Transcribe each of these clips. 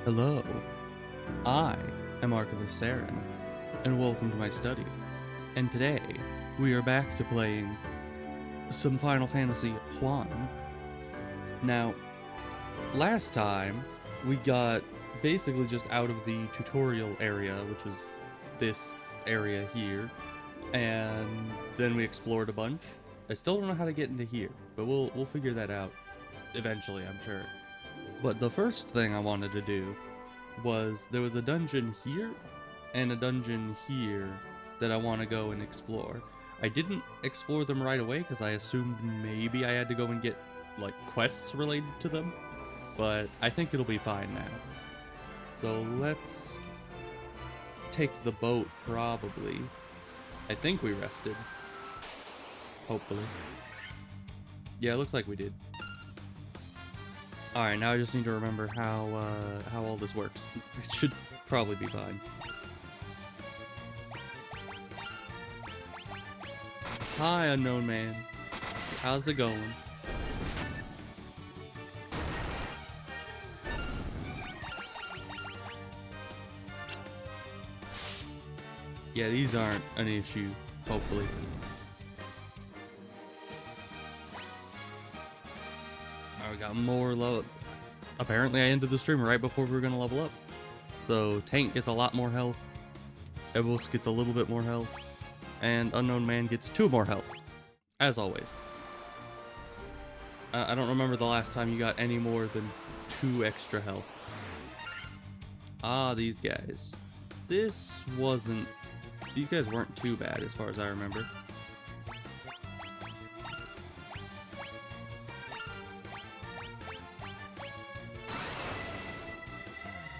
Hello, I am Archivist Saren, and welcome to my study. And today, we are back to playing some Final Fantasy Juan. Now, last time, we got basically just out of the tutorial area, which was this area here, and then we explored a bunch. I still don't know how to get into here, but we'll figure that out eventually, I'm sure. But the first thing I wanted to do was there was a dungeon here and a dungeon here that I want to go and explore. I didn't explore them right away because I assumed maybe I had to go and get like quests related to them, but I think it'll be fine now. So let's take the boat probably. I think we rested. Hopefully. Yeah, it looks like we did. Alright, now I just need to remember how all this works. It should probably be fine. Hi, unknown man. How's it going? Yeah, these aren't an issue, hopefully. We got more level. Apparently I ended the stream right before we were gonna level up. So Tank gets a lot more health, Evos gets a little bit more health, and Unknown Man gets 2 more health, as always. I don't remember the last time you got any more than 2 extra health. Ah, these guys. These guys weren't too bad as far as I remember.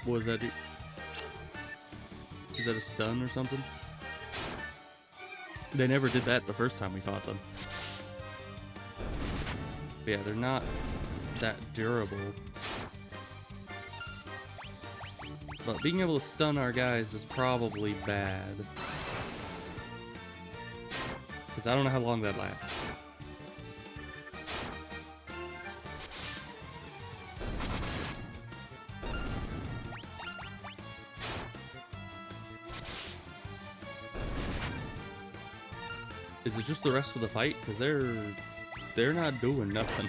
What does that do? Is that a stun or something? They never did that the first time we fought them. But yeah, they're not that durable. But being able to stun our guys is probably bad. Because I don't know how long that lasts. Is it just the rest of the fight? Because they're not doing nothing.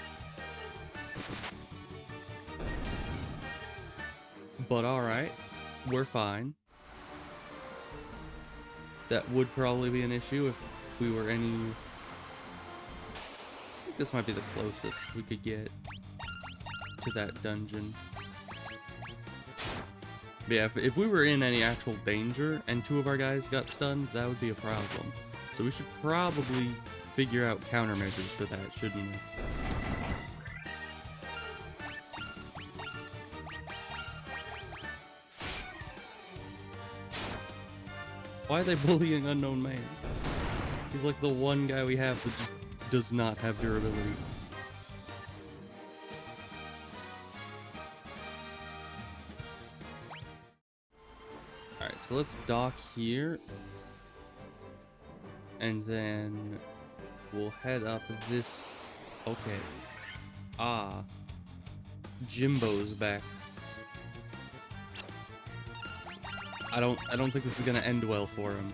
But alright, we're fine. That would probably be an issue if we were any... I think this might be the closest we could get to that dungeon. But yeah, if we were in any actual danger and 2 of our guys got stunned, that would be a problem. So we should probably figure out countermeasures to that, shouldn't we? Why are they bullying Unknown Man? He's like the one guy we have that just does not have durability. Alright, so let's dock here. And then we'll head up this... Okay. Ah. Jimbo's back. I don't think this is gonna end well for him.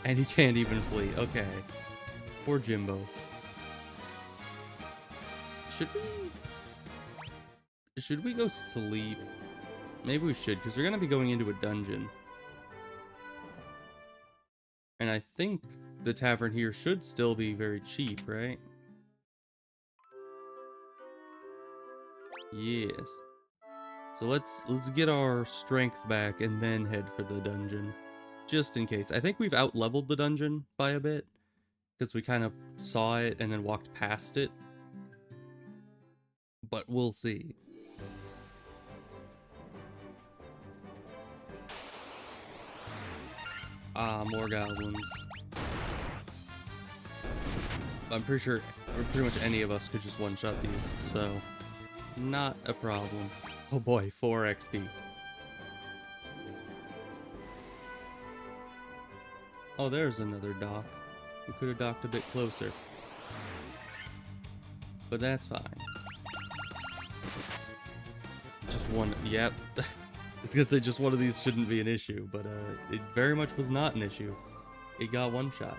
And he can't even flee. Okay. Poor Jimbo. Should we go sleep? Maybe we should, because we're gonna be going into a dungeon. And I think the tavern here should still be very cheap, right? Yes. So let's get our strength back and then head for the dungeon. Just in case. I think we've out-leveled the dungeon by a bit. Because we kind of saw it and then walked past it. But we'll see. Ah, more goblins. I'm pretty sure pretty much any of us could just one-shot these, so not a problem. Oh boy, 4 XP. Oh, there's another dock. We could have docked a bit closer. But that's fine. one. Yep. I was gonna say just one of these shouldn't be an issue, but it very much was not an issue. It got one shot.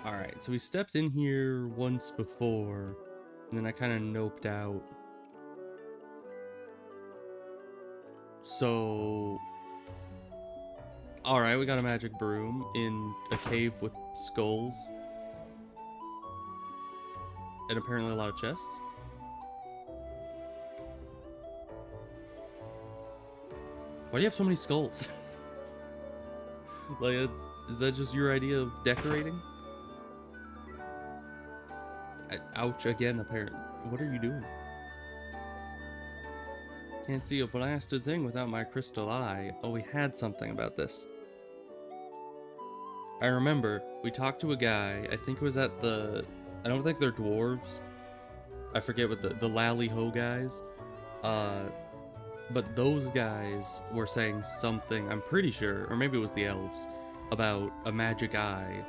Alright, so we stepped in here once before, and then I kind of noped out. So... Alright, we got a magic broom in a cave with skulls. And apparently a lot of chests. Why do you have so many skulls? Like, is that just your idea of decorating? Ouch, again, apparently. What are you doing? Can't see a blasted thing without my crystal eye. Oh, we had something about this. I remember, we talked to a guy, I think it was at the... I don't think they're dwarves. I forget what the Lally-Ho guys. But those guys were saying something, I'm pretty sure, or maybe it was the elves, about a magic eye.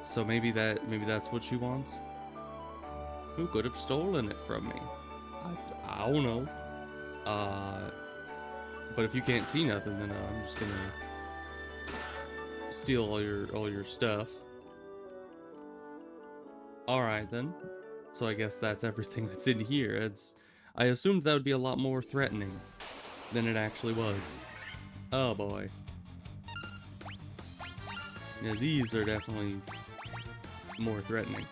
So maybe that's what she wants? Who could have stolen it from me? I don't know. But if you can't see nothing, then I'm just gonna steal all your stuff. Alright then. So I guess that's everything that's in here. I assumed that would be a lot more threatening than it actually was. Oh boy. Yeah, these are definitely more threatening.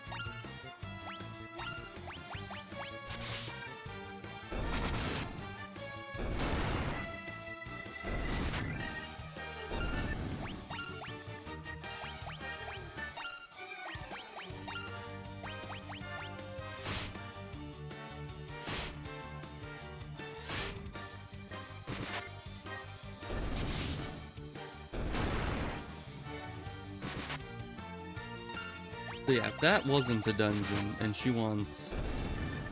So yeah, if that wasn't a dungeon and she wants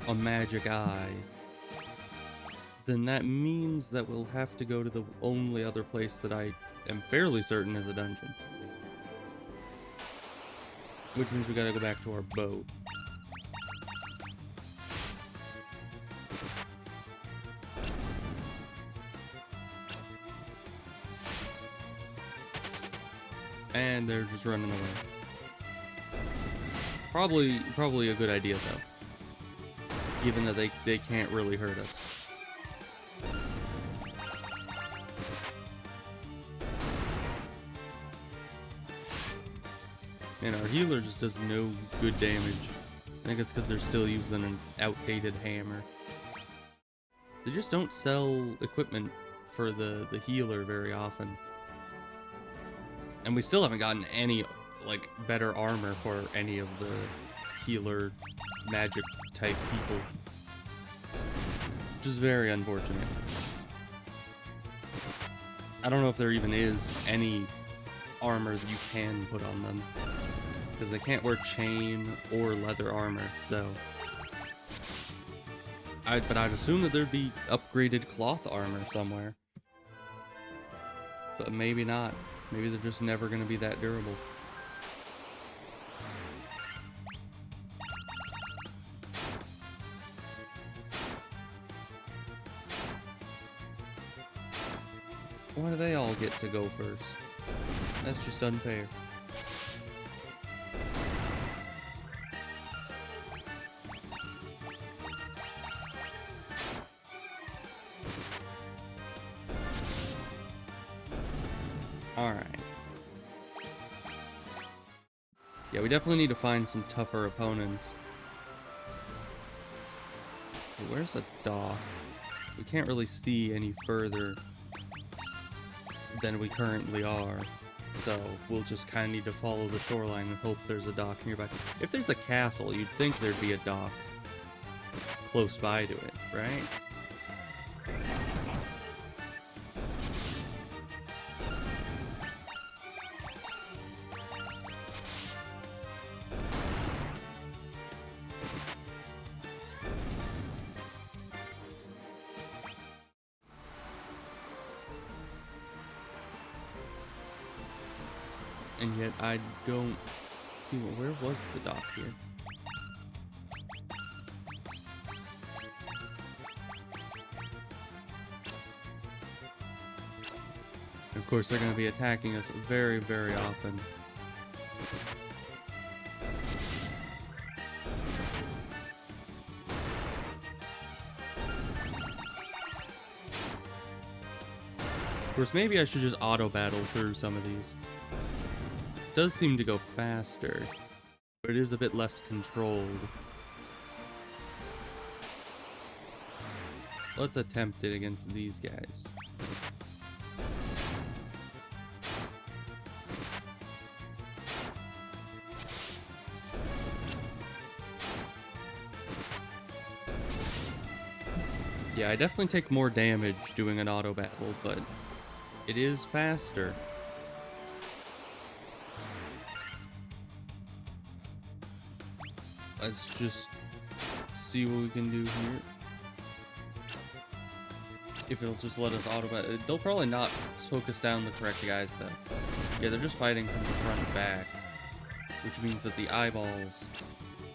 a magic eye, then that means that we'll have to go to the only other place that I am fairly certain is a dungeon. Which means we gotta go back to our boat. And they're just running away. Probably a good idea though, given that they can't really hurt us. And our healer just does no good damage. I think it's because they're still using an outdated hammer. They just don't sell equipment for the healer very often. And we still haven't gotten any like better armor for any of the healer magic type people, which is very unfortunate. I don't know if there even is any armor that you can put on them, because they can't wear chain or leather armor, so but I'd assume that there'd be upgraded cloth armor somewhere, but maybe not. Maybe they're just never going to be that durable. Why do they all get to go first? That's just unfair. Alright. Yeah, we definitely need to find some tougher opponents. Okay, where's a dock? We can't really see any further than we currently are, so we'll just kind of need to follow the shoreline and hope there's a dock nearby. If there's a castle, you'd think there'd be a dock close by to it, right? And yet I don't... Where was the dock here? Of course, they're going to be attacking us very, very often. Of course, maybe I should just auto-battle through some of these. It does seem to go faster, but it is a bit less controlled. Let's attempt it against these guys. Yeah, I definitely take more damage doing an auto battle, but it is faster. Let's just see what we can do here. If it'll just let us auto battle. They'll probably not focus down the correct guys though. Yeah, they're just fighting from the front and back, which means that the eyeballs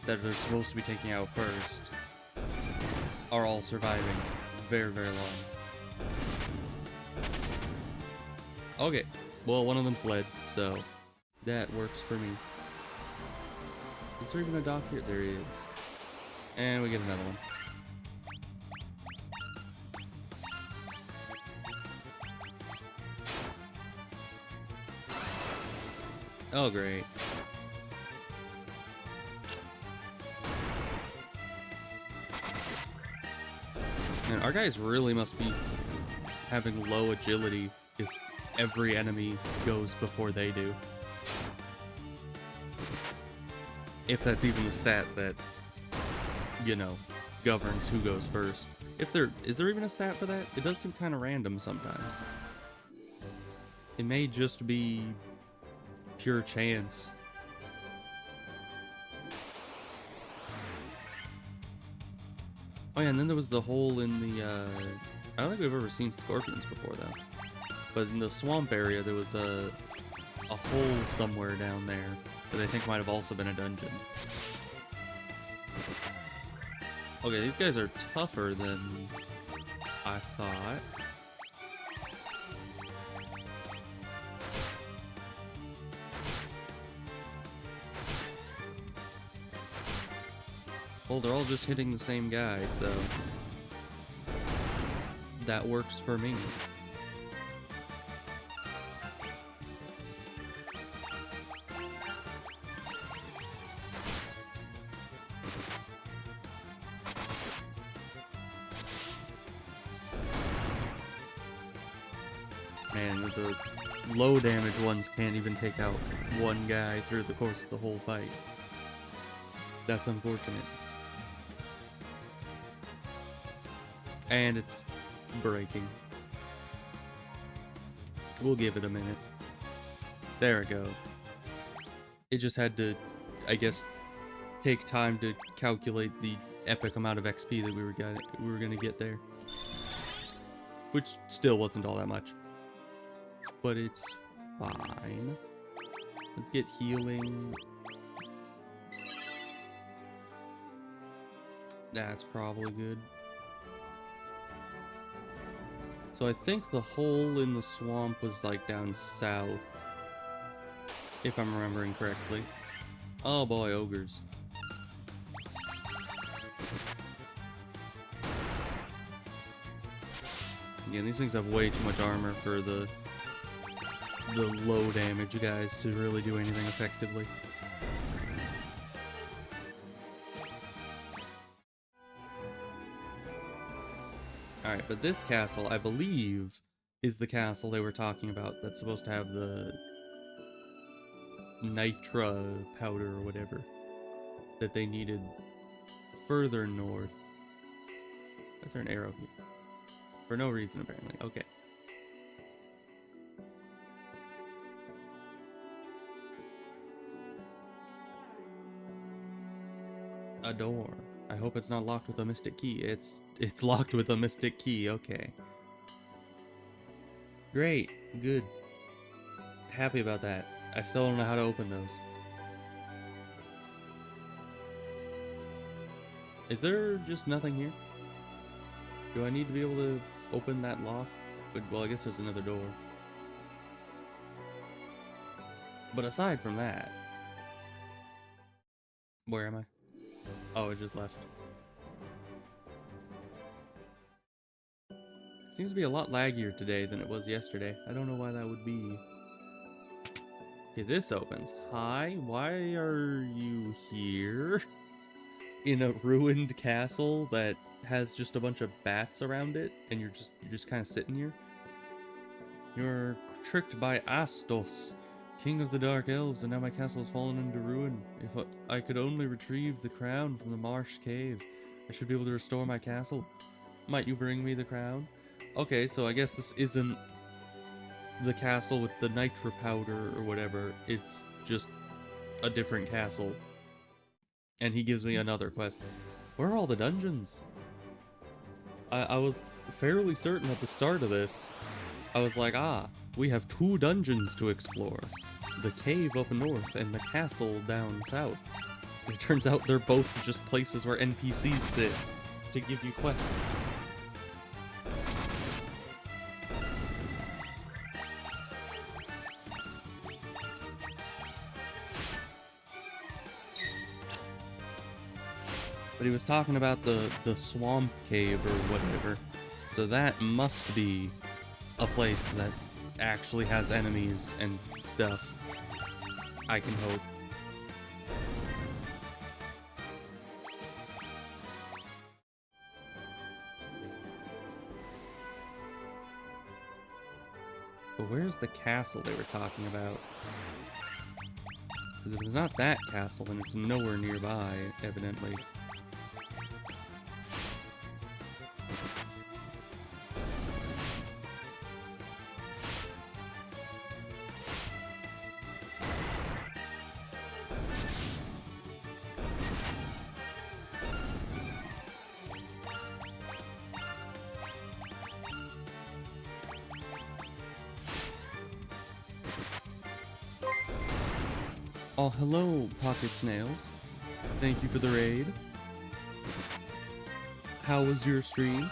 that they're supposed to be taking out first are all surviving very, very long. Okay, well, one of them fled, so that works for me. Is there even a dock here? There is. And we get another one. Oh, great. Man, our guys really must be having low agility if every enemy goes before they do. If that's even the stat that, you know, governs who goes first. Is there even a stat for that? It does seem kind of random sometimes. It may just be pure chance. Oh yeah, and then there was the hole in the, I don't think we've ever seen scorpions before though. But in the swamp area, there was a hole somewhere down there that I think might have also been a dungeon. Okay, these guys are tougher than I thought. Well, they're all just hitting the same guy, so that works for me. Man, the low damage ones can't even take out one guy through the course of the whole fight. That's unfortunate. And it's breaking. We'll give it a minute. There it goes. It just had to, I guess, take time to calculate the epic amount of XP that we were gonna get there. Which still wasn't all that much. But it's fine. Let's get healing. That's probably good. So I think the hole in the swamp was like down south, if I'm remembering correctly. Oh boy, ogres. Yeah, these things have way too much armor for the low damage guys to really do anything effectively. Alright, but this castle, I believe, is the castle they were talking about that's supposed to have the nitra powder or whatever that they needed further north. Is there an arrow here? For no reason, apparently. Okay. A door. I hope it's not locked with a mystic key. It's locked with a mystic key. Okay. Great. Good. Happy about that. I still don't know how to open those. Is there just nothing here? Do I need to be able to open that lock? But, well, I guess there's another door. But aside from that, where am I? Oh, it just left. Seems to be a lot laggier today than it was yesterday. I don't know why that would be. Okay, this opens. Hi, why are you here? In a ruined castle that has just a bunch of bats around it, and you're just kind of sitting here? You're tricked by Astos, king of the dark elves, and now my castle has fallen into ruin. If I could only retrieve the crown from the marsh cave, I should be able to restore my castle. Might you bring me the crown? Okay, so I guess this isn't the castle with the nitro powder or whatever. It's just a different castle. And he gives me another quest. Where are all the dungeons? I was fairly certain at the start of this. I was like, we have 2 dungeons to explore. The cave up north and the castle down south. It turns out they're both just places where NPCs sit to give you quests. But he was talking about the swamp cave or whatever. So that must be a place that actually has enemies and stuff. I can hope. But where's the castle they were talking about? Because if it's not that castle, then it's nowhere nearby, evidently. Oh, hello, Pocket Snails. Thank you for the raid. How was your stream?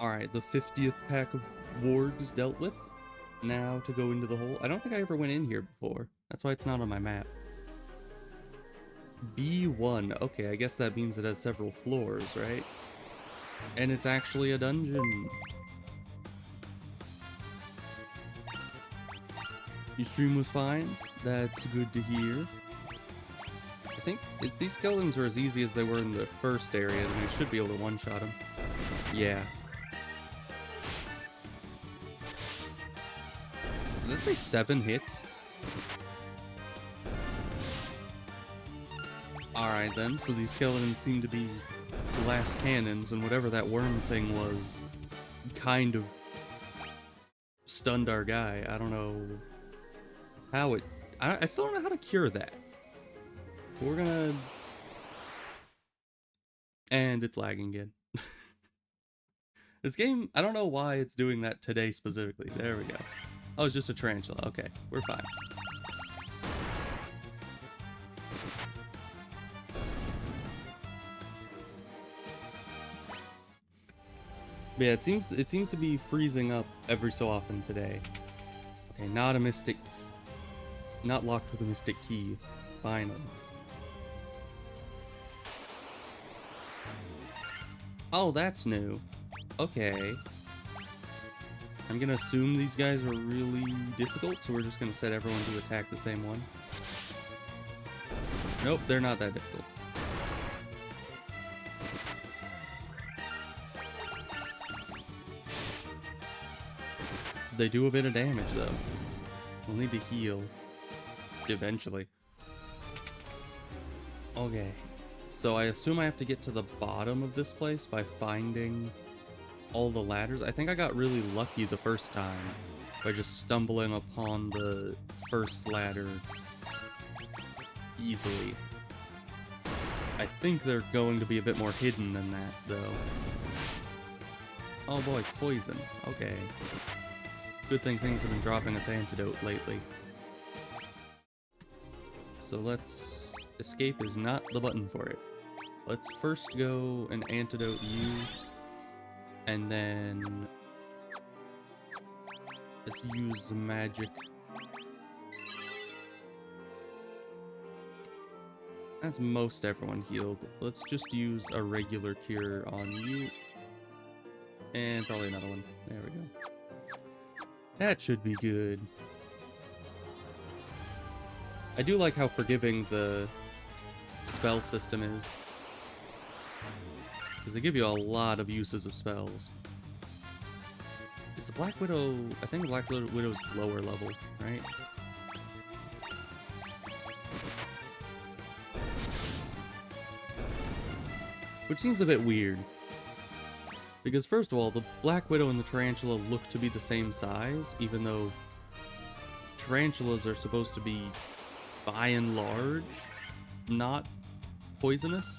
Alright, the 50th pack of wargs dealt with. Now to go into the hole. I don't think I ever went in here before. That's why it's not on my map. B1. Okay, I guess that means it has several floors, right? And it's actually a dungeon. Your stream was fine. That's good to hear. I think these skeletons are as easy as they were in the first area, then I should be able to one-shot them. Yeah. Did that say 7 hits? Alright then, so these skeletons seem to be glass cannons, and whatever that worm thing was kind of stunned our guy. I don't know how it... I still don't know how to cure that. We're gonna... And it's lagging again. This game, I don't know why it's doing that today specifically. There we go. Oh, it's just a tarantula. Okay, we're fine. But yeah, it seems to be freezing up every so often today. Okay, not a mystic... Not locked with a mystic key. Finally. Oh, that's new. Okay. I'm gonna assume these guys are really difficult, so we're just gonna set everyone to attack the same one. Nope, they're not that difficult. They do a bit of damage, though. We'll need to heal. Eventually. Okay. So I assume I have to get to the bottom of this place by finding all the ladders. I think I got really lucky the first time by just stumbling upon the first ladder easily. I think they're going to be a bit more hidden than that, though. Oh boy, poison. Okay. Good thing things have been dropping us antidote lately. So let's... Escape is not the button for it. Let's first go and antidote you. And then Let's use magic. That's most everyone healed. Let's just use a regular cure on you. And probably another one. There we go. That should be good. I do like how forgiving the spell system is. Because they give you a lot of uses of spells. Is the Black Widow... I think the Black Widow's lower level, right? Which seems a bit weird. Because first of all, the Black Widow and the Tarantula look to be the same size, even though tarantulas are supposed to be, by and large, not poisonous.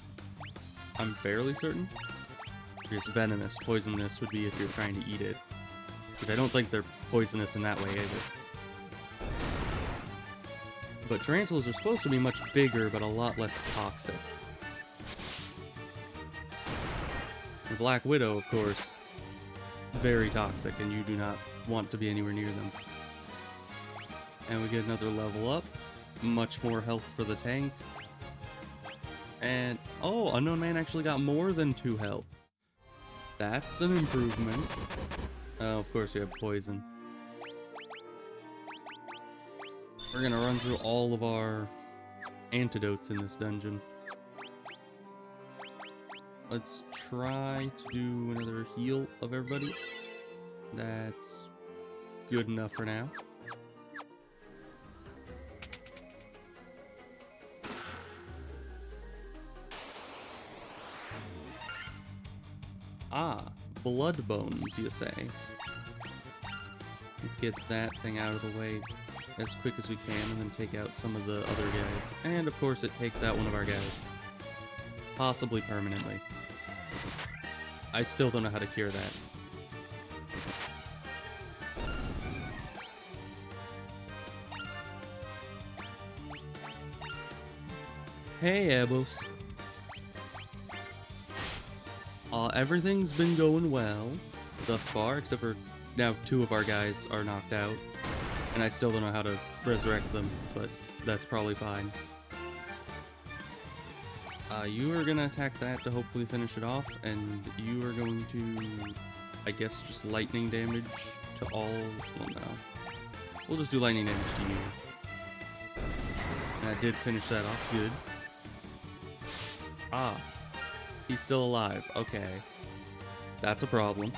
I'm fairly certain. It's venomous. Poisonous would be if you're trying to eat it. But I don't think they're poisonous in that way either. But tarantulas are supposed to be much bigger, but a lot less toxic. The Black Widow, of course, very toxic, and you do not want to be anywhere near them. And we get another level up. Much more health for the tank. And, oh, Unknown Man actually got more than 2 health. That's an improvement. Oh, of course we have poison. We're gonna run through all of our antidotes in this dungeon. Let's try to do another heal of everybody. That's good enough for now. Ah, blood bones, you say. Let's get that thing out of the way as quick as we can and then take out some of the other guys. And of course it takes out one of our guys. Possibly permanently. I still don't know how to cure that. Hey, Abos. Everything's been going well thus far, except for now 2 of our guys are knocked out. And I still don't know how to resurrect them, but that's probably fine. You are gonna attack that to hopefully finish it off, and you are going to, I guess, just lightning damage to all... well, no. We'll just do lightning damage to you. And that did finish that off, good. Ah. He's still alive, okay. That's a problem.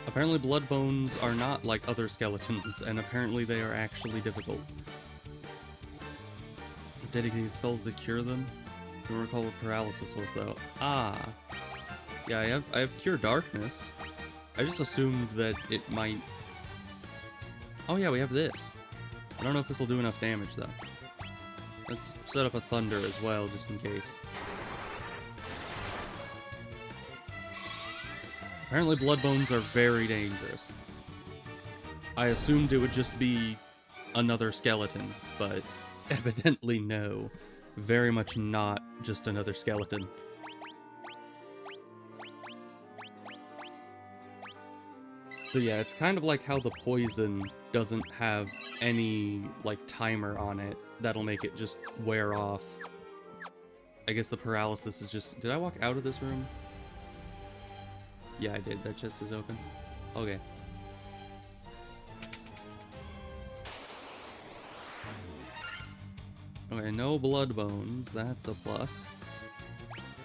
Apparently blood bones are not like other skeletons, and apparently they are actually difficult. I've dedicated spells to cure them. I don't recall what paralysis was though. Ah. Yeah, I have Cure Darkness. I just assumed that it might... oh yeah, we have this. I don't know if this will do enough damage though. Let's set up a Thunder as well, just in case. Apparently blood bones are very dangerous. I assumed it would just be another skeleton, but evidently no. Very much not just another skeleton. So yeah, it's kind of like how the poison doesn't have any, like, timer on it that'll make it just wear off. I guess the paralysis is just... did I walk out of this room? Yeah, I did. That chest is open. Okay. Okay, no blood bones. That's a plus.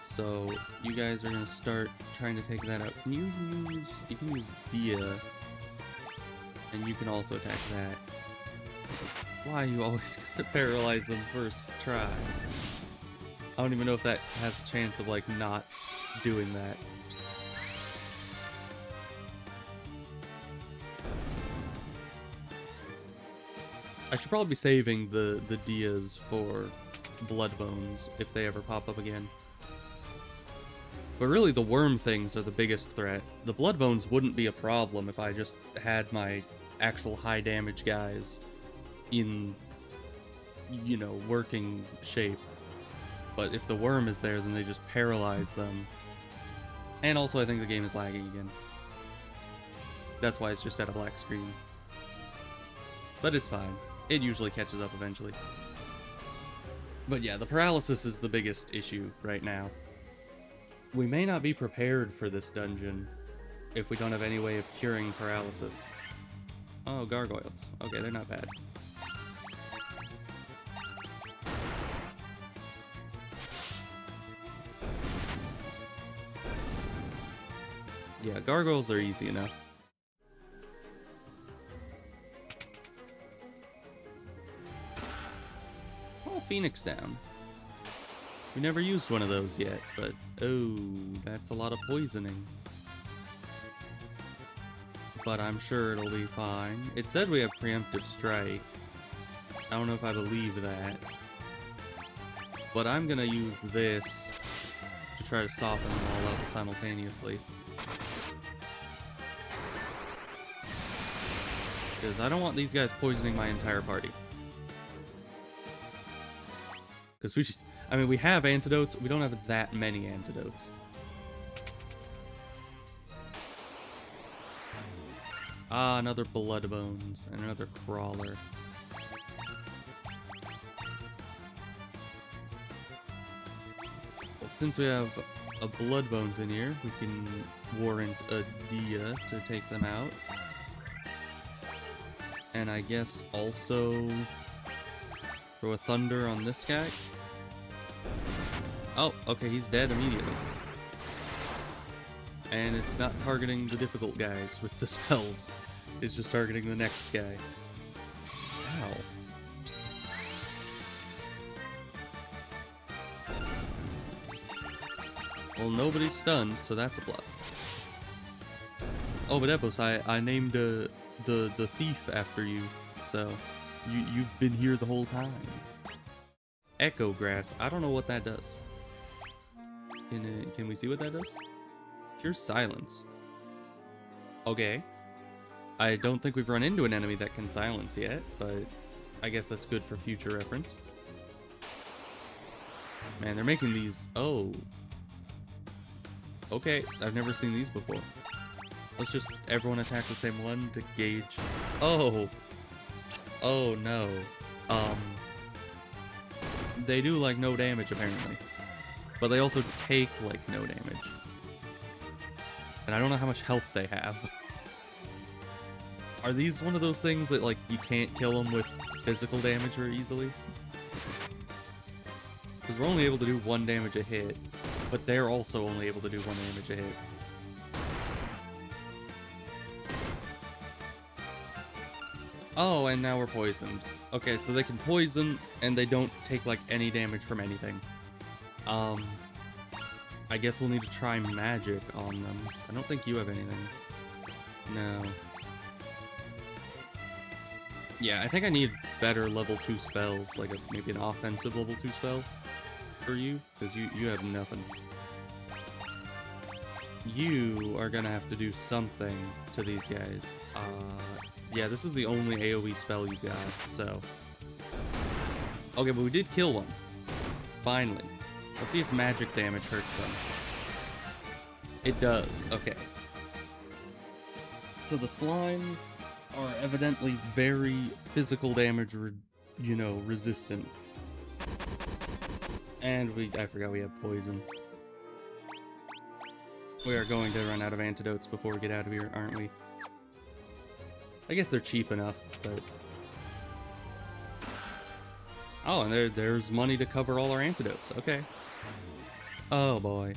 So, you guys are gonna start trying to take that out. Can you use... you can use Dia. And you can also attack that. Why you always got to paralyze them first try? I don't even know if that has a chance of, like, not doing that. I should probably be saving the Dias for blood bones if they ever pop up again. But really the worm things are the biggest threat. The blood bones wouldn't be a problem if I just had my actual high damage guys in, you know, working shape. But if the worm is there, then they just paralyze them. And also I think the game is lagging again. That's why it's just at a black screen. But it's fine. It usually catches up eventually. But yeah, the paralysis is the biggest issue right now. We may not be prepared for this dungeon if we don't have any way of curing paralysis. Oh, gargoyles. Okay, they're not bad. Yeah, gargoyles are easy enough. Oh, Phoenix down. We never used one of those yet, but oh, that's a lot of poisoning. But I'm sure it'll be fine. It said we have preemptive strike. I don't know if I believe that. But I'm gonna use this to try to soften them all up simultaneously. Because I don't want these guys poisoning my entire party. Because we just, I mean, we have antidotes. We don't have that many antidotes. Ah, another blood bones and another crawler. Well, since we have a blood bones in here, we can warrant a Dia to take them out. And I guess also throw a thunder on this guy. Oh, okay, he's dead immediately. And it's not targeting the difficult guys with the spells. It's just targeting the next guy. Ow. Well, nobody's stunned, so that's a plus. Oh, but Epos, I named the thief after you, so you've been here the whole time. Echo grass. I don't know what that does. Can we see what that does? Cure silence. Okay. I don't think we've run into an enemy that can silence yet, but I guess that's good for future reference. Man, they're making these... Oh. Okay, I've never seen these before. Let's just everyone attack the same one to gauge... Oh! Oh no. They do like no damage apparently. But they also take like no damage. And I don't know how much health they have. Are these one of those things that like you can't kill them with physical damage very easily? Because we're only able to do 1 damage a hit, but they're also only able to do 1 damage a hit. Oh, and now we're poisoned. Okay, so they can poison, and they don't take, like, any damage from anything. I guess we'll need to try magic on them. I don't think you have anything. No. Yeah, I think I need better level 2 spells, like maybe an offensive level 2 spell for you, because you have nothing. You are gonna have to do something to these guys. Yeah, this is the only AoE spell you got, so... Okay, but we did kill one. Finally. Let's see if magic damage hurts them. It does, okay. So the slimes are evidently very physical damage, resistant. And I forgot we have poison. We are going to run out of antidotes before we get out of here, aren't we? I guess they're cheap enough, but... Oh, and there's money to cover all our antidotes. Okay. Oh, boy.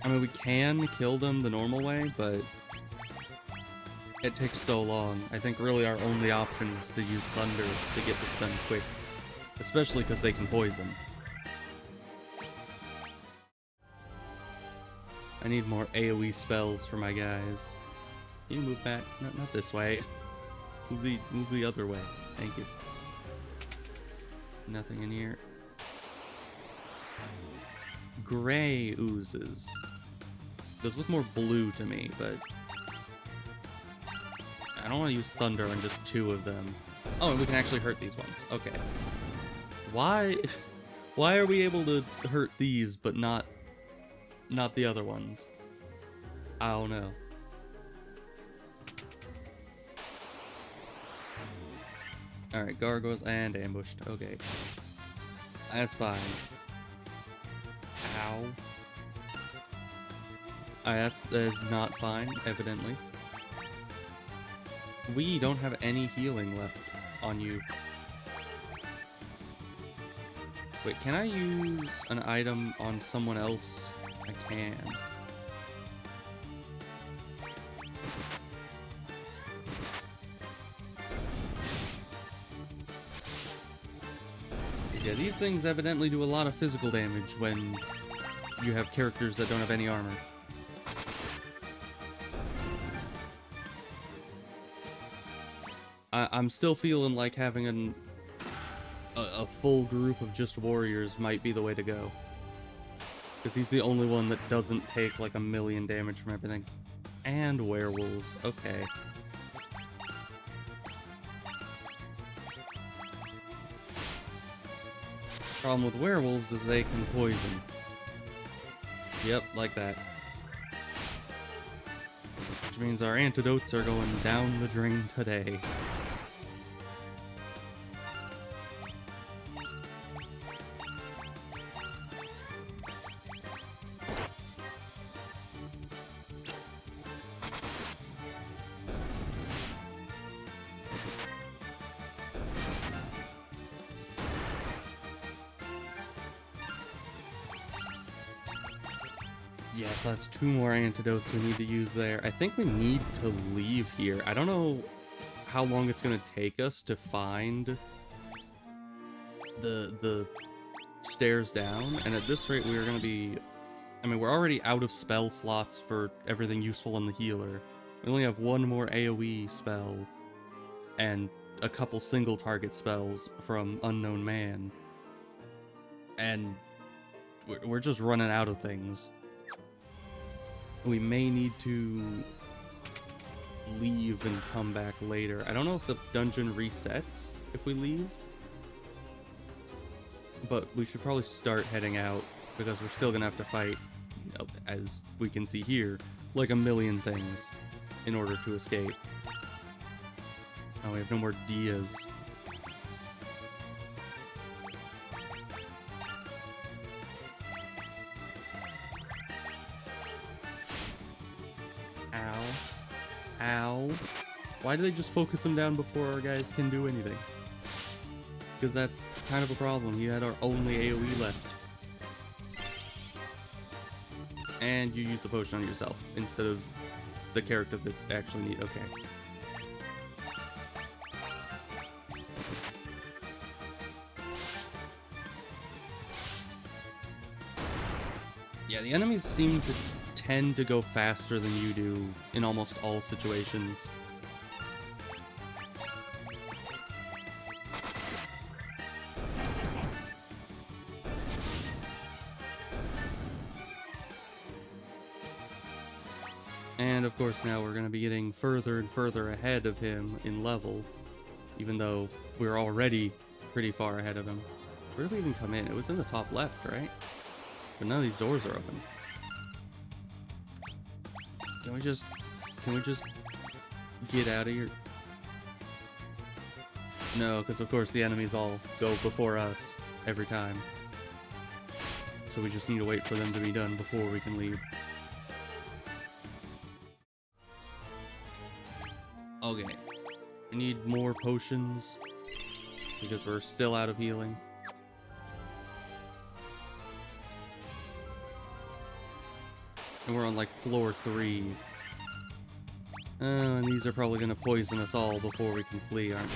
I mean, we can kill them the normal way, but... It takes so long. I think really our only option is to use Thunder to get this done quick. Especially because they can poison. I need more AoE spells for my guys. Can you move back? Not this way. Move the other way. Thank you. Nothing in here. Gray oozes. Those look more blue to me, but... I don't want to use Thunder on just 2 of them. Oh, and we can actually hurt these ones. Okay. Why are we able to hurt these, but not the other ones? I don't know. Alright, gargoyles and ambushed. Okay. That's fine. Ow. That's not fine, evidently. We don't have any healing left on you. Wait, can I use an item on someone else? I can. Yeah, these things evidently do a lot of physical damage when you have characters that don't have any armor. I'm still feeling like having a full group of just warriors might be the way to go. Because he's the only one that doesn't take like 1,000,000 damage from everything. And werewolves, okay. Problem with werewolves is they can poison. Yep, like that. Which means our antidotes are going down the drain today. Yes, that's 2 more antidotes we need to use there. I think we need to leave here. I don't know how long it's going to take us to find the stairs down, and at this rate we are going to be... I mean, we're already out of spell slots for everything useful in the healer. We only have 1 more AoE spell and a couple single target spells from Unknown Man. And we're just running out of things. We may need to leave and come back later. I don't know if the dungeon resets if we leave, but we should probably start heading out because we're still gonna have to fight, as we can see here, like 1,000,000 things in order to escape. Oh, we have no more Dias. Ow. Why do they just focus him down before our guys can do anything? Because that's kind of a problem. He had our only AoE left. And you use the potion on yourself instead of the character that actually need. Okay. Yeah, the enemies seem to tend to go faster than you do in almost all situations. And of course now we're going to be getting further and further ahead of him in level, even though we're already pretty far ahead of him. Where did we even come in? It was in the top left, right? But none of these doors are open. Can we just get out of here? No, because of course the enemies all go before us every time. So we just need to wait for them to be done before we can leave. Okay. We need more potions because we're still out of healing. And we're on like floor 3. And these are probably gonna poison us all before we can flee, aren't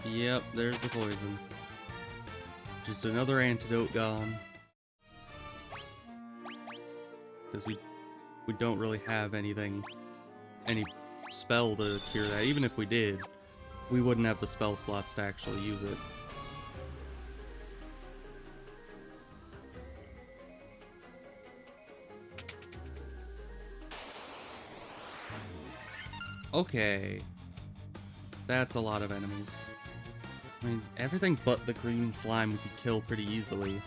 they? Yep, there's the poison. Just another antidote gone. Because we don't really have any spell to cure that. Even if we did, we wouldn't have the spell slots to actually use it. Okay. That's a lot of enemies. I mean, everything but the green slime we could kill pretty easily.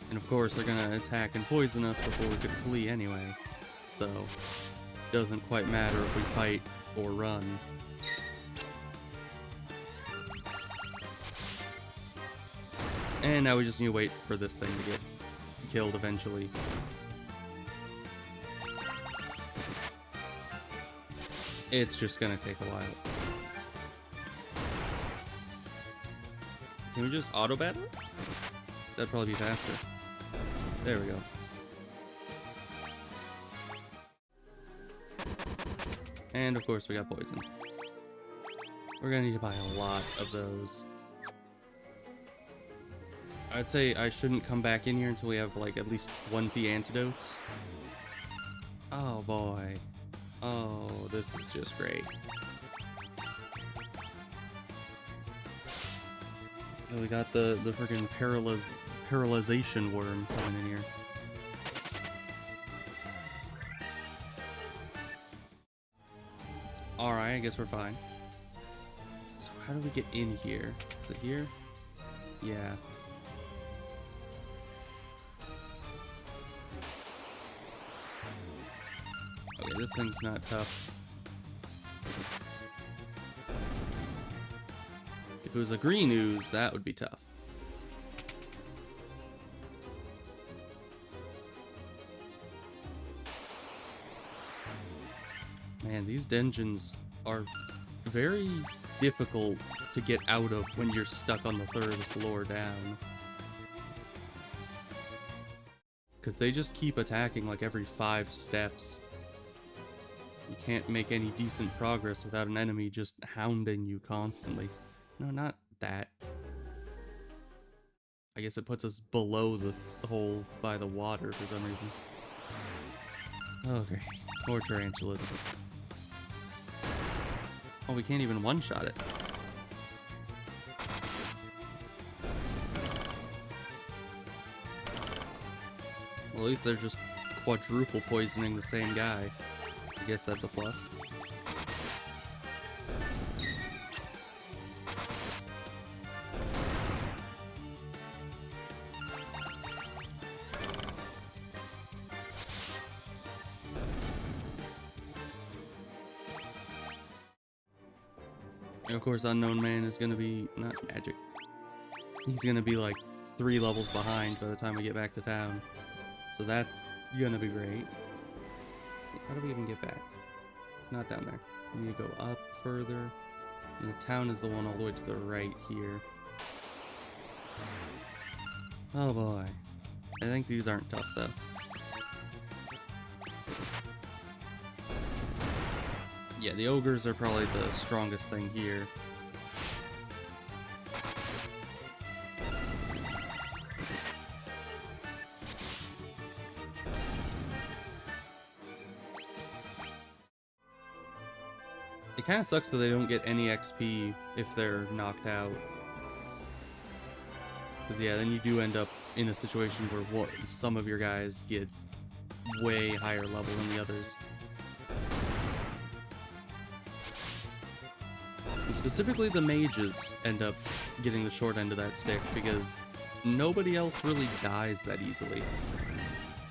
And of course, they're gonna attack and poison us before we could flee anyway. So, doesn't quite matter if we fight or run. And now we just need to wait for this thing to get killed eventually. It's just gonna take a while. Can we just auto battle it? That'd probably be faster. There we go. And of course we got poison. We're gonna need to buy a lot of those. I'd say I shouldn't come back in here until we have like at least 20 antidotes. Oh boy. Oh, this is just great. Oh, we got the freaking paralyzation worm coming in here. Alright, I guess we're fine. So how do we get in here? Is it here? Yeah. Okay, this thing's not tough. If it was a green ooze, that would be tough. Man, these dungeons are very difficult to get out of when you're stuck on the third floor down. Because they just keep attacking like every 5 steps. You can't make any decent progress without an enemy just hounding you constantly. No, not that. I guess it puts us below the hole by the water for some reason. Okay, more tarantulas. Oh, we can't even one-shot it. Well, at least they're just quadruple poisoning the same guy. I guess that's a plus. And of course, Unknown Man is gonna be not magic. He's gonna be like 3 levels behind by the time we get back to town. So that's gonna be great. So how do we even get back? It's not down there. We need to go up further. And the town is the one all the way to the right here. Oh boy. I think these aren't tough though. Yeah, the ogres are probably the strongest thing here. It kind of sucks that they don't get any XP if they're knocked out. Because yeah, then you do end up in a situation where some of your guys get way higher level than the others. And specifically the mages end up getting the short end of that stick because nobody else really dies that easily.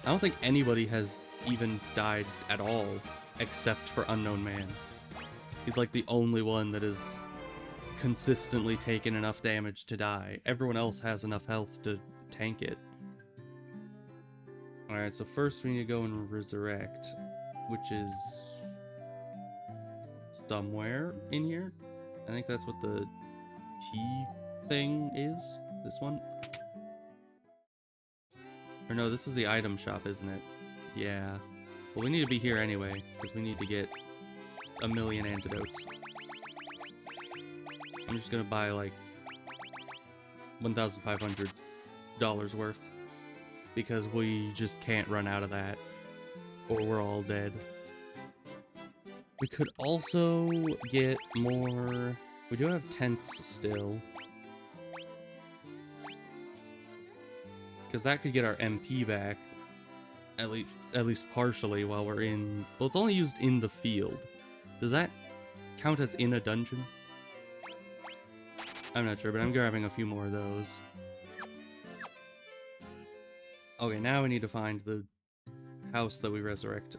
I don't think anybody has even died at all except for Unknown Man. He's like the only one that has consistently taken enough damage to die. Everyone else has enough health to tank it. Alright, so first we need to go and resurrect, which is somewhere in here. I think that's what the T thing is. This one? Or no, this is the item shop, isn't it? Yeah. Well, we need to be here anyway, because we need to get 1,000,000 antidotes. I'm just gonna buy like $1,500 worth, because we just can't run out of that, or we're all dead. We could also get more. We do have tents still, because that could get our MP back, at least partially while we're in. Well, it's only used in the field. Does that count as in a dungeon? I'm not sure, but I'm grabbing a few more of those. Okay, now we need to find the house that we resurrect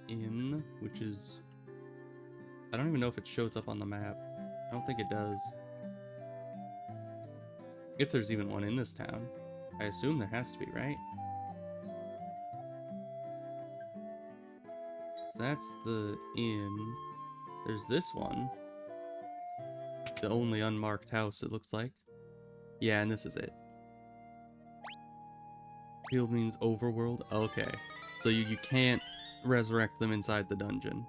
in, which is... I don't even know if it shows up on the map. I don't think it does. If there's even one in this town. I assume there has to be, right? So that's the inn. There's this one. The only unmarked house, it looks like. Yeah, and this is it. Field means overworld? Okay. So you can't resurrect them inside the dungeon.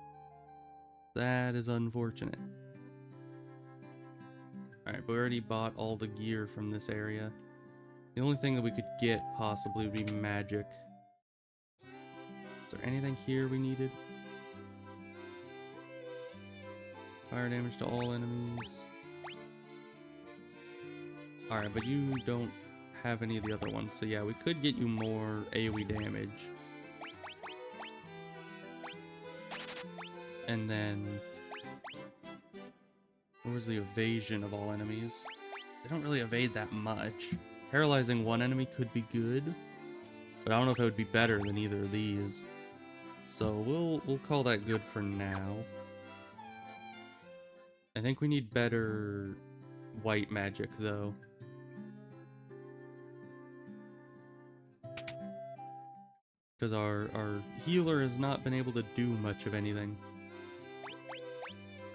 That is unfortunate. Alright, but we already bought all the gear from this area. The only thing that we could get, possibly, would be magic. Is there anything here we needed? Fire damage to all enemies. Alright, but you don't have any of the other ones, so yeah, we could get you more AoE damage. And then... where's the evasion of all enemies? They don't really evade that much. Paralyzing one enemy could be good, but I don't know if it would be better than either of these. So we'll call that good for now. I think we need better white magic, though. Because our healer has not been able to do much of anything.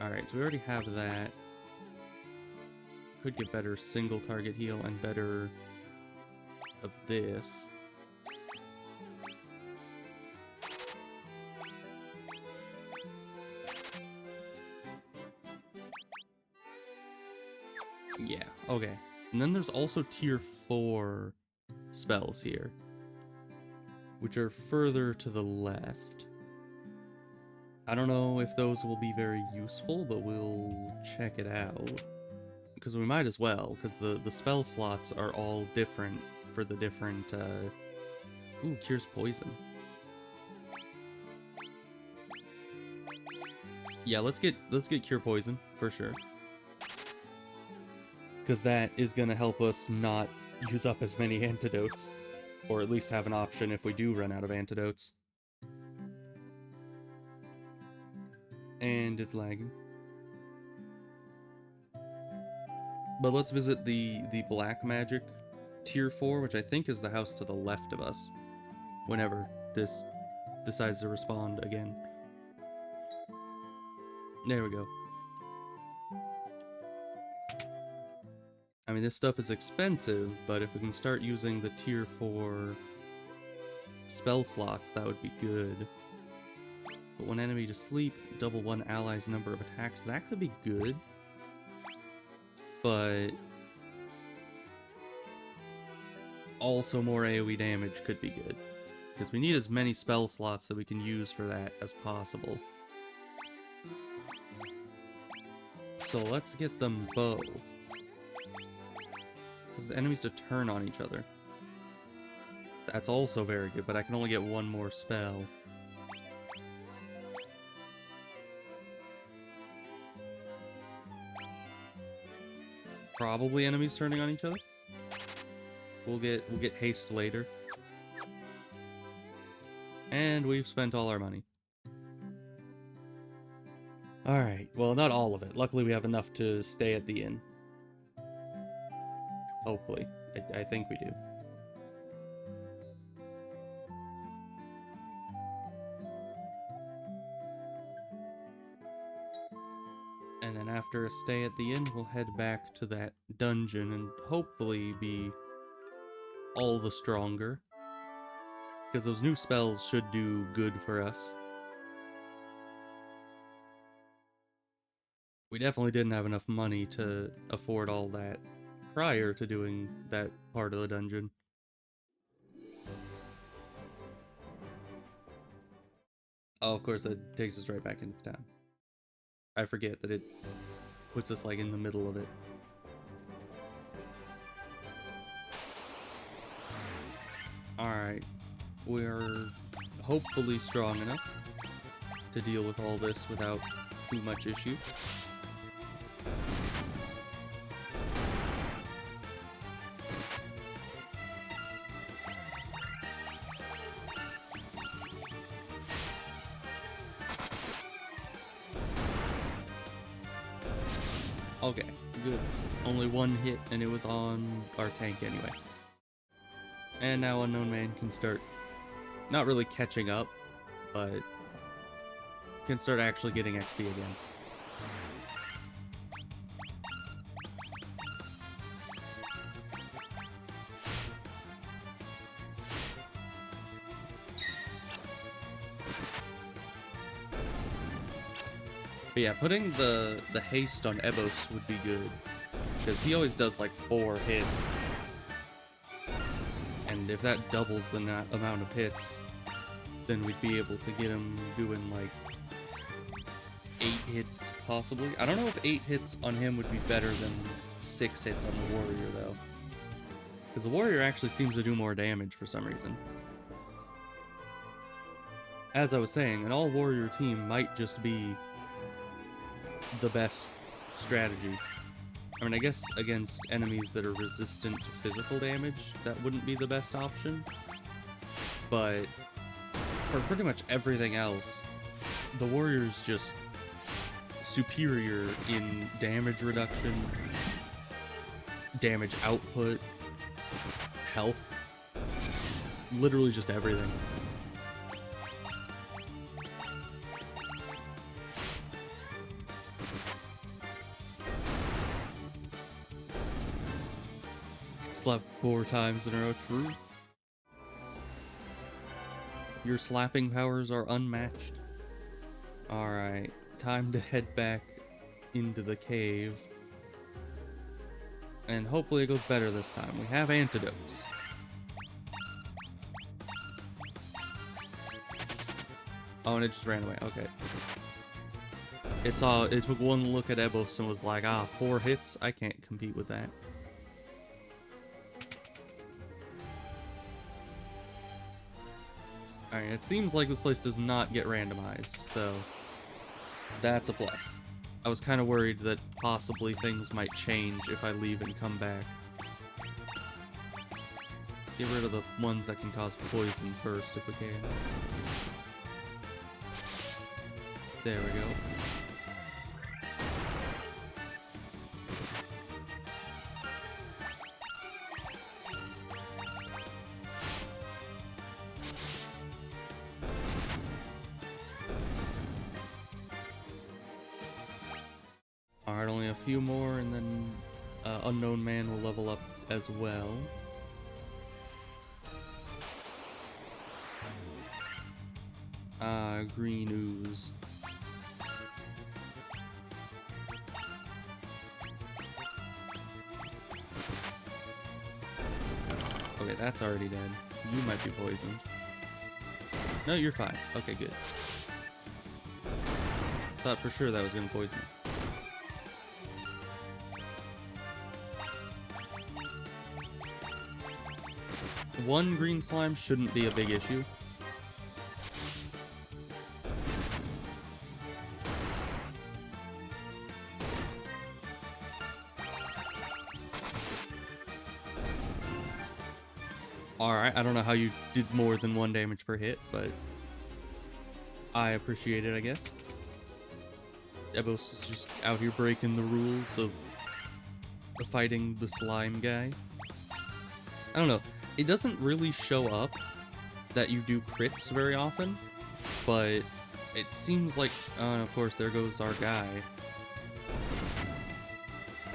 Alright, so we already have that. Could get better single target heal and better of this. Yeah, okay. And then there's also tier 4 spells here, which are further to the left. I don't know if those will be very useful, but we'll check it out. Because we might as well, because the spell slots are all different for the different... Ooh, cures poison. Yeah, let's get cure poison, for sure. Because that is going to help us not use up as many antidotes. Or at least have an option if we do run out of antidotes. And it's lagging. But let's visit the black magic tier 4, which I think is the house to the left of us. Whenever this decides to respond again. There we go. I mean, this stuff is expensive, but if we can start using the tier 4 spell slots, that would be good. Put one enemy to sleep, double one ally's number of attacks. That could be good. But also more AoE damage could be good. Because we need as many spell slots that we can use for that as possible. So let's get them both. Because enemies to turn on each other. That's also very good, but I can only get one more spell. Probably enemies turning on each other. We'll get haste later. And we've spent all our money. Alright, well, not all of it. Luckily we have enough to stay at the inn. Hopefully. I think we do. And then after a stay at the inn, we'll head back to that dungeon and hopefully be all the stronger. Because those new spells should do good for us. We definitely didn't have enough money to afford all that prior to doing that part of the dungeon. Oh, of course, that takes us right back into town. I forget that it puts us, like, in the middle of it. Alright. We're hopefully strong enough to deal with all this without too much issue. Okay, good. Only one hit, and it was on our tank anyway. And now Unknown Man can start, not really catching up, but can start actually getting XP again. But yeah, putting the haste on Ebos would be good, because he always does like 4 hits. And if that doubles the amount of hits, then we'd be able to get him doing like 8 hits, possibly. I don't know if 8 hits on him would be better than 6 hits on the warrior, though. Because the warrior actually seems to do more damage for some reason. As I was saying, an all-warrior team might just be the best strategy. I mean, I guess against enemies that are resistant to physical damage, that wouldn't be the best option. But for pretty much everything else, the warrior's just superior in damage reduction, damage output, health, literally just everything. Slept 4 times in a row, true. Your slapping powers are unmatched. Alright, time to head back into the cave. And hopefully it goes better this time. We have antidotes. Oh, and it just ran away. Okay. It took one look at Ebos and was like, 4 hits? I can't compete with that. Alright, it seems like this place does not get randomized, so that's a plus. I was kind of worried that possibly things might change if I leave and come back. Let's get rid of the ones that can cause poison first if we can. There we go. Alright, only a few more, and then Unknown Man will level up as well. Green ooze. Okay, that's already dead. You might be poisoned. No, you're fine. Okay, good. Thought for sure that was gonna poison you. One green slime shouldn't be a big issue. Alright, I don't know how you did more than 1 damage per hit, but I appreciate it, I guess. Ebos is just out here breaking the rules of fighting the slime guy. I don't know. It doesn't really show up that you do crits very often, but it seems like... Oh, and of course, there goes our guy.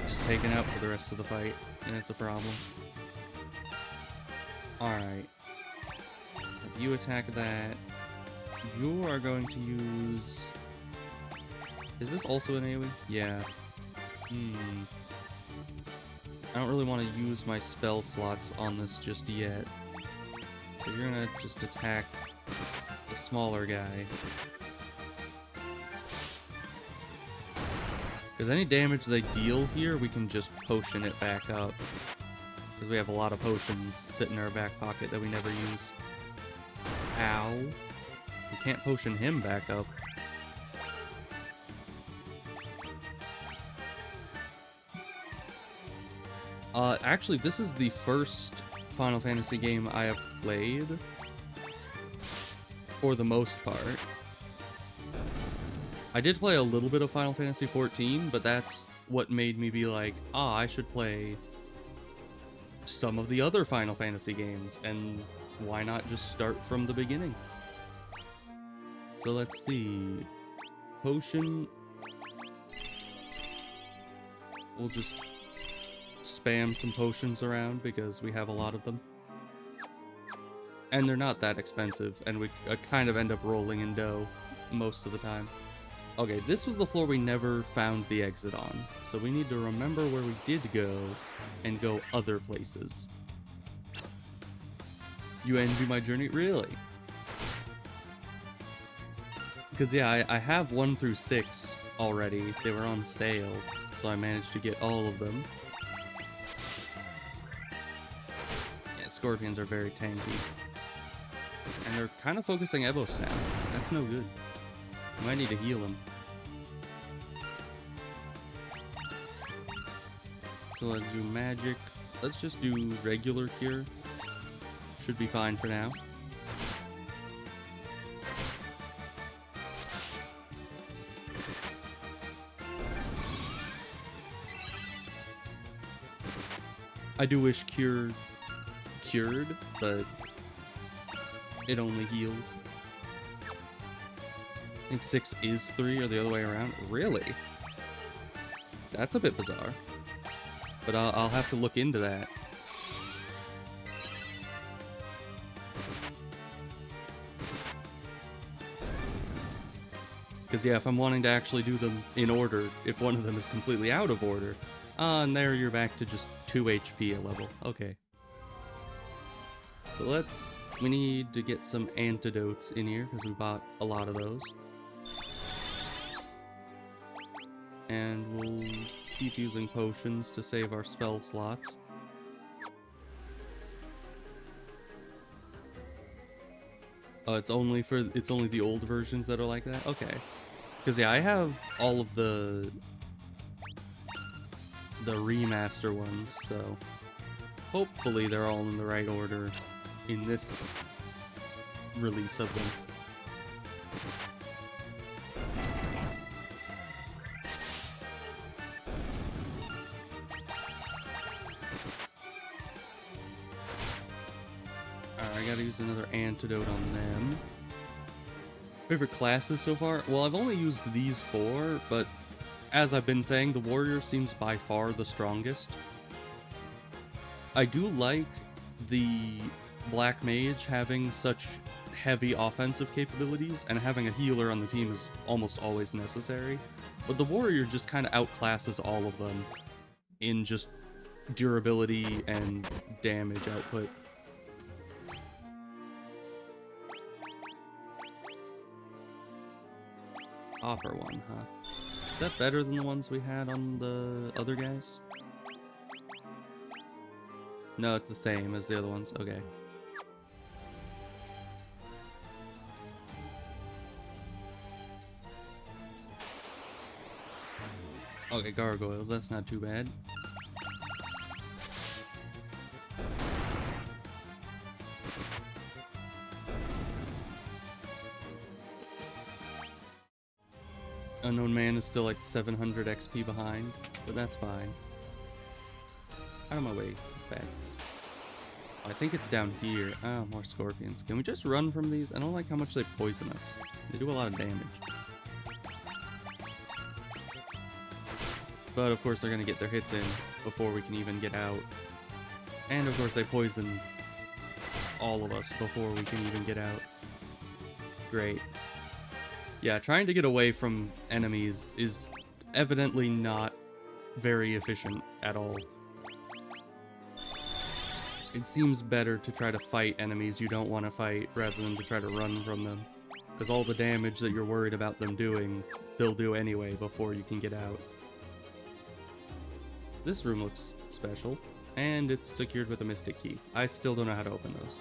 Just taken out for the rest of the fight, and it's a problem. Alright. If you attack that, you are going to use... Is this also an AoE? Yeah. I don't really want to use my spell slots on this just yet. So you're gonna just attack the smaller guy. Because any damage they deal here, we can just potion it back up. Because we have a lot of potions sitting in our back pocket that we never use. Ow. We can't potion him back up. Actually, this is the first Final Fantasy game I have played, for the most part. I did play a little bit of Final Fantasy XIV, but that's what made me be like, I should play some of the other Final Fantasy games, and why not just start from the beginning? So let's see. Potion. We'll just spam some potions around because we have a lot of them. And they're not that expensive, and we kind of end up rolling in dough most of the time. Okay, this was the floor we never found the exit on, so we need to remember where we did go and go other places. You envy my journey? Really? Because yeah, I have 1 through 6 already. They were on sale, so I managed to get all of them. Yeah, scorpions are very tanky. And they're kind of focusing Ebos now. That's no good. Might need to heal him. So let's do magic. Let's just do regular cure. Should be fine for now. I do wish cure cured, but it only heals. I think 6 is 3 or the other way around. Really? That's a bit bizarre. But I'll have to look into that. Because yeah, if I'm wanting to actually do them in order, if one of them is completely out of order, and there you're back to just 2 HP a level. Okay. So we need to get some antidotes in here, because we bought a lot of those. And we'll keep using potions to save our spell slots. Oh, it's only the old versions that are like that? Okay. Because yeah, I have all of the remaster ones, so hopefully they're all in the right order in this release of them. Alright, I gotta use another antidote on them. Favorite classes so far? Well, I've only used these 4, but as I've been saying, the warrior seems by far the strongest. I do like the black mage having such heavy offensive capabilities, and having a healer on the team is almost always necessary. But the warrior just kind of outclasses all of them in just durability and damage output. Offer one, huh? Is that better than the ones we had on the other guys? No, it's the same as the other ones. Okay. Okay, gargoyles, that's not too bad. Unknown Man is still like 700 XP behind, but that's fine. Out of my way, facts. I think it's down here. Oh, more scorpions. Can we just run from these? I don't like how much they poison us. They do a lot of damage. But of course they're gonna get their hits in before we can even get out. And of course they poison all of us before we can even get out. Great. Yeah, trying to get away from enemies is evidently not very efficient at all. It seems better to try to fight enemies you don't want to fight rather than to try to run from them. Because all the damage that you're worried about them doing, they'll do anyway before you can get out. This room looks special, and it's secured with a mystic key. I still don't know how to open those.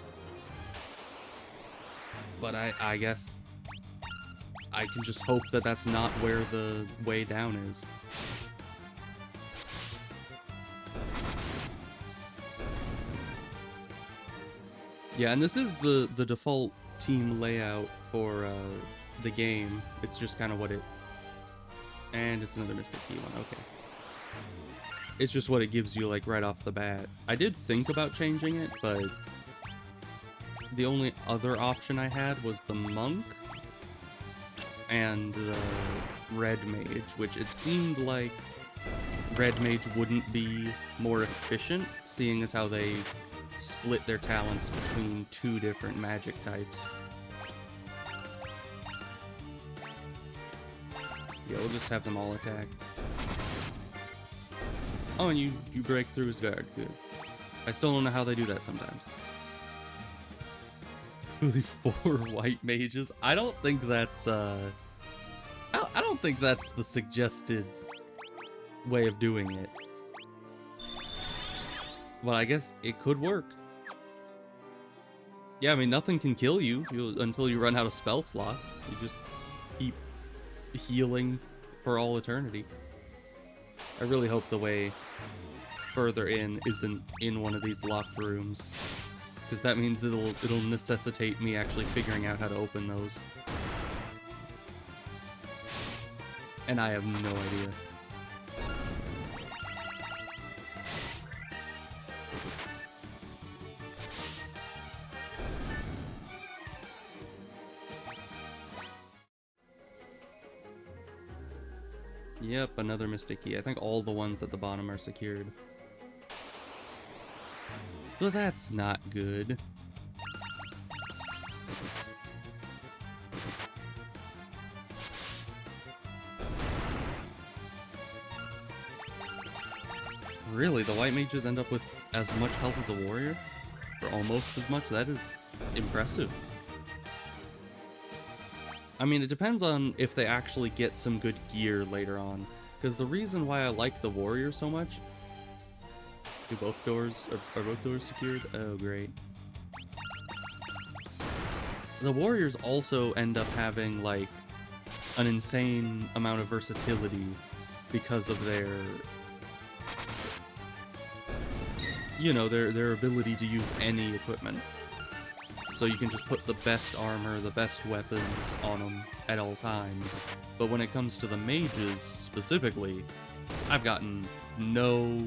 But I guess I can just hope that that's not where the way down is. Yeah, and this is the default team layout for the game. It's just kind of what it... And it's another Mystic Key one, okay. It's just what it gives you, like, right off the bat. I did think about changing it, but the only other option I had was the monk and the red mage, which it seemed like red mage wouldn't be more efficient, seeing as how they split their talents between 2 different magic types. Yeah, we'll just have them all attack. Oh, and you break through his guard. Good. I still don't know how they do that sometimes. Clearly 4 white mages. I don't think that's I don't think that's the suggested way of doing it. Well, I guess it could work. Yeah, I mean, nothing can kill you until you run out of spell slots. You just keep healing for all eternity. I really hope the way further in isn't in one of these locked rooms, because that means it'll necessitate me actually figuring out how to open those. And I have no idea. Yep, another mystic key. I think all the ones at the bottom are secured. So that's not good. Really, the white mages end up with as much health as a warrior? Or almost as much? That is impressive. I mean, it depends on if they actually get some good gear later on. Because the reason why I like the warrior so much... Do both doors... Are both doors secured? Oh, great. The warriors also end up having, like, an insane amount of versatility because of their... You know, their ability to use any equipment. So you can just put the best armor, the best weapons on them at all times. But when it comes to the mages, specifically, I've gotten no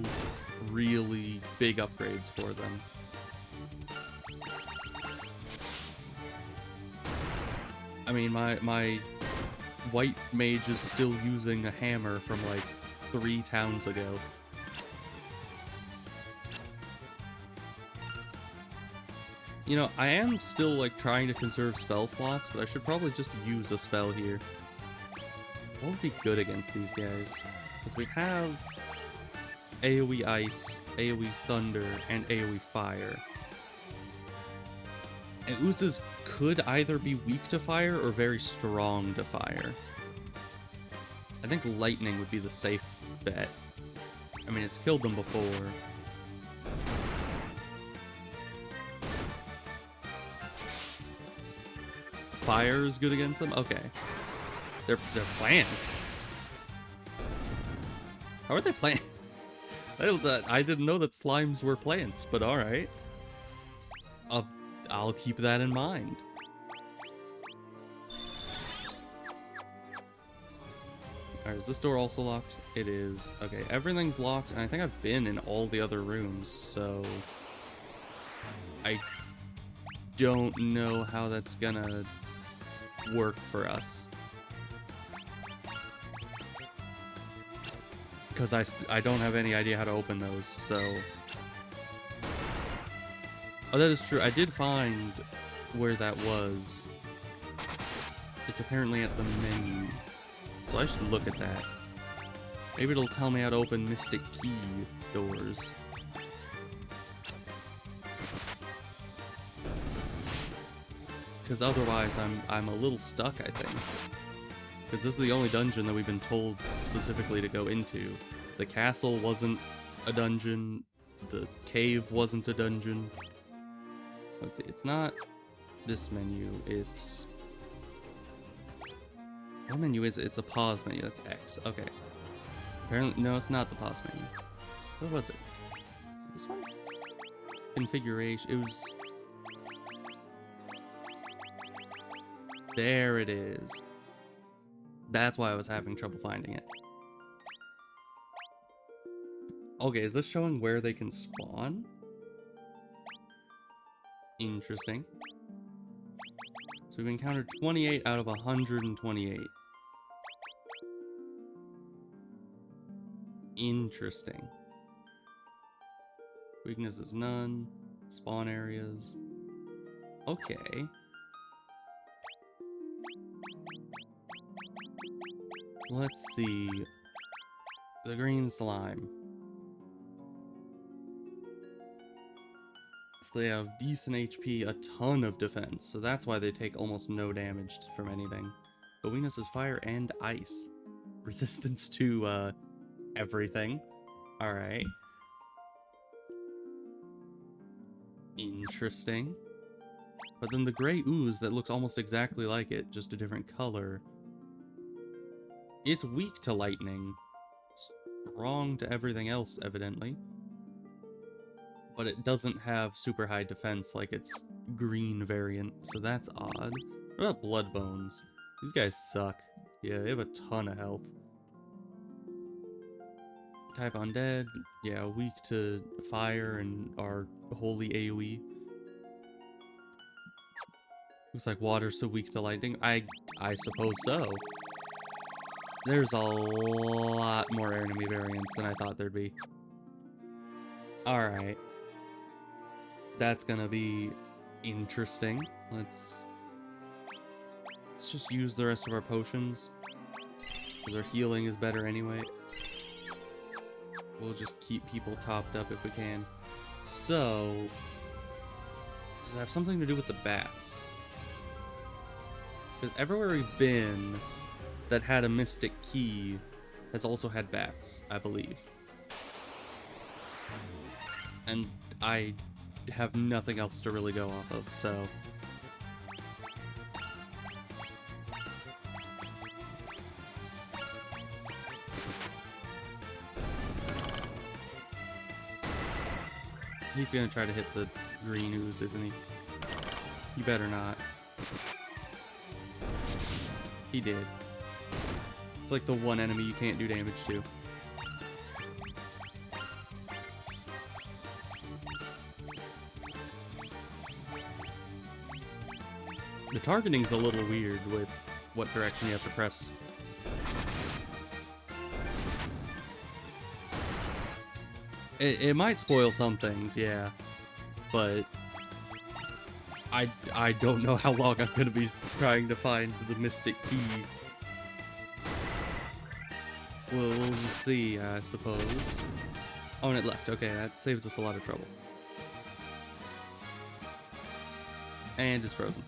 really big upgrades for them. I mean, my white mage is still using a hammer from, like, 3 towns ago. You know, I am still, like, trying to conserve spell slots, but I should probably just use a spell here. What would be good against these guys? Because we have AoE Ice, AoE Thunder, and AoE Fire. And Oozes could either be weak to fire or very strong to fire. I think Lightning would be the safe bet. I mean, it's killed them before. Fire is good against them? Okay. They're plants. How are they plants? I didn't know that slimes were plants, but alright. I'll keep that in mind. Alright, is this door also locked? It is. Okay, everything's locked, and I think I've been in all the other rooms, so... I don't know how that's gonna work for us. Because I don't have any idea how to open those, so... Oh, that is true. I did find where that was. It's apparently at the menu. So I should look at that. Maybe it'll tell me how to open Mystic Key doors. Because otherwise I'm a little stuck, I think. Because this is the only dungeon that we've been told specifically to go into. The castle wasn't a dungeon. The cave wasn't a dungeon. Let's see, it's not this menu, it's... What menu is it? It's a pause menu, that's X, okay. Apparently, no, it's not the pause menu. What was it? Is it this one? Configuration, it was... There it is. That's why I was having trouble finding it. Okay, is this showing where they can spawn? Interesting. So we've encountered 28 out of 128. Interesting. Weaknesses none. Spawn areas. Okay. Let's see. The green slime. So they have decent HP, a ton of defense, so that's why they take almost no damage from anything. But weakness is fire and ice. Resistance to, everything. Alright. Interesting. But then the gray ooze that looks almost exactly like it, just a different color. It's weak to lightning. Strong to everything else, evidently. But it doesn't have super high defense like its green variant, so that's odd. What about blood bones? These guys suck. Yeah, they have a ton of health. Type undead, yeah, weak to fire and are wholly AoE. Looks like water's so weak to lightning. I suppose so. There's a lot more enemy variants than I thought there'd be. Alright. That's gonna be interesting. Let's just use the rest of our potions. Because our healing is better anyway. We'll just keep people topped up if we can. So, does it have something to do with the bats? Because everywhere we've been that had a mystic key has also had bats, I believe. And I have nothing else to really go off of, so... He's gonna try to hit the green ooze, isn't he? You better not. He did. It's like the one enemy you can't do damage to. The targeting's a little weird with what direction you have to press. It might spoil some things, yeah, but I don't know how long I'm gonna be trying to find the mystic key. We'll just see, I suppose. Oh, and it left. Okay, that saves us a lot of trouble. And it's frozen.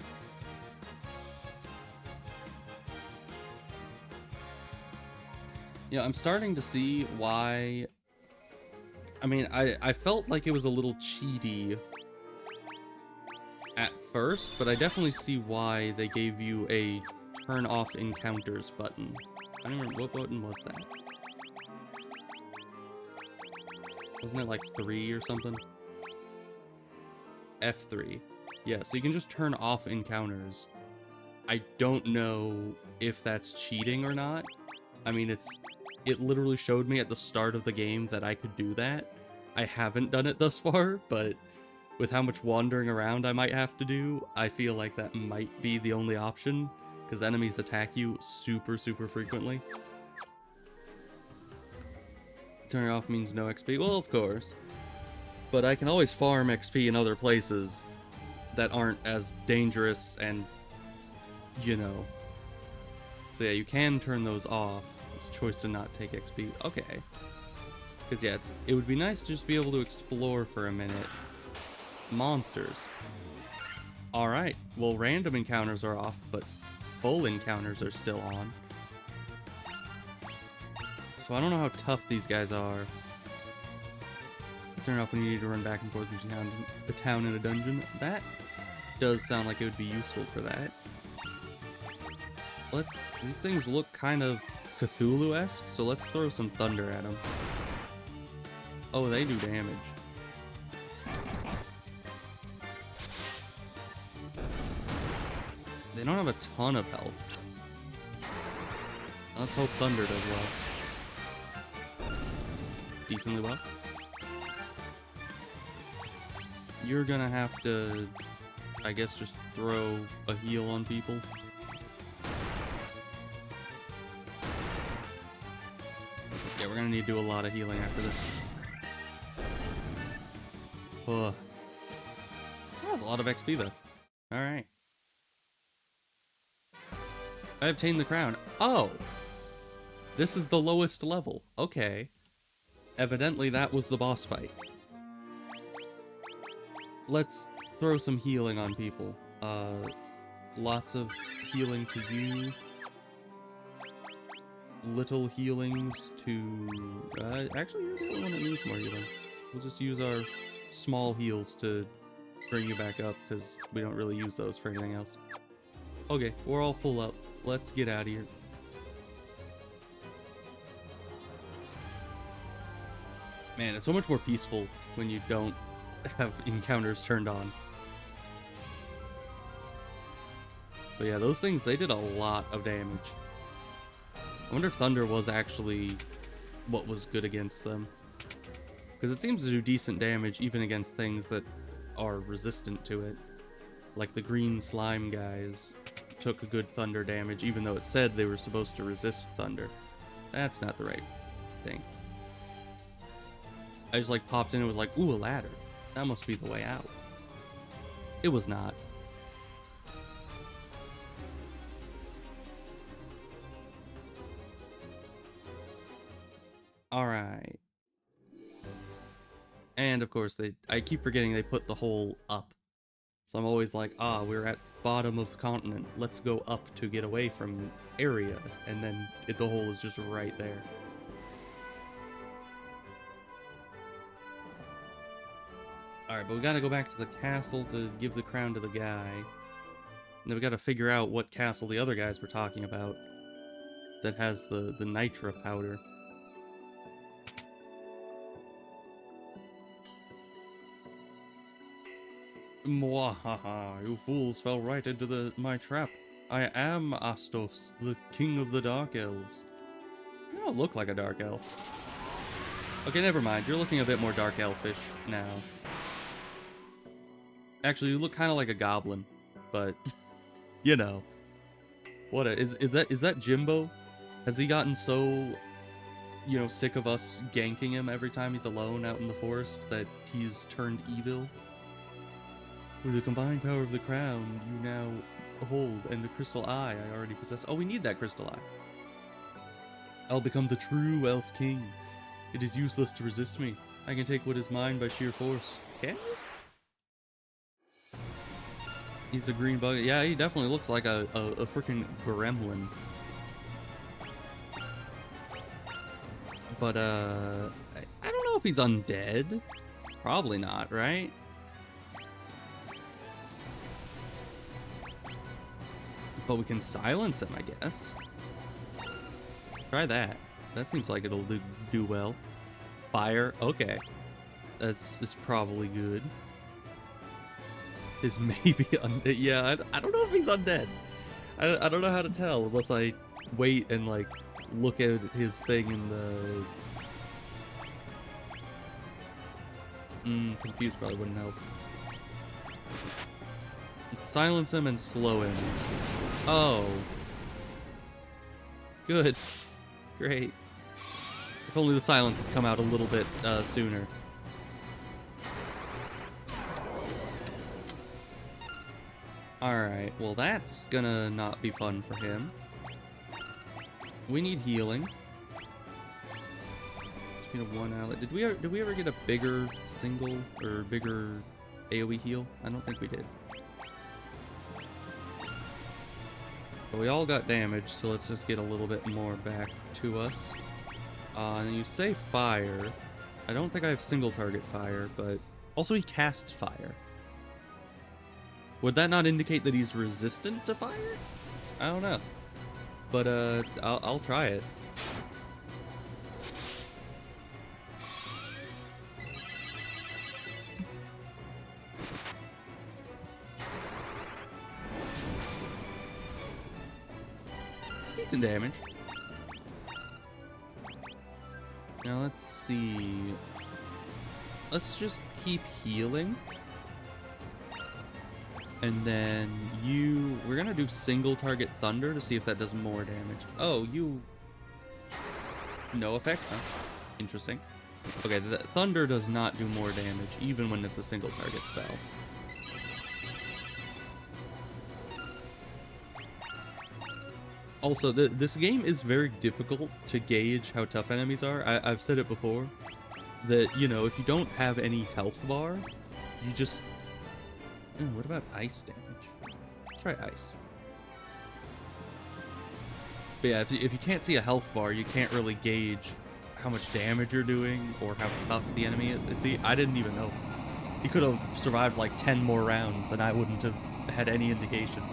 Yeah, I'm starting to see why... I mean, I felt like it was a little cheaty at first, but I definitely see why they gave you a turn off encounters button. I don't remember, what button was that? Wasn't it like 3 or something? F3. Yeah, so you can just turn off encounters. I don't know if that's cheating or not. I mean, it literally showed me at the start of the game that I could do that. I haven't done it thus far, but with how much wandering around I might have to do, I feel like that might be the only option, because enemies attack you super, super frequently. Turning off means no XP. Well, of course. But I can always farm XP in other places that aren't as dangerous and, you know. So yeah, you can turn those off. It's a choice to not take XP. Okay. Because yeah, it would be nice to just be able to explore for a minute. Monsters. Alright, well, random encounters are off, but full encounters are still on. So I don't know how tough these guys are. Turn off when you need to run back and forth between the town and a dungeon. That does sound like it would be useful for that. These things look kind of Cthulhu-esque, so let's throw some thunder at them. Oh, they do damage. They don't have a ton of health. Let's hope thunder does well. Decently well. you're gonna have to, I guess, just throw a heal on people. Yeah, we're gonna need to do a lot of healing after this. Ugh. That was a lot of XP though. Alright. I obtained the crown. Oh! This is the lowest level. Okay. Evidently that was the boss fight. Let's throw some healing on people. Lots of healing to you. Little healings to... actually, you're the only one that needs more healing. We'll just use our small heals to bring you back up, because we don't really use those for anything else. Okay, we're all full up. Let's get out of here. Man, it's so much more peaceful when you don't have encounters turned on. But yeah, those things, they did a lot of damage. I wonder if Thunder was actually what was good against them. Because it seems to do decent damage even against things that are resistant to it. Like the green slime guys took good thunder damage even though it said they were supposed to resist thunder. That's not the right thing. I just like popped in and was like, ooh, a ladder. That must be the way out. It was not. Alright. And of course, I keep forgetting they put the hole up. So I'm always like, we're at bottom of the continent. Let's go up to get away from area. And then the hole is just right there. Alright, but we gotta go back to the castle to give the crown to the guy. And then we gotta figure out what castle the other guys were talking about. That has the nitra powder. Mwahaha, you fools fell right into my trap. I am Astos, the king of the dark elves. You don't look like a dark elf. Okay, never mind. You're looking a bit more dark elfish now. Actually, you look kind of like a goblin, but you know. What is that Jimbo? Has he gotten so, you know, sick of us ganking him every time he's alone out in the forest that he's turned evil? With the combined power of the crown, you now hold, and the crystal eye I already possess. Oh, we need that crystal eye. I'll become the true elf king. It is useless to resist me. I can take what is mine by sheer force. Okay? He's a green bug. Yeah, he definitely looks like a freaking gremlin. But, I don't know if he's undead. Probably not, right? But we can silence him, I guess. Try that. That seems like it'll do well. Fire, okay. That's probably good. Is maybe undead. Yeah, I don't know if he's undead. I don't know how to tell unless I wait and like look at his thing in the... confused probably wouldn't help. Silence him and slow him. Oh. Good. Great. If only the silence had come out a little bit sooner. Alright, well that's gonna not be fun for him. We need healing. Just need a 1 outlet. Did we ever get a bigger single or bigger AoE heal? I don't think we did. But we all got damage, so let's just get a little bit more back to us. And you say fire. I don't think I have single target fire, but also he casts fire. Would that not indicate that he's resistant to fire? I don't know. But I'll try it. Decent damage. Now let's see. Let's just keep healing. And then we're gonna do single target thunder to see if that does more damage. Oh, no effect, huh? Interesting. Okay, the thunder does not do more damage, even when it's a single target spell. Also, this game is very difficult to gauge how tough enemies are. I've said it before, that, you know, if you don't have any health bar, you just... Ooh, what about ice damage? Let's try ice. But yeah, if you can't see a health bar, you can't really gauge how much damage you're doing or how tough the enemy is. See, I didn't even know. He could have survived like 10 more rounds and I wouldn't have had any indication.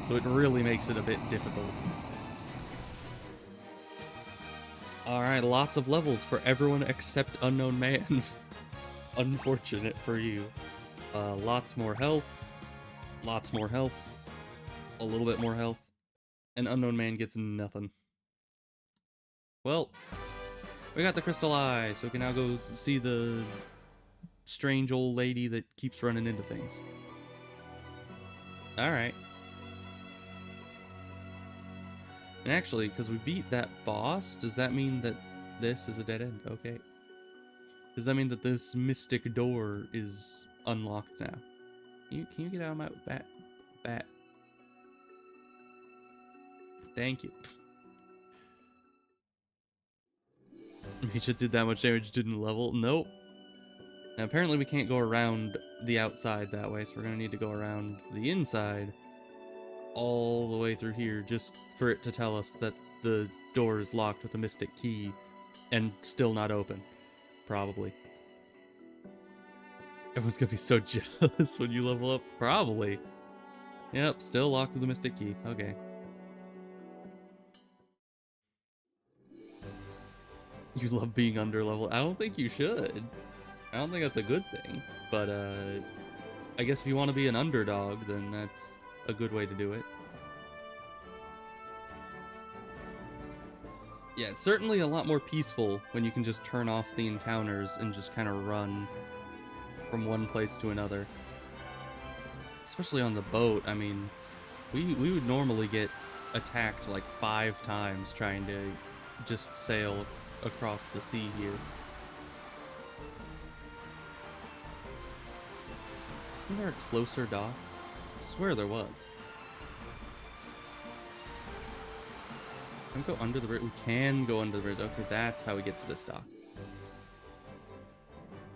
So it really makes it a bit difficult. Alright, lots of levels for everyone except Unknown Man. Unfortunate for you. Lots more health. Lots more health. A little bit more health. And Unknown Man gets nothing. Well, we got the crystal eye, so we can now go see the strange old lady that keeps running into things. Alright. And actually, because we beat that boss, does that mean that this is a dead end? Okay. Does that mean that this mystic door is unlocked now? Can you get out of my bat? Thank you. Mage that did that much damage didn't level? Nope. Now apparently we can't go around the outside that way, so we're gonna need to go around the inside all the way through here just for it to tell us that the door is locked with a mystic key and still not open. Probably. Everyone's gonna be so jealous when you level up. Probably. Yep, still locked with the mystic key. Okay. You love being underleveled. I don't think you should. I don't think that's a good thing. But, I guess if you want to be an underdog, then that's a good way to do it. Yeah, it's certainly a lot more peaceful when you can just turn off the encounters and just kind of run from one place to another. Especially on the boat. I mean, we would normally get attacked like 5 times trying to just sail across the sea here. Isn't there a closer dock? I swear there was. Can we go under the bridge? We can go under the bridge. Okay, that's how we get to this dock.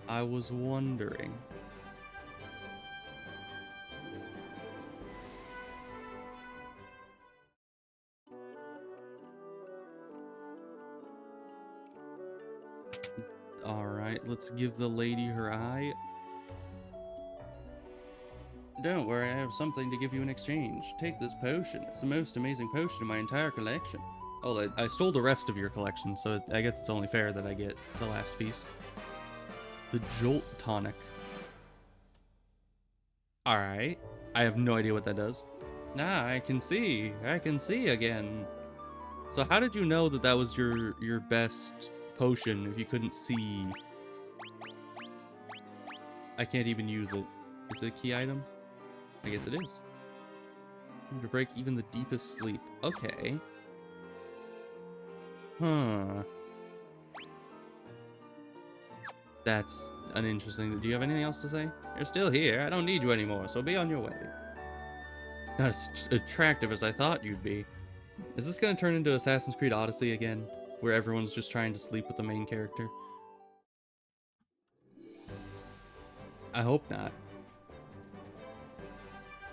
I was wondering. Alright, let's give the lady her eye. Don't worry, I have something to give you in exchange. Take this potion. It's the most amazing potion in my entire collection. Oh, I stole the rest of your collection, so I guess it's only fair that I get the last piece. The Jolt Tonic. Alright. I have no idea what that does. Ah, I can see. I can see again. So how did you know that that was your best potion if you couldn't see? I can't even use it. Is it a key item? I guess it is. To break even the deepest sleep. Okay. Huh. That's an interesting... Do you have anything else to say? You're still here. I don't need you anymore, so be on your way. Not as attractive as I thought you'd be. Is this going to turn into Assassin's Creed Odyssey again? Where everyone's just trying to sleep with the main character? I hope not.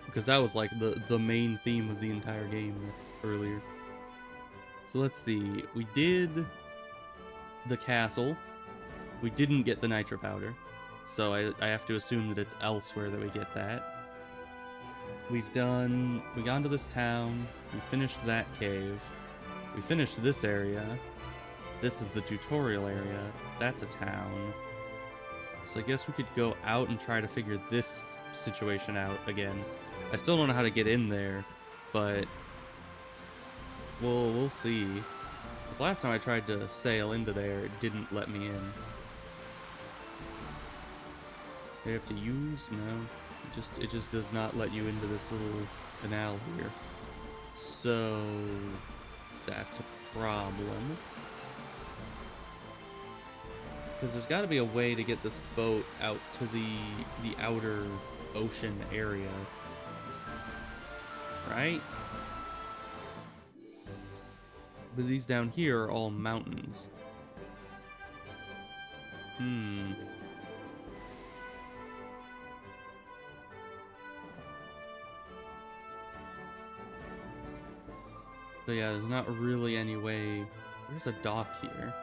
Because that was like the main theme of the entire game earlier. So let's see. We did the castle. We didn't get the nitro powder. So I have to assume that it's elsewhere that we get that. We gone to this town. We finished that cave. We finished this area. This is the tutorial area. That's a town. So I guess we could go out and try to figure this situation out again. I still don't know how to get in there, but we'll see. Because last time I tried to sail into there, it didn't let me in. Do I have to use? No. It just does not let you into this little canal here. So that's a problem. Because there's got to be a way to get this boat out to the outer ocean area. Right? But these down here are all mountains. So yeah, there's not really any way. There's a dock here.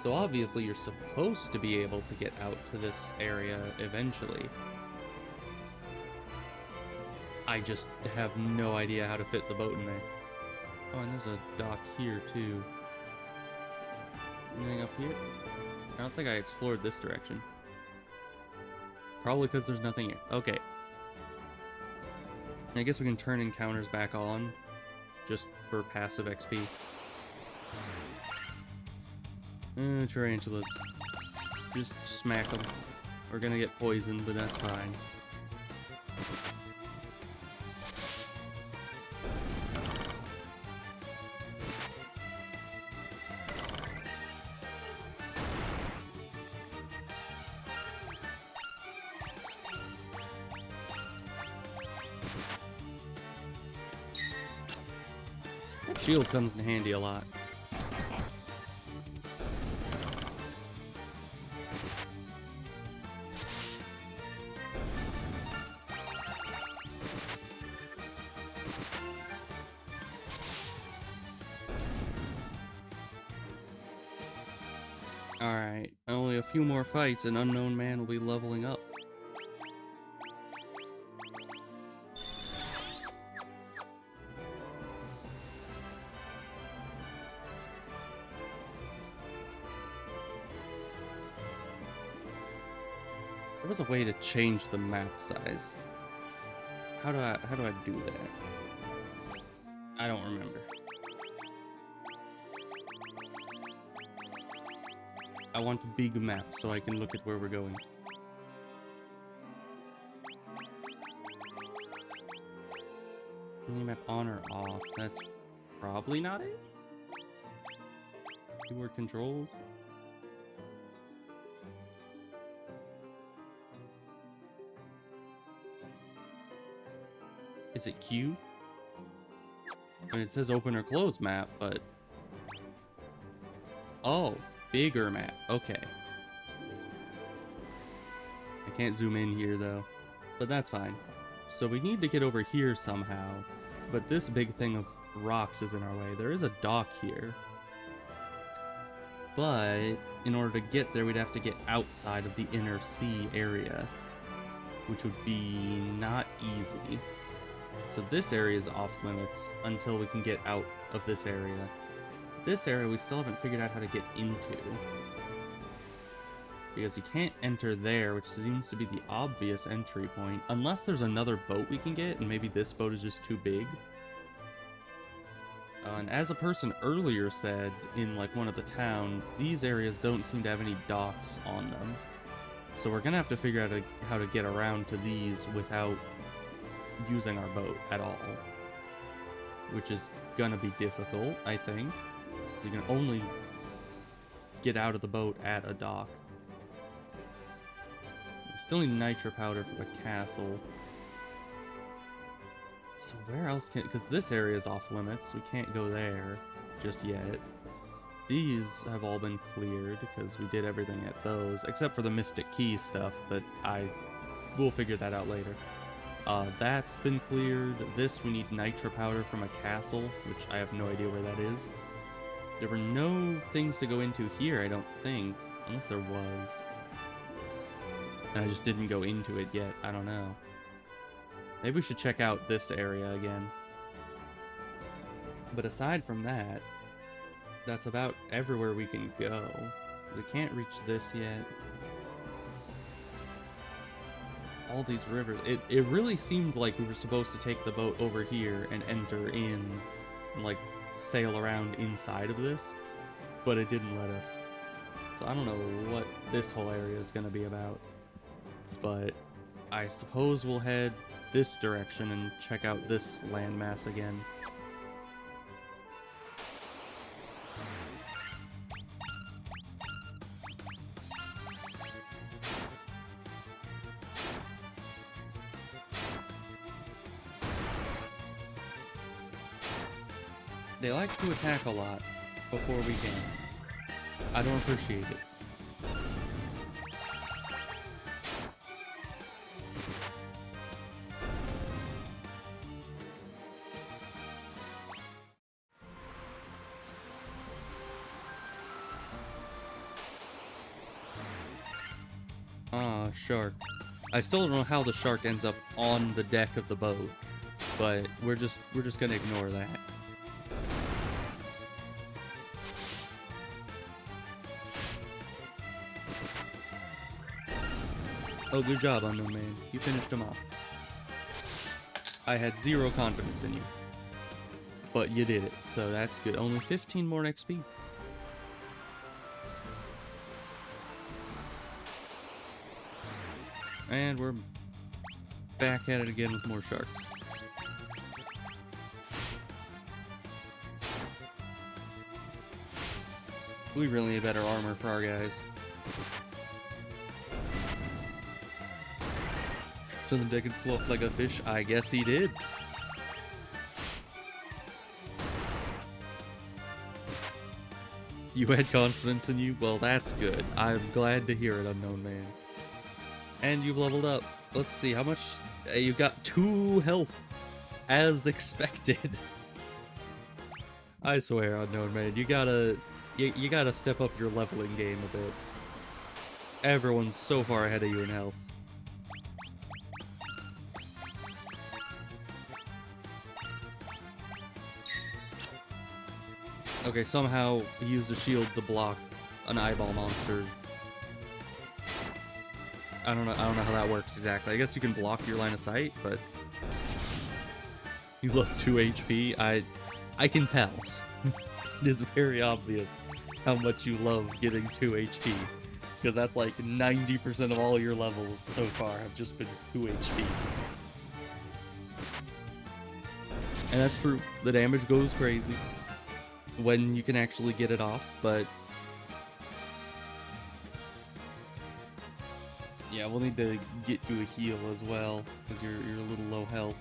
So obviously you're supposed to be able to get out to this area eventually. I just have no idea how to fit the boat in there. Oh, and there's a dock here too. Anything up here? I don't think I explored this direction. Probably because there's nothing here. Okay. I guess we can turn encounters back on just for passive XP. Tarantulas. Just smack them. We're gonna get poisoned, but that's fine. That shield comes in handy a lot. Alright, only a few more fights and Unknown Man will be leveling up. There was a way to change the map size. How do I do that? I don't remember. I want a big map so I can look at where we're going. Mini map on or off? That's probably not it. Keyboard controls. Is it Q? I mean, it says open or close map, but... Oh, bigger map. Okay. I can't zoom in here, though. But that's fine. So we need to get over here somehow. But this big thing of rocks is in our way. There is a dock here. But in order to get there, we'd have to get outside of the inner sea area, which would be not easy. So this area is off limits until we can get out of this area. This area we still haven't figured out how to get into. Because you can't enter there, which seems to be the obvious entry point. Unless there's another boat we can get, and maybe this boat is just too big. And as a person earlier said, in like one of the towns, these areas don't seem to have any docks on them. So we're gonna have to figure out how to get around to these without using our boat at all, which is gonna be difficult, I think. You can only get out of the boat at a dock. We still need nitro powder for the castle. So where else can... because this area is off limits, we can't go there just yet. These have all been cleared because we did everything at those, except for the Mystic Key stuff, but we'll figure that out later. That's been cleared. This, we need nitro powder from a castle, which I have no idea where that is. There were no things to go into here, I don't think. Unless there was. And I just didn't go into it yet. I don't know. Maybe we should check out this area again. But aside from that, that's about everywhere we can go. We can't reach this yet. All these rivers. It really seemed like we were supposed to take the boat over here and enter in, and like sail around inside of this, but it didn't let us. So I don't know what this whole area is going to be about, but I suppose we'll head this direction and check out this landmass again. They like to attack a lot before we can. I don't appreciate it. Ah, shark. I still don't know how the shark ends up on the deck of the boat, but we're just gonna ignore that. Oh, good job, Unknown Man. You finished him off. I had zero confidence in you. But you did it, so that's good. Only 15 more XP. And we're back at it again with more sharks. We really need better armor for our guys. So the deck could float like a fish? I guess he did. You had confidence in you? Well, that's good. I'm glad to hear it, Unknown Man. And you've leveled up. Let's see, how much... you've got 2 health, as expected. I swear, Unknown Man, you gotta step up your leveling game a bit. Everyone's so far ahead of you in health. Okay, somehow he used a shield to block an eyeball monster. I don't know how that works exactly. I guess you can block your line of sight, but you love 2 HP. I can tell. It is very obvious how much you love getting 2 HP, because that's like 90% of all your levels so far have just been 2 HP. And that's true. The damage goes crazy when you can actually get it off, but yeah, we'll need to get you a heal as well, because you're a little low health.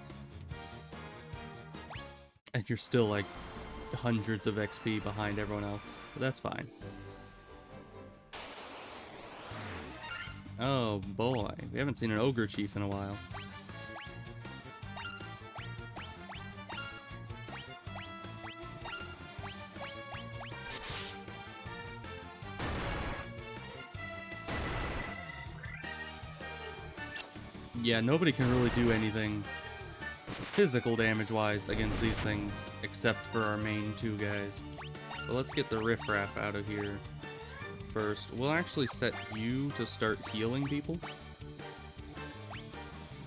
And you're still like hundreds of XP behind everyone else, but that's fine. Oh boy, we haven't seen an ogre chief in a while. Yeah, nobody can really do anything physical damage-wise against these things, except for our main 2 guys. But let's get the riffraff out of here first. We'll actually set you to start healing people.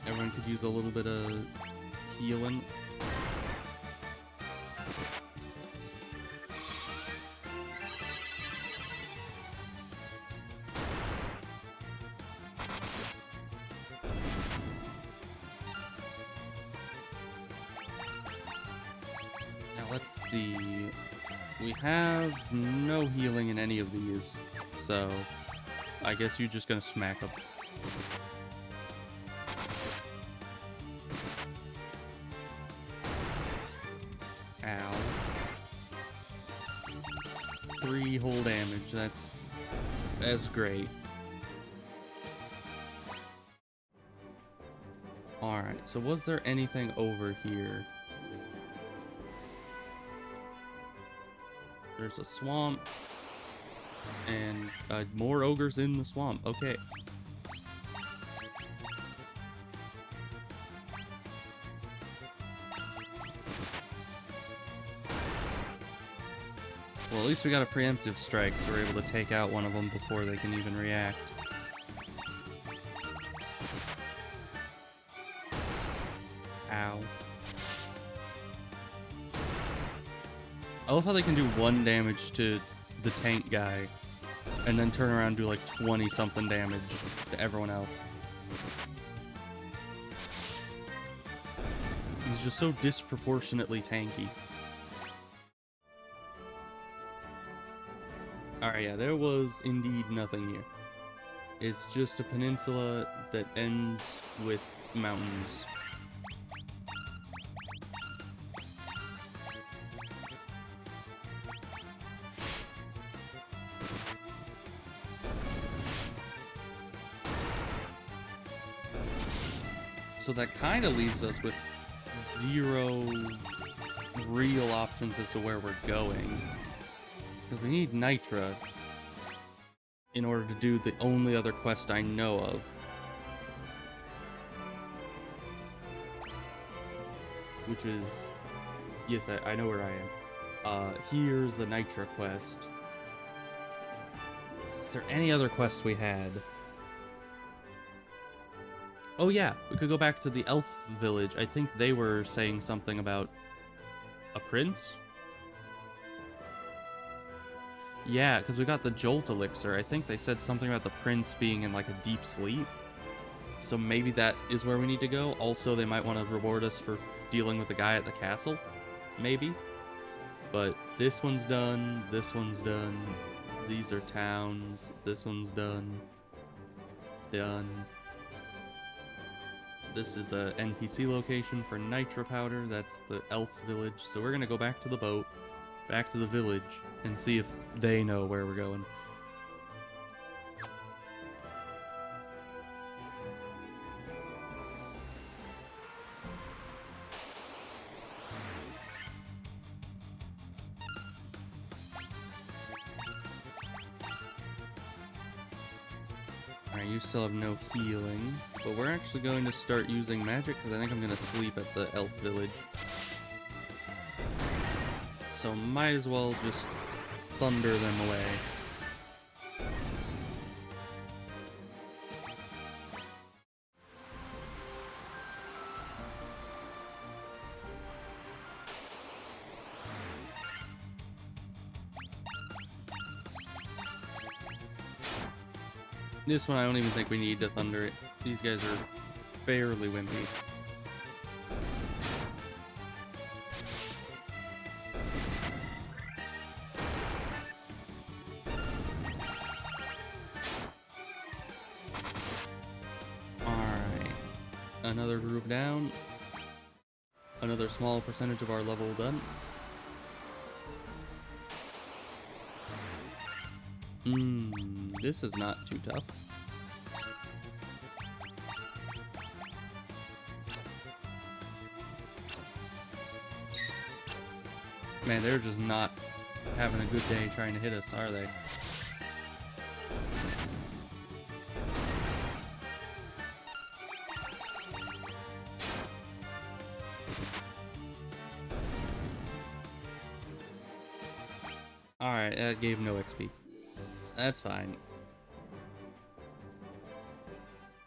Everyone could use a little bit of healing. Let's see. We have no healing in any of these, so I guess you're just gonna smack them. Ow. 3 whole damage. That's great. Alright, so was there anything over here? There's a swamp, and more ogres in the swamp. Okay. Well, at least we got a preemptive strike, so we're able to take out one of them before they can even react. Ow. I love how they can do 1 damage to the tank guy, and then turn around and do like 20-something damage to everyone else. he's just so disproportionately tanky. Alright, yeah, there was indeed nothing here. It's just a peninsula that ends with mountains. So that kind of leaves us with 0 real options as to where we're going. Because we need Nitra in order to do the only other quest I know of. Which is... Yes, I know where I am. Here's the Nitra quest. Is there any other quests we had? Oh yeah, we could go back to the elf village. I think they were saying something about a prince? Yeah, because we got the Jolt elixir. I think they said something about the prince being in like a deep sleep. So maybe that is where we need to go. Also, they might want to reward us for dealing with the guy at the castle. Maybe. But this one's done. This one's done. These are towns. This one's done. Done. This is a NPC location for Nitra Powder. That's the elf village. So we're going to go back to the boat, back to the village, and see if they know where we're going. Alright, you still have no healing, but we're actually going to start using magic because I think I'm going to sleep at the elf village. So might as well just thunder them away. This one I don't even think we need to thunder it. These guys are fairly wimpy. Alright. Another group down. Another small percentage of our level done. This is not too tough. Man, they're just not having a good day trying to hit us, are they? Alright, that gave no XP. That's fine.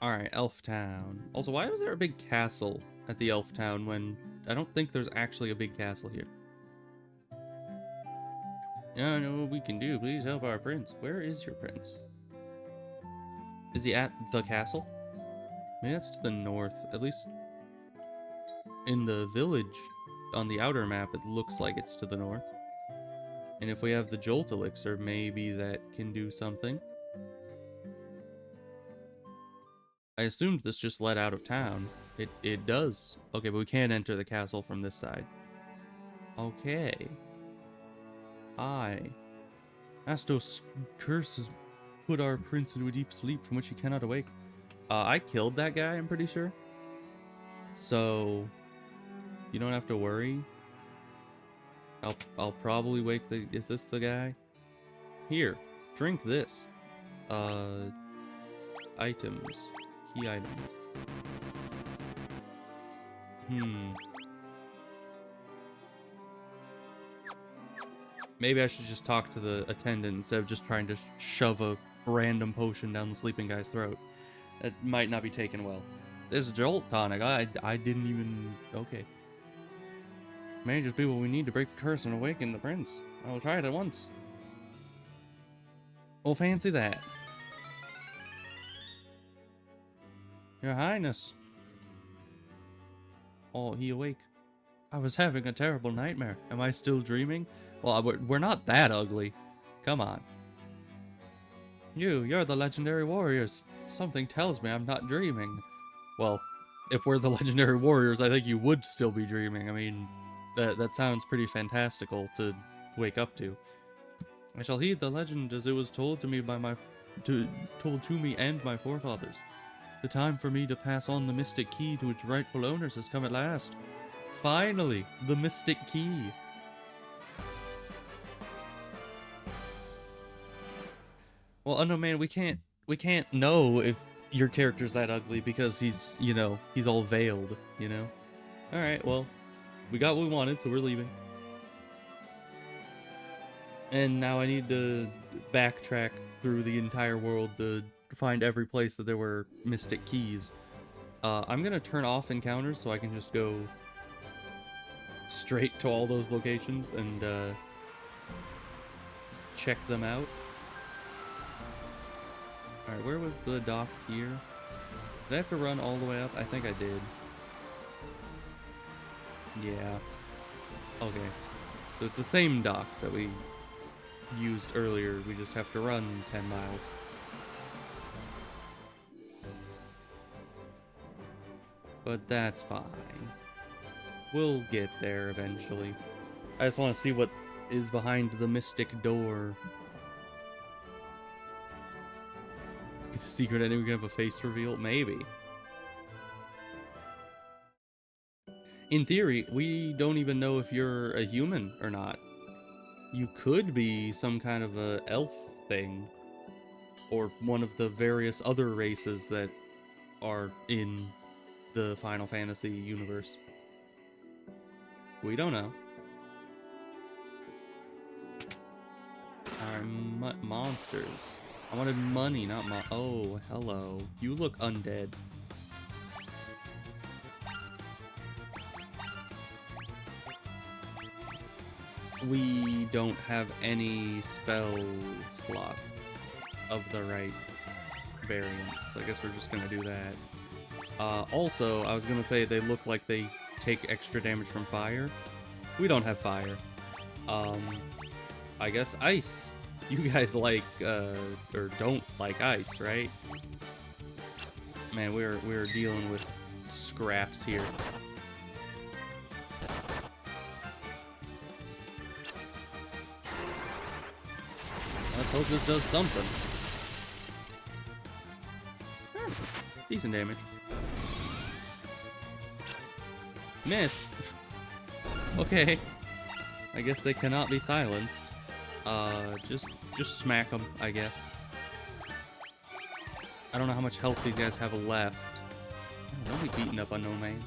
Alright, Elf Town. Also, why was there a big castle at the Elf Town when I don't think there's actually a big castle here? I know what we can do. Please help our prince. Where is your prince? Is he at the castle? Maybe that's to the north. At least in the village on the outer map, it looks like it's to the north. And if we have the Jolt elixir, maybe that can do something. I assumed this just led out of town. It does. Okay, but we can't enter the castle from this side. Okay. Astos' curse has put our prince into a deep sleep from which he cannot awake. I killed that guy, I'm pretty sure. So, you don't have to worry. I'll probably wake the... Is this the guy? Here, drink this. Items. Key item. Maybe I should just talk to the attendant instead of just trying to shove a random potion down the sleeping guy's throat. That might not be taken well. There's a Jolt tonic. I didn't even... Okay. May just be what we need to break the curse and awaken the prince. I will try it at once. Well, fancy that. Your Highness. Oh, he awake. I was having a terrible nightmare. Am I still dreaming? Well, we're not that ugly. Come on. You're the legendary warriors. Something tells me I'm not dreaming. Well, if we're the legendary warriors, I think you would still be dreaming. I mean, that sounds pretty fantastical to wake up to. I shall heed the legend as it was told to me by told to me and my forefathers. The time for me to pass on the mystic key to its rightful owners has come at last. Finally, the mystic key. Well, Unknown Man, we can't know if your character's that ugly because he's, he's all veiled, All right, well, we got what we wanted, so we're leaving. And now I need to backtrack through the entire world to find every place that there were mystic keys. I'm gonna turn off encounters so I can just go straight to all those locations and check them out. Alright, where was the dock here? Did I have to run all the way up? I think I did. Yeah. Okay. So it's the same dock that we used earlier. We just have to run 10 miles. But that's fine. We'll get there eventually. I just want to see what is behind the mystic door. Secret ending, we're gonna have a face reveal? Maybe. In theory, we don't even know if you're a human or not. You could be some kind of a elf thing. Or one of the various other races that are in the Final Fantasy universe. We don't know. Monsters. I wanted money, not oh, hello. You look undead. We don't have any spell slots of the right variant, so I guess we're just gonna do that. Also, I was gonna say they look like they take extra damage from fire. We don't have fire. I guess ice. You guys like, or don't like ice, right? Man, we're dealing with scraps here. Let's hope this does something. Decent damage. Miss. Okay. I guess they cannot be silenced. Just smack them, I guess. I don't know how much health these guys have left. Oh, don't be beating up Unknown Man.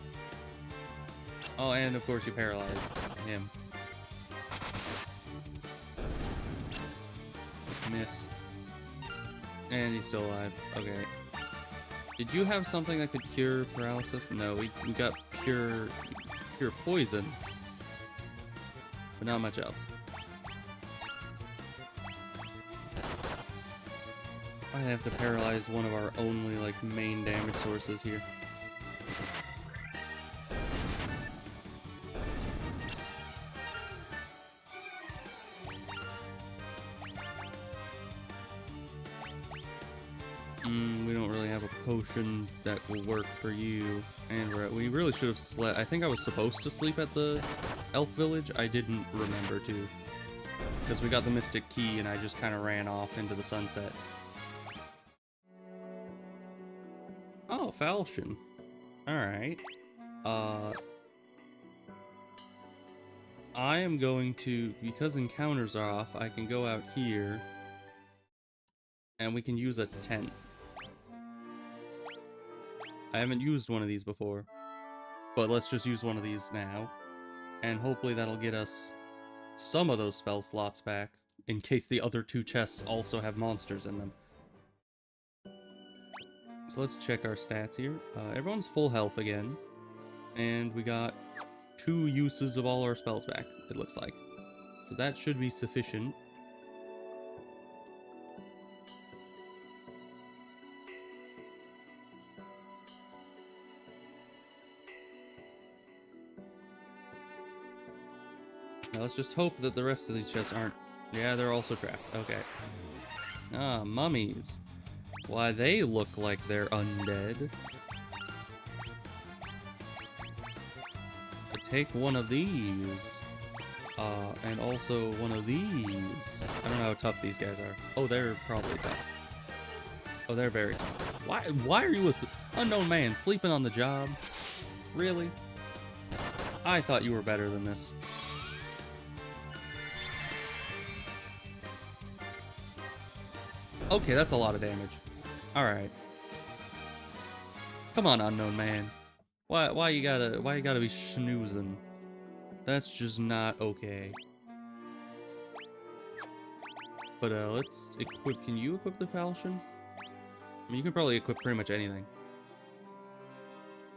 Oh, and of course you paralyze him. Miss. And he's still alive. Okay. Did you have something that could cure paralysis? No, we got pure poison. But not much else. I have to paralyze one of our only, like, main damage sources here. We don't really have a potion that will work for you. And we really should have slept. I think I was supposed to sleep at the elf village. I didn't remember to. Because we got the mystic key and I just kind of ran off into the sunset. Oh, falchion. Alright. I am going to, because encounters are off, I can go out here. And we can use a tent. I haven't used one of these before. But let's just use one of these now. And hopefully that'll get us some of those spell slots back. In case the other two chests also have monsters in them. So let's check our stats here. Everyone's full health again. And we got 2 uses of all our spells back, it looks like. So that should be sufficient. Now let's just hope that the rest of these chests aren't... Yeah, they're also trapped. Okay. Ah, mummies. Why, they look like they're undead. I take one of these. And also one of these. I don't know how tough these guys are. Oh, they're probably tough. Oh, they're very tough. Why are you a unknown man sleeping on the job? Really? I thought you were better than this. Okay, that's a lot of damage. Alright. Come on, unknown man. Why you gotta be schnoozing? That's just not okay. But let's equip. Can you equip the falchion? I mean, you can probably equip pretty much anything.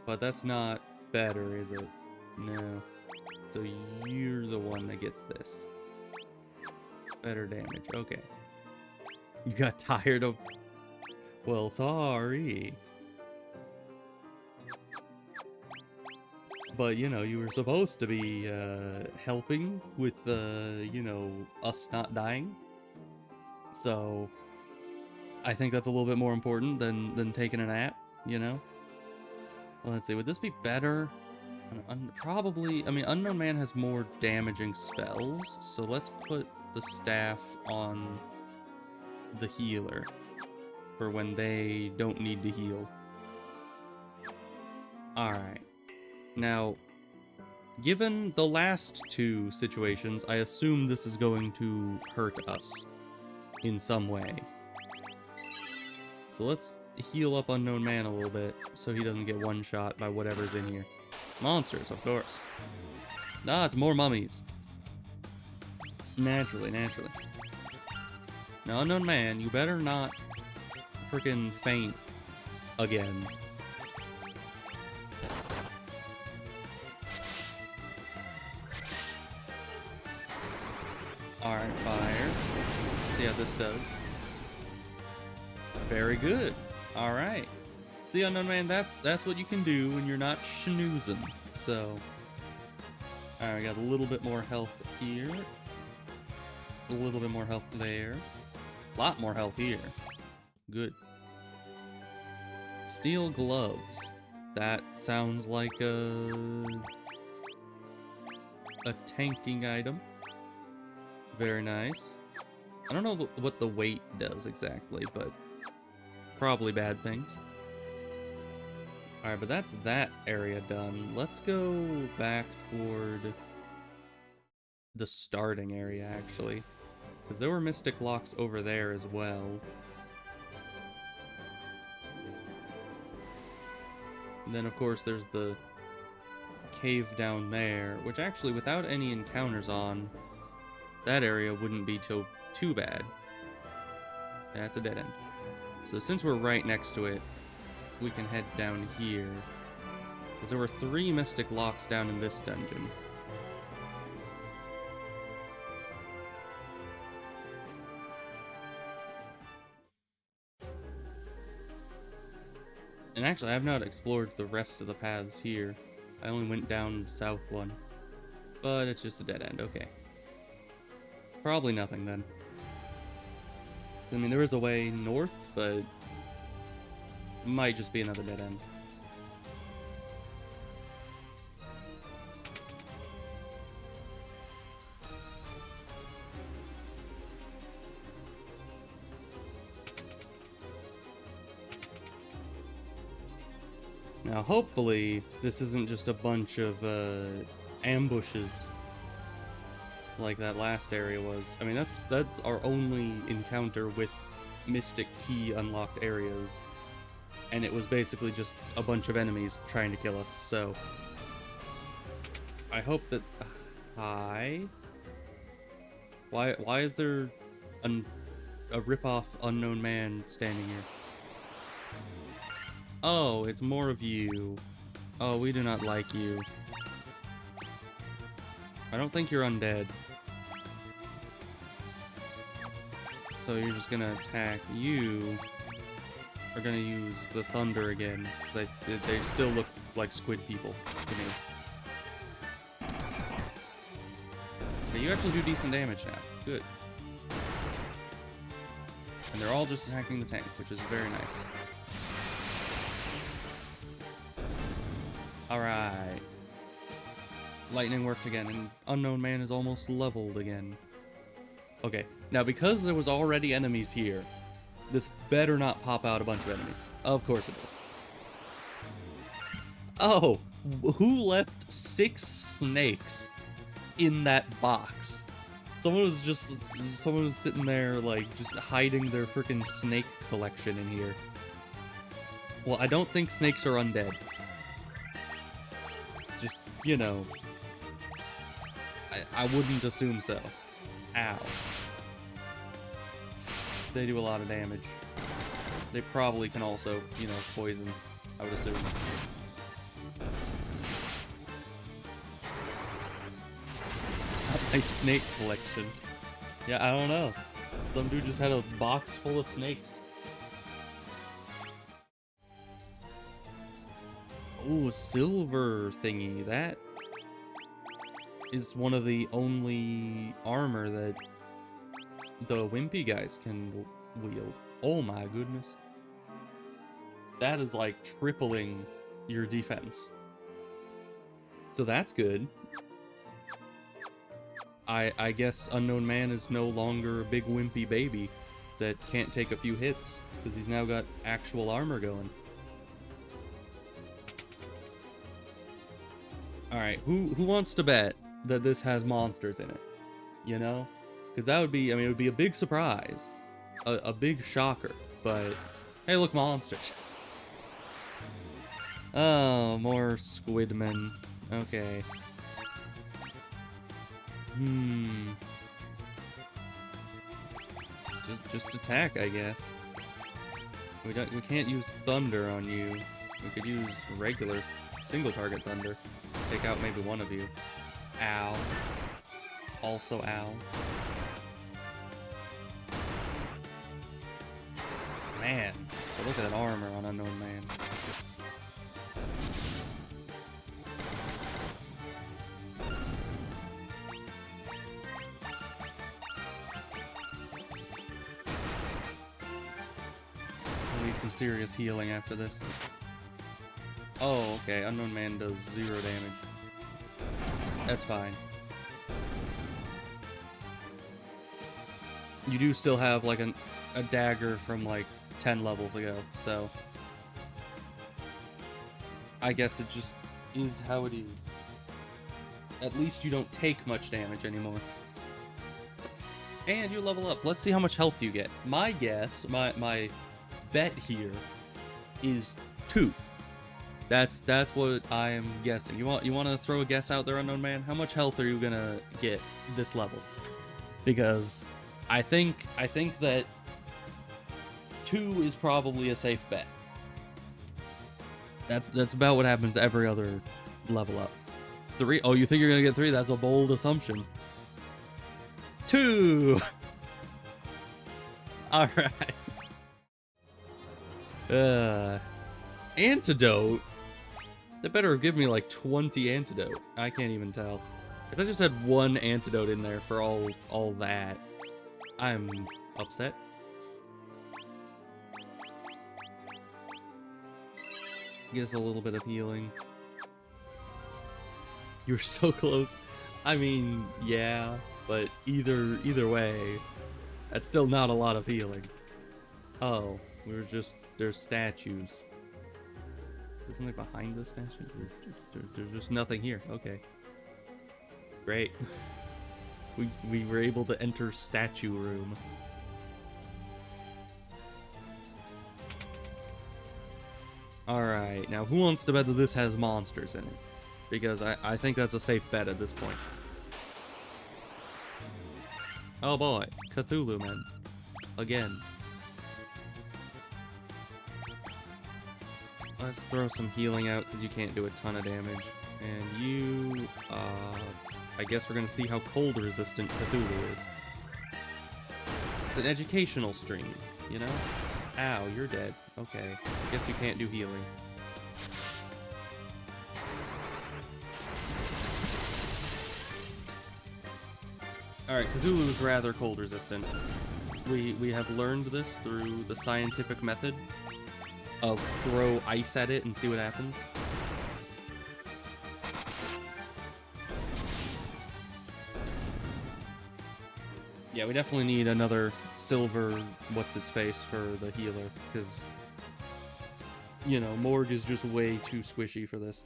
But that's not better, is it? No. So you're the one that gets this. Better damage. Okay. You got tired of... Well, sorry. But, you know, you were supposed to be helping with, you know, us not dying. So, I think that's a little bit more important than taking a nap, you know? Well, let's see, would this be better? Probably, I mean, Unknown Man has more damaging spells, so let's put the staff on the healer for when they don't need to heal. Alright. Now, given the last two situations, I assume this is going to hurt us in some way. So let's heal up Unknown Man a little bit so he doesn't get one shot by whatever's in here. Monsters, of course. Nah, it's more mummies. Naturally. Now, Unknown Man, you better not freaking faint again. Alright, fire. Let's see how this does. Very good. Alright. See, Unknown Man, that's what you can do when you're not schnoozing. So, alright, we got a little bit more health here. A little bit more health there. A lot more health here. Good. Steel gloves. That sounds like a tanking item. Very nice. I don't know what the weight does exactly, but probably bad things. Alright, but that's that area done. Let's go back toward the starting area, actually. Because there were mystic locks over there as well. And then, of course, there's the cave down there, which actually, without any encounters on, that area wouldn't be too bad. That's a dead end. So since we're right next to it, we can head down here. Because there were 3 mystic locks down in this dungeon. And actually, I have not explored the rest of the paths here. I only went down the south one. But it's just a dead end, okay. Probably nothing then. I mean, there is a way north, but it might just be another dead end. Now, hopefully, this isn't just a bunch of ambushes like that last area was. I mean, that's our only encounter with Mystic Key unlocked areas, and it was basically just a bunch of enemies trying to kill us. So I hope that. Hi. Why is there a rip-off Unknown Man standing here? Oh, it's more of you. Oh, we do not like you. I don't think you're undead. So you're just gonna attack you. We're gonna use the thunder again, because they still look like squid people to me. you actually do decent damage now. Good. And they're all just attacking the tank, which is very nice. Alright. Lightning worked again, and Unknown Man is almost leveled again. Okay, now because there was already enemies here, this better not pop out a bunch of enemies. Of course it does. Oh, who left 6 snakes in that box? Someone was sitting there, like, just hiding their freaking snake collection in here. Well, I don't think snakes are undead. Just, you know, I wouldn't assume so. Ow. They do a lot of damage. They probably can also, you know, poison, I would assume. My snake collection. Yeah, I don't know. Some dude just had a box full of snakes. Ooh, silver thingy. That is one of the only armor that the wimpy guys can wield. Oh my goodness. That is like tripling your defense. So that's good. I guess Unknown Man is no longer a big wimpy baby that can't take a few hits, because he's now got actual armor going. Alright, who wants to bet that this has monsters in it? You know? Because that would be, I mean, it would be a big surprise. A big shocker. But, hey, look, monsters. Oh, more squidmen. Okay. Just attack, I guess. We can't use thunder on you. We could use regular single target thunder. Take out maybe one of you. Ow. Also ow. Man, but look at that armor on Unknown Man. Some serious healing after this. Oh, okay. Unknown Man does 0 damage. That's fine. You do still have like a dagger from like 10 levels ago, so I guess it just is how it is. At least you don't take much damage anymore. And you level up. Let's see how much health you get. My guess, my bet here is 2. That's what I am guessing. You want to throw a guess out there, Unknown Man? How much health are you gonna get this level? Because I think that 2 is probably a safe bet. That's about what happens every other level up. 3? Oh, you think you're gonna get 3? That's a bold assumption. 2. All right. Antidote? They better have given me like 20 antidote. I can't even tell. If I just had 1 antidote in there for all that, I'm upset. Gives a little bit of healing. You're so close. I mean, yeah, but either way, that's still not a lot of healing. Oh, there's statues. There's something behind the statue? There's just nothing here. Okay. Great. We were able to enter statue room. Alright, now who wants to bet that this has monsters in it? Because I think that's a safe bet at this point. Oh boy, Cthulhu men. Again. Let's throw some healing out because you can't do a ton of damage. And you, I guess we're gonna see how cold resistant Cthulhu is. It's an educational stream, you know? Ow, you're dead. Okay, I guess you can't do healing. Alright, Cthulhu is rather cold resistant. We have learned this through the scientific method of throw ice at it and see what happens. Yeah, we definitely need another silver what's-its-face for the healer, because, you know, Morg is just way too squishy for this.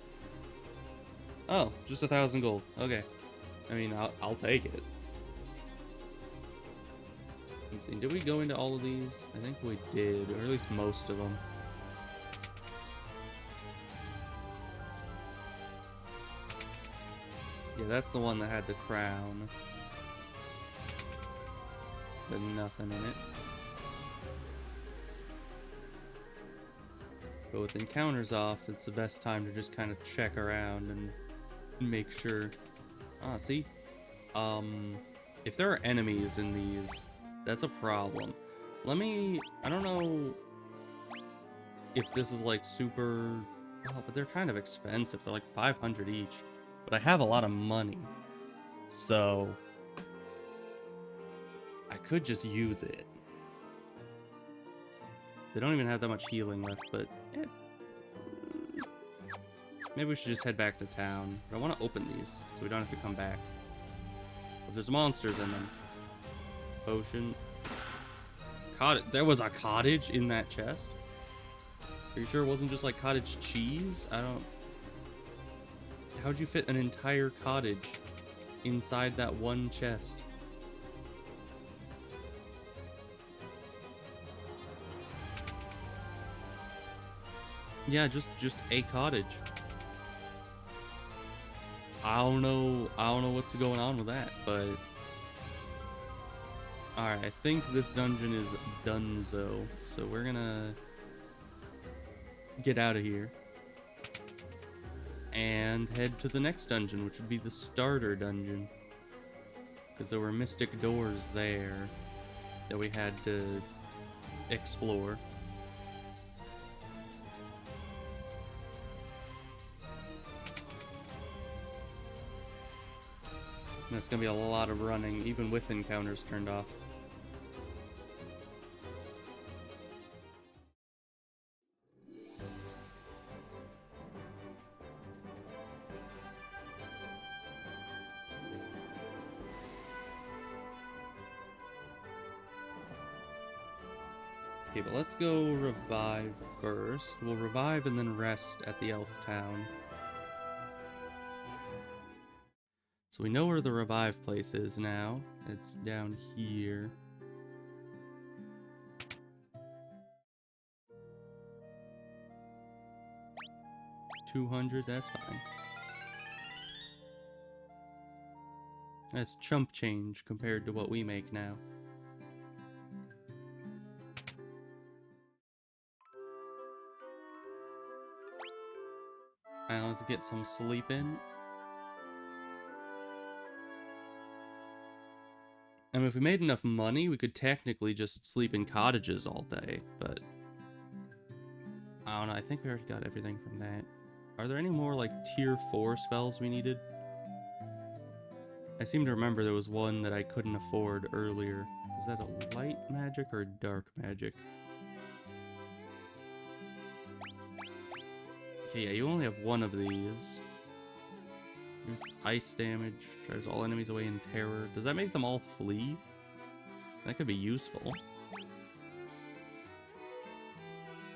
Oh, just 1,000 gold. Okay. I mean, I'll take it. Let's see, did we go into all of these? I think we did, or at least most of them. Yeah, that's the one that had the crown. But nothing in it. But with encounters off, it's the best time to just kind of check around and make sure. Ah, see? If there are enemies in these, that's a problem. I don't know if this is like super, oh, but they're kind of expensive. They're like 500 each. But I have a lot of money. So I could just use it. They don't even have that much healing left, but maybe we should just head back to town. But I want to open these so we don't have to come back. But there's monsters in them. Potion. There was a cottage in that chest? Are you sure it wasn't just like cottage cheese? How'd you fit an entire cottage inside that one chest? Yeah, just a cottage. I don't know what's going on with that, but alright, I think this dungeon is donezo, so we're gonna get out of here and head to the next dungeon, which would be the starter dungeon, because there were mystic doors there that we had to explore. And it's gonna be a lot of running, even with encounters turned off. Okay, but let's go revive first. We'll revive and then rest at the elf town. So we know where the revive place is now. It's down here. $200, that's fine. That's chump change compared to what we make now. Alright, let's get some sleep in. I mean, if we made enough money, we could technically just sleep in cottages all day, but I don't know, I think we already got everything from that. Are there any more, like, tier 4 spells we needed? I seem to remember there was one that I couldn't afford earlier. Is that a light magic or dark magic? Okay, yeah, you only have one of these. There's ice damage, drives all enemies away in terror. Does that make them all flee? That could be useful.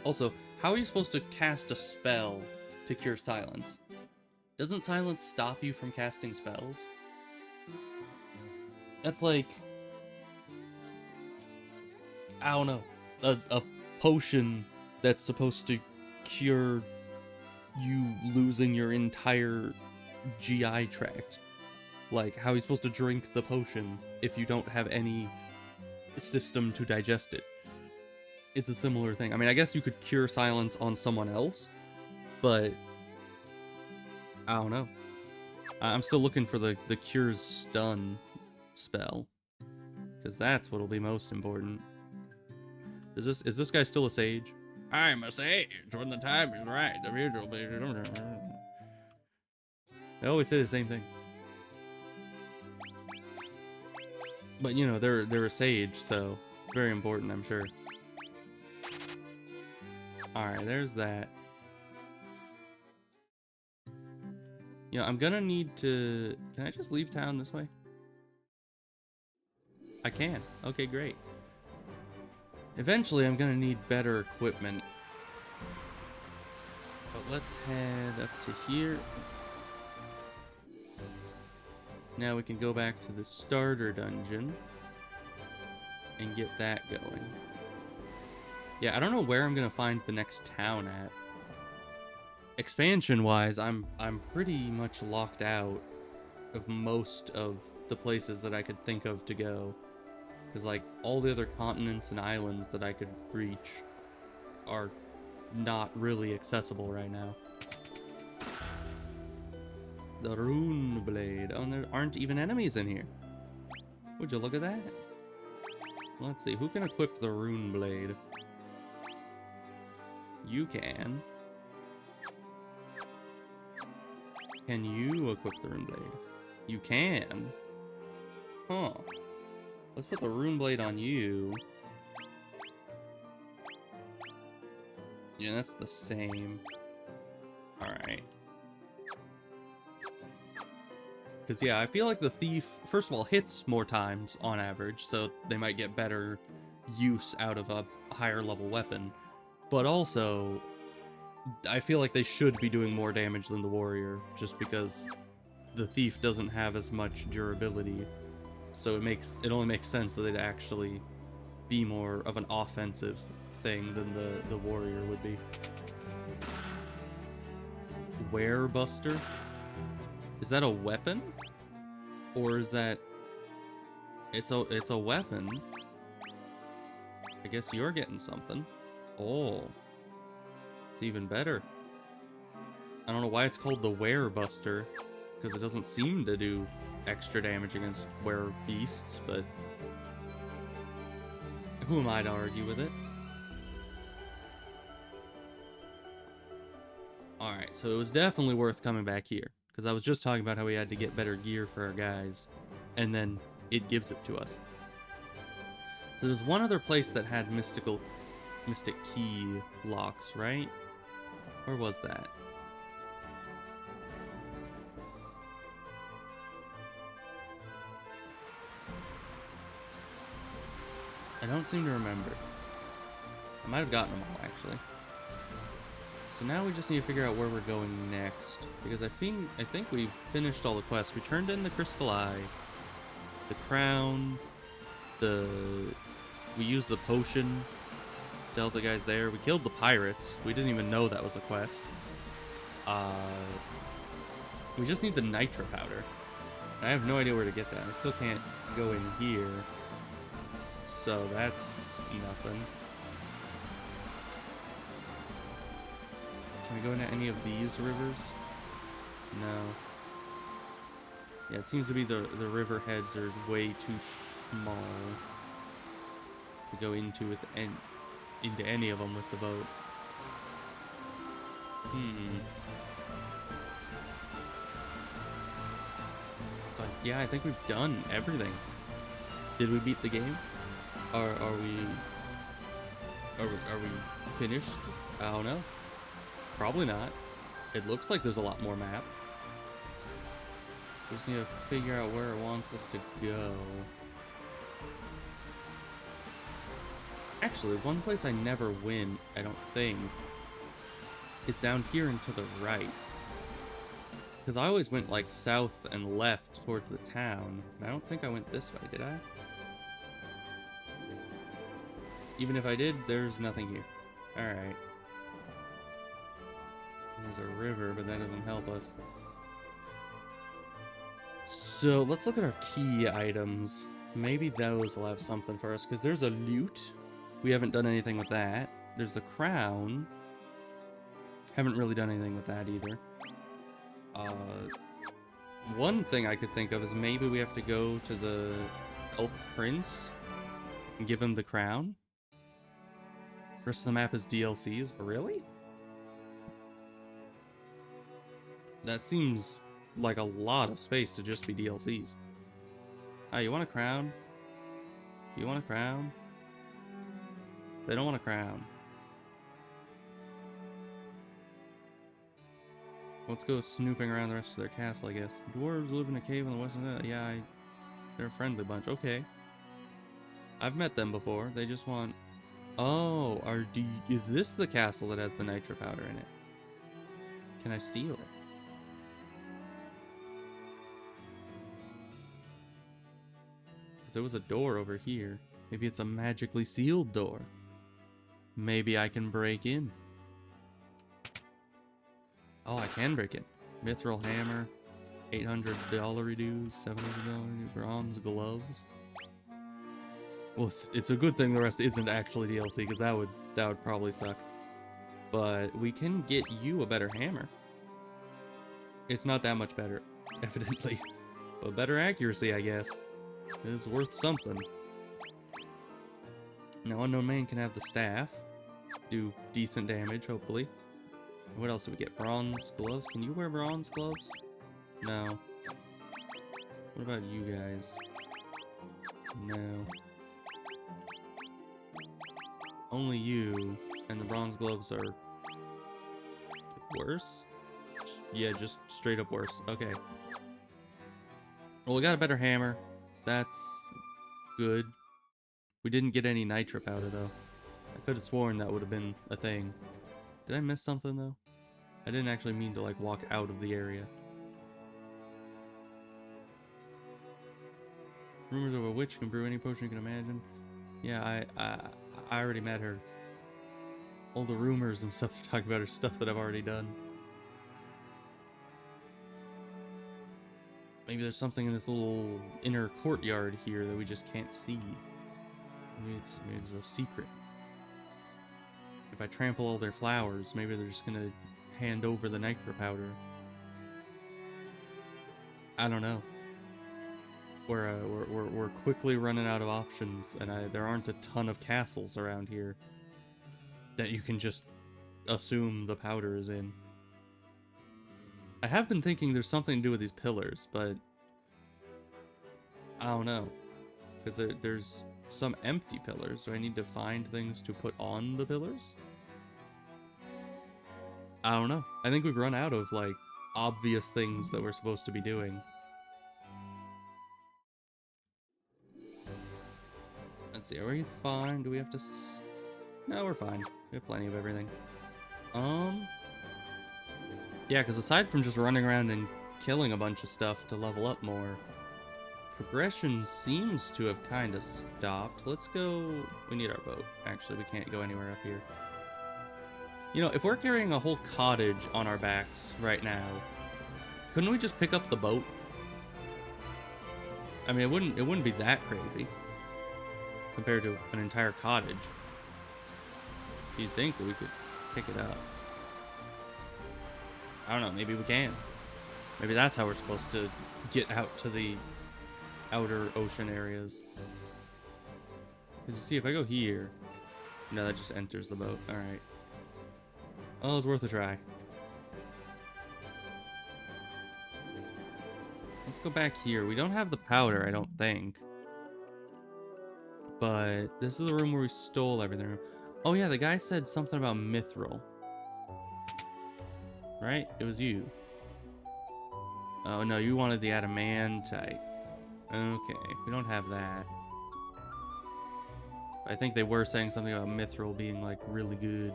Also, how are you supposed to cast a spell to cure silence? Doesn't silence stop you from casting spells? That's like, I don't know, a potion that's supposed to cure you losing your entire GI tract. Like, how are you supposed to drink the potion if you don't have any system to digest it? It's a similar thing. I mean, I guess you could cure silence on someone else, but I don't know. I'm still looking for the cures stun spell, because that's what'll be most important. Is this guy still a sage? I'm a sage when the time is right. The future will be. They always say the same thing. But, you know, they're a sage, so it's very important, I'm sure. Alright, there's that. You know, I'm gonna need to... Can I just leave town this way? I can. Okay, great. Eventually, I'm gonna need better equipment. But let's head up to here. Now we can go back to the starter dungeon and get that going. Yeah, I don't know where I'm gonna find the next town at. Expansion-wise, I'm pretty much locked out of most of the places that I could think of to go. Because, like, all the other continents and islands that I could reach are not really accessible right now. The Rune Blade. Oh, and there aren't even enemies in here. Would you look at that? Let's see, who can equip the Rune Blade? You can. Can you equip the Rune Blade? You can. Huh. Let's put the Rune Blade on you. Yeah, that's the same. Alright. Because, yeah, I feel like the Thief, first of all, hits more times on average, so they might get better use out of a higher level weapon. But also, I feel like they should be doing more damage than the Warrior, just because the Thief doesn't have as much durability. So it only makes sense that they'd actually be more of an offensive thing than the Warrior would be. Werebuster? Is that a weapon? Or is that... It's a weapon. I guess you're getting something. Oh. It's even better. I don't know why it's called the Werebuster, because it doesn't seem to do extra damage against beasts, but who am I to argue with it? Alright, so it was definitely worth coming back here, because I was just talking about how we had to get better gear for our guys, and then it gives it to us. So there's one other place that had mystic key locks, right? Where was that? I don't seem to remember. I might have gotten them all, actually. So now we just need to figure out where we're going next, because I think we've finished all the quests. We turned in the Crystal Eye, the Crown, we used the potion to help the guys there. We killed the pirates. We didn't even know that was a quest. We just need the nitro powder. I have no idea where to get that. I still can't go in here. So that's nothing. Can we go into any of these rivers? No. Yeah, it seems to be the river heads are way too small to go into into any of them with the boat. So yeah, I think we've done everything. Did we beat the game? Are we finished? I don't know. Probably not. It looks like there's a lot more map. We just need to figure out where it wants us to go. Actually, one place I never win, I don't think, is down here and to the right. Because I always went like south and left towards the town. I don't think I went this way, did I? Even if I did, there's nothing here. Alright. There's a river, but that doesn't help us. So, let's look at our key items. Maybe those will have something for us, because there's a lute. We haven't done anything with that. There's the crown. Haven't really done anything with that either. One thing I could think of is maybe we have to go to the Elf Prince and give him the crown. Rest of the map is DLCs. Really? That seems like a lot of space to just be DLCs. Ah, you want a crown? Do you want a crown? They don't want a crown. Let's go snooping around the rest of their castle, I guess. Dwarves live in a cave in the western... Yeah, they're a friendly bunch. Okay. I've met them before. They just want... Oh, is this the castle that has the nitro powder in it? Can I steal it? Because there was a door over here. Maybe it's a magically sealed door. Maybe I can break in. Oh, I can break it. Mithril hammer, $800 dues, $700 bronze gloves. Well, it's a good thing the rest isn't actually DLC, because that would probably suck. But we can get you a better hammer. It's not that much better, evidently. But better accuracy, I guess. Is worth something. Now, Unknown Man can have the staff. Do decent damage, hopefully. What else do we get? Bronze gloves? Can you wear bronze gloves? No. What about you guys? No. Only you, and the bronze gloves are worse? Yeah, just straight up worse. Okay. Well, we got a better hammer. That's good. We didn't get any nitro powder, though. I could have sworn that would have been a thing. Did I miss something, though? I didn't actually mean to, like, walk out of the area. Rumors of a witch can brew any potion you can imagine. Yeah, I already met her. All the rumors and stuff they're talking about are stuff that I've already done. Maybe there's something in this little inner courtyard here that we just can't see. Maybe it's a secret. If I trample all their flowers, maybe they're just gonna hand over the nitro powder. I don't know. We're quickly running out of options, and there aren't a ton of castles around here that you can just assume the powder is in. I have been thinking there's something to do with these pillars, but I don't know. Because there's some empty pillars. Do I need to find things to put on the pillars? I don't know. I think we've run out of, like, obvious things that we're supposed to be doing. Let's see, are we fine? Do we have to... No, we're fine. We have plenty of everything. Yeah, because aside from just running around and killing a bunch of stuff to level up more, progression seems to have kind of stopped. Let's go... We need our boat. Actually, we can't go anywhere up here. You know, if we're carrying a whole cottage on our backs right now, couldn't we just pick up the boat? I mean, it wouldn't be that crazy compared to an entire cottage. You'd think that we could pick it up. I don't know, maybe we can. Maybe that's how we're supposed to get out to the outer ocean areas. Because you see, if I go here... No, that just enters the boat. Alright. Oh, it's worth a try. Let's go back here. We don't have the powder, I don't think. But this is the room where we stole everything. Oh yeah, the guy said something about mithril. Right? It was you. Oh no, you wanted the adamantite. Okay, we don't have that. I think they were saying something about mithril being, like, really good.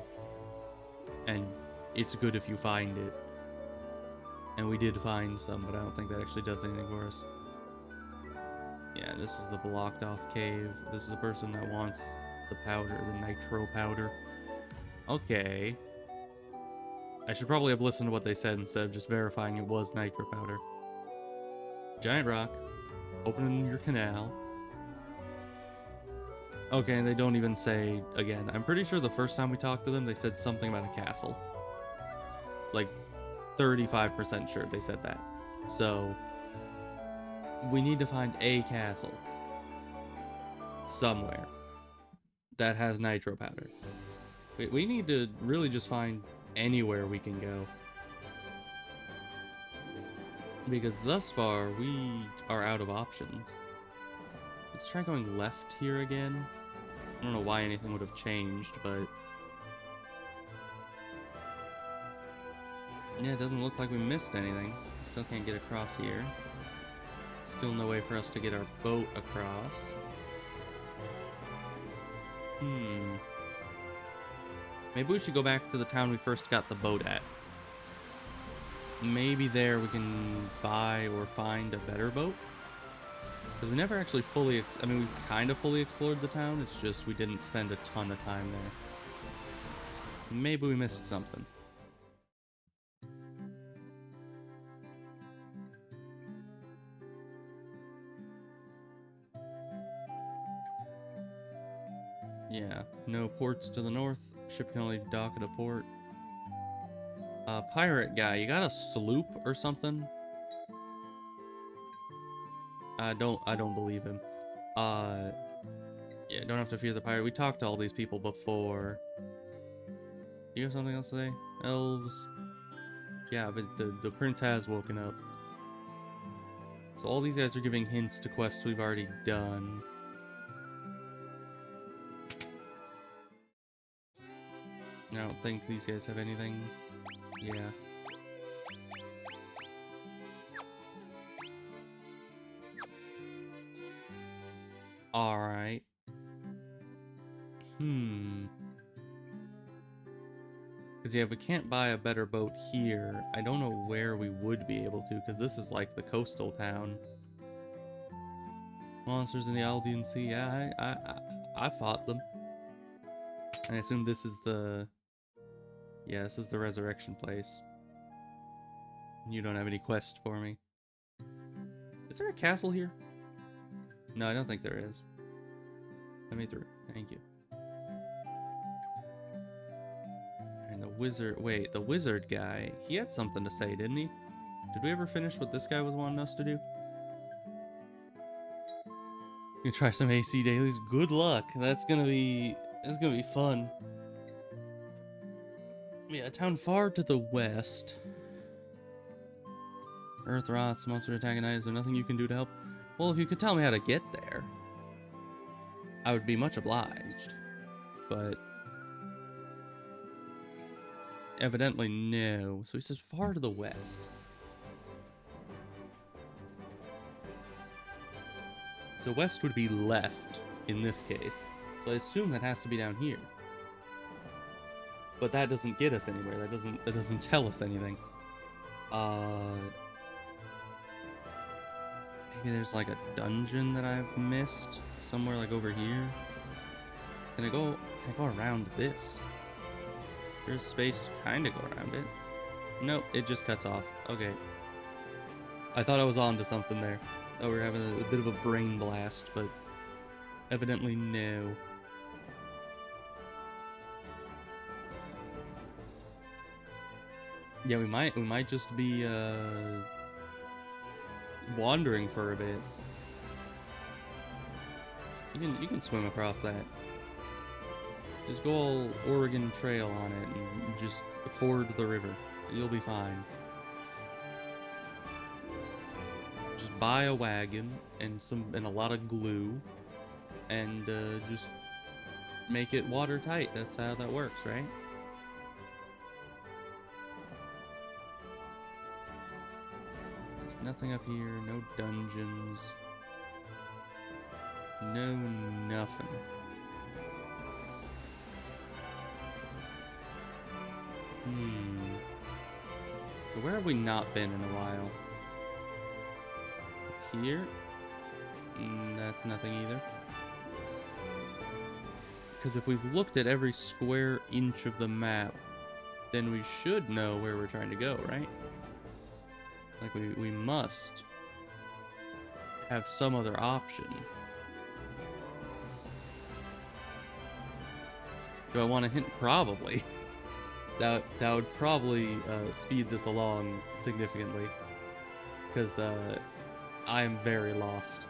And it's good if you find it. And we did find some, but I don't think that actually does anything for us. Yeah, this is the blocked off cave. This is a person that wants the powder, the nitro powder. Okay. I should probably have listened to what they said instead of just verifying it was nitro powder. Giant rock. Opening your canal. Okay, and they don't even say again. I'm pretty sure the first time we talked to them, they said something about a castle. Like, 35% sure they said that. So, we need to find a castle. Somewhere. That has nitro powder. We need to really just find anywhere we can go. Because thus far, we are out of options. Let's try going left here again. I don't know why anything would have changed, but... yeah, it doesn't look like we missed anything. Still can't get across here. Still no way for us to get our boat across. Maybe we should go back to the town we first got the boat at. Maybe there we can buy or find a better boat. Because we never actually fully... I mean, we kind of fully explored the town. It's just we didn't spend a ton of time there. Maybe we missed something. Yeah, no ports to the north. Ship can only dock at a port. Pirate guy, you got a sloop or something? I don't believe him. Yeah, don't have to fear the pirate. We talked to all these people before. Do you have something else to say? Elves. Yeah, but the prince has woken up. So all these guys are giving hints to quests we've already done. I don't think these guys have anything. Yeah. Alright. Because, yeah, if we can't buy a better boat here, I don't know where we would be able to, because this is like the coastal town. Monsters in the Aldean Sea, yeah, I fought them. I assume this is the... yeah, this is the resurrection place. You don't have any quest for me. Is there a castle here? No, I don't think there is. Let me through. Thank you. And the wizard... wait, the wizard guy, he had something to say, didn't he? Did we ever finish what this guy was wanting us to do? You try some AC dailies? Good luck. That's gonna be fun. Yeah, a town far to the west. Earth rots, monster attack, and is there nothing you can do to help? Well, if you could tell me how to get there, I would be much obliged. But evidently no. So he says far to the west. So west would be left in this case. So I assume that has to be down here. But that doesn't get us anywhere. That doesn't tell us anything. Maybe there's like a dungeon that I've missed somewhere like over here. Can I go around this? There's space to kind of go around it. Nope, it just cuts off. Okay. I thought I was on to something there. Oh, we're having a bit of a brain blast, but evidently no. Yeah, we might just be wandering for a bit. You can swim across that. Just go all Oregon Trail on it and just ford the river. You'll be fine. Just buy a wagon and a lot of glue, and just make it watertight. That's how that works, right? There's nothing up here. No dungeons. No nothing. So where have we not been in a while? Here? That's nothing either. Because if we've looked at every square inch of the map, then we should know where we're trying to go, right? Like, we must have some other option. Do I want to hint? Probably. That would probably speed this along significantly. Because I am very lost.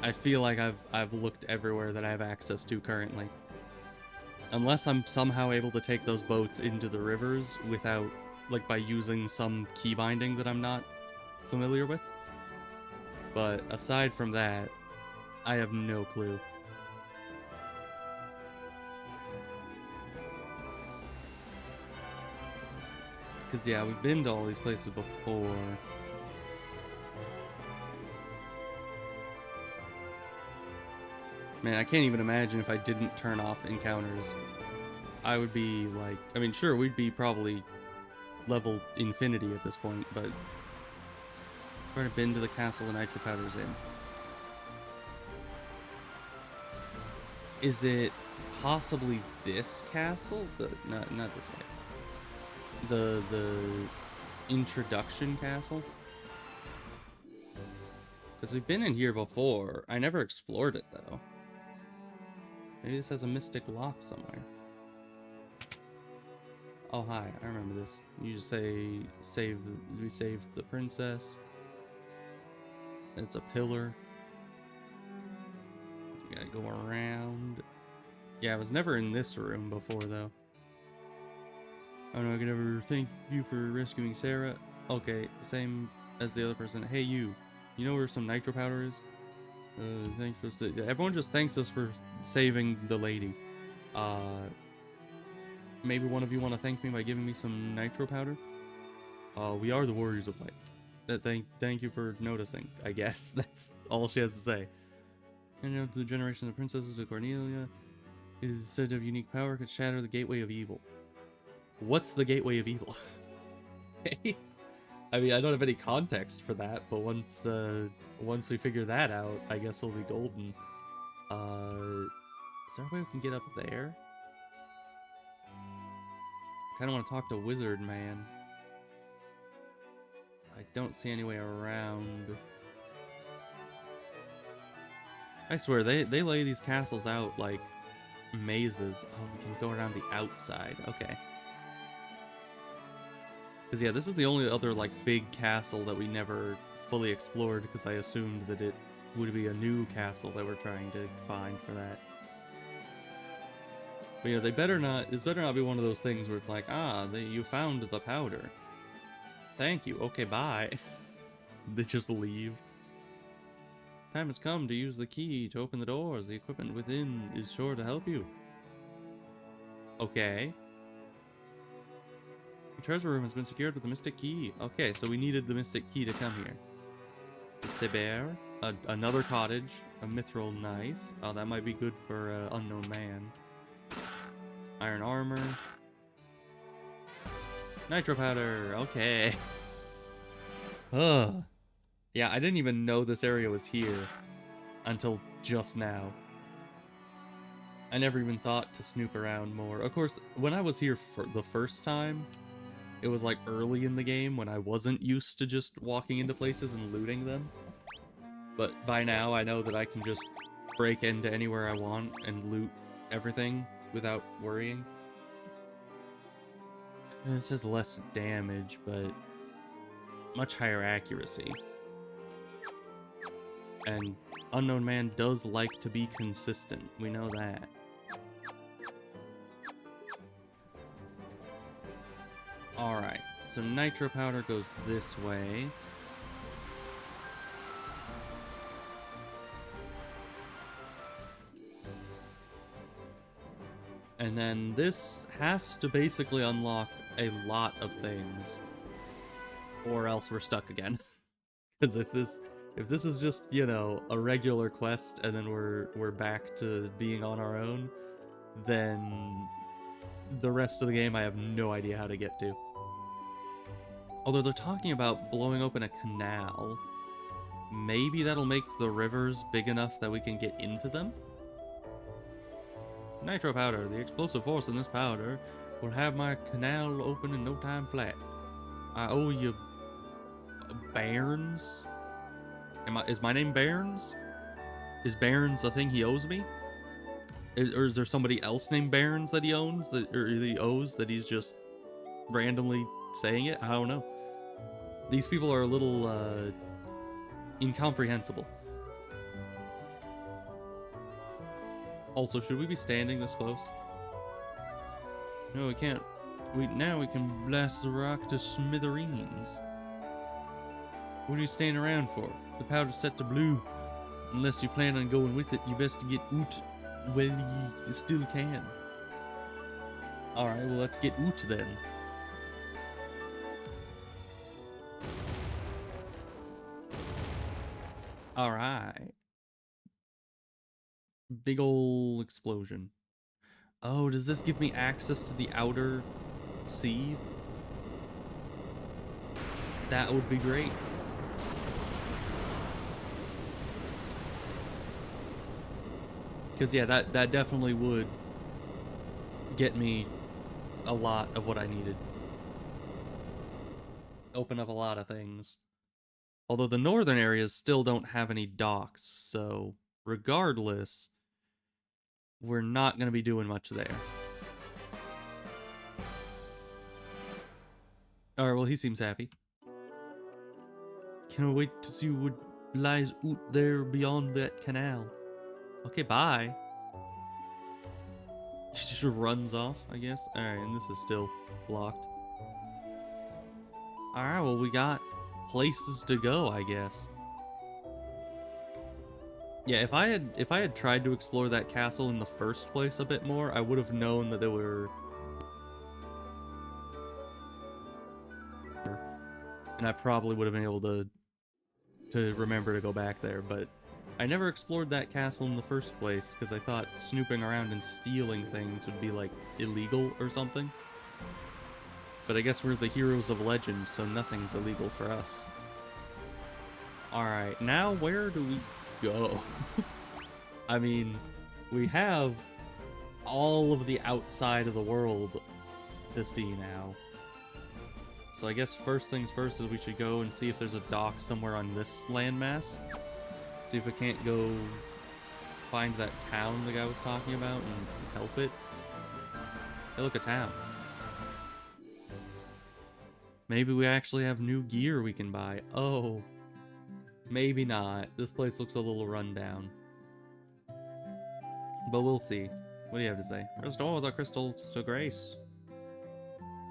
I feel like I've looked everywhere that I have access to currently. Unless I'm somehow able to take those boats into the rivers without, like, by using some key binding that I'm not familiar with. But aside from that, I have no clue. Because, yeah, we've been to all these places before. Man, I can't even imagine if I didn't turn off encounters. I would be like, I mean, sure, we'd be probably level infinity at this point, but I've already been to the castle the nitro powder's in. Is it possibly this castle? Not this way. The introduction castle? Because we've been in here before. I never explored it, though. Maybe this has a mystic lock somewhere. Oh, hi. I remember this. You just say, we saved the princess. It's a pillar. We gotta go around. Yeah, I was never in this room before, though. Oh no, I can never thank you for rescuing Sarah. Okay, same as the other person. Hey, you know where some nitro powder is? Thanks for... Everyone just thanks us for saving the lady. Maybe one of you want to thank me by giving me some nitro powder? We are the Warriors of Light. Thank you for noticing, I guess. That's all she has to say. And you know, the generation of the princesses of Cornelia is said to have unique power, could shatter the gateway of evil. What's the gateway of evil? Okay. I mean, I don't have any context for that, but once we figure that out, I guess we'll be golden. Is there a way we can get up there? I kind of want to talk to Wizard Man. I don't see any way around. I swear, they lay these castles out like mazes. Oh, we can go around the outside. Okay. Because, yeah, this is the only other, like, big castle that we never fully explored, because I assumed that it would be a new castle that we're trying to find for that. But, yeah, this better not be one of those things where it's like, you found the powder. Thank you. Okay, bye. They just leave. Time has come to use the key to open the doors. The equipment within is sure to help you. Okay. The treasure room has been secured with the mystic key. Okay, so we needed the mystic key to come here. Seber, another cottage, a mithril knife. Oh, that might be good for unknown man. Iron armor. Nitro powder. Okay. Ugh. Yeah, I didn't even know this area was here until just now. I never even thought to snoop around more. Of course, when I was here for the first time, it was like early in the game when I wasn't used to just walking into places and looting them. But by now I know that I can just break into anywhere I want and loot everything without worrying. This has less damage, but much higher accuracy. And Unknown Man does like to be consistent. We know that. Alright, so nitro powder goes this way. And then this has to basically unlock a lot of things. Or else we're stuck again. Because if this is just, you know, a regular quest and then we're back to being on our own, then the rest of the game I have no idea how to get to. Although they're talking about blowing open a canal. Maybe that'll make the rivers big enough that we can get into them? Nitro powder. The explosive force in this powder will have my canal open in no time flat. I owe you... Bairns? Is my name Bairns? Is Bairns a thing he owes me? Or is there somebody else named Bairns that he owns? Or he owes that he's just randomly saying it? I don't know. These people are a little, incomprehensible. Also, should we be standing this close? No, we can't. Now we can blast the rock to smithereens. What are you standing around for? The powder's set to blue. Unless you plan on going with it, you best to get out while you still can. Alright, well let's get out then. Alright. Big ol' explosion. Oh, does this give me access to the outer sea? That would be great. Because, yeah, that definitely would get me a lot of what I needed. Open up a lot of things. Although the northern areas still don't have any docks, so regardless, we're not going to be doing much there. Alright, well, he seems happy. Can't wait to see what lies out there beyond that canal. Okay, bye. She just runs off, I guess. Alright, and this is still locked. Alright, well, we got places to go, I guess. Yeah, if I had tried to explore that castle in the first place a bit more, I would have known that there were... And I probably would have been able to remember to go back there, but I never explored that castle in the first place because I thought snooping around and stealing things would be, like, illegal or something. But I guess we're the heroes of legend, so nothing's illegal for us. Alright, now where do we go? I mean, we have all of the outside of the world to see now. So I guess first things first is we should go and see if there's a dock somewhere on this landmass. See if we can't go find that town the guy was talking about and help it. Hey, look, a town. Maybe we actually have new gear we can buy. Oh, maybe not. This place looks a little rundown. But we'll see. What do you have to say? Restore the crystals to grace.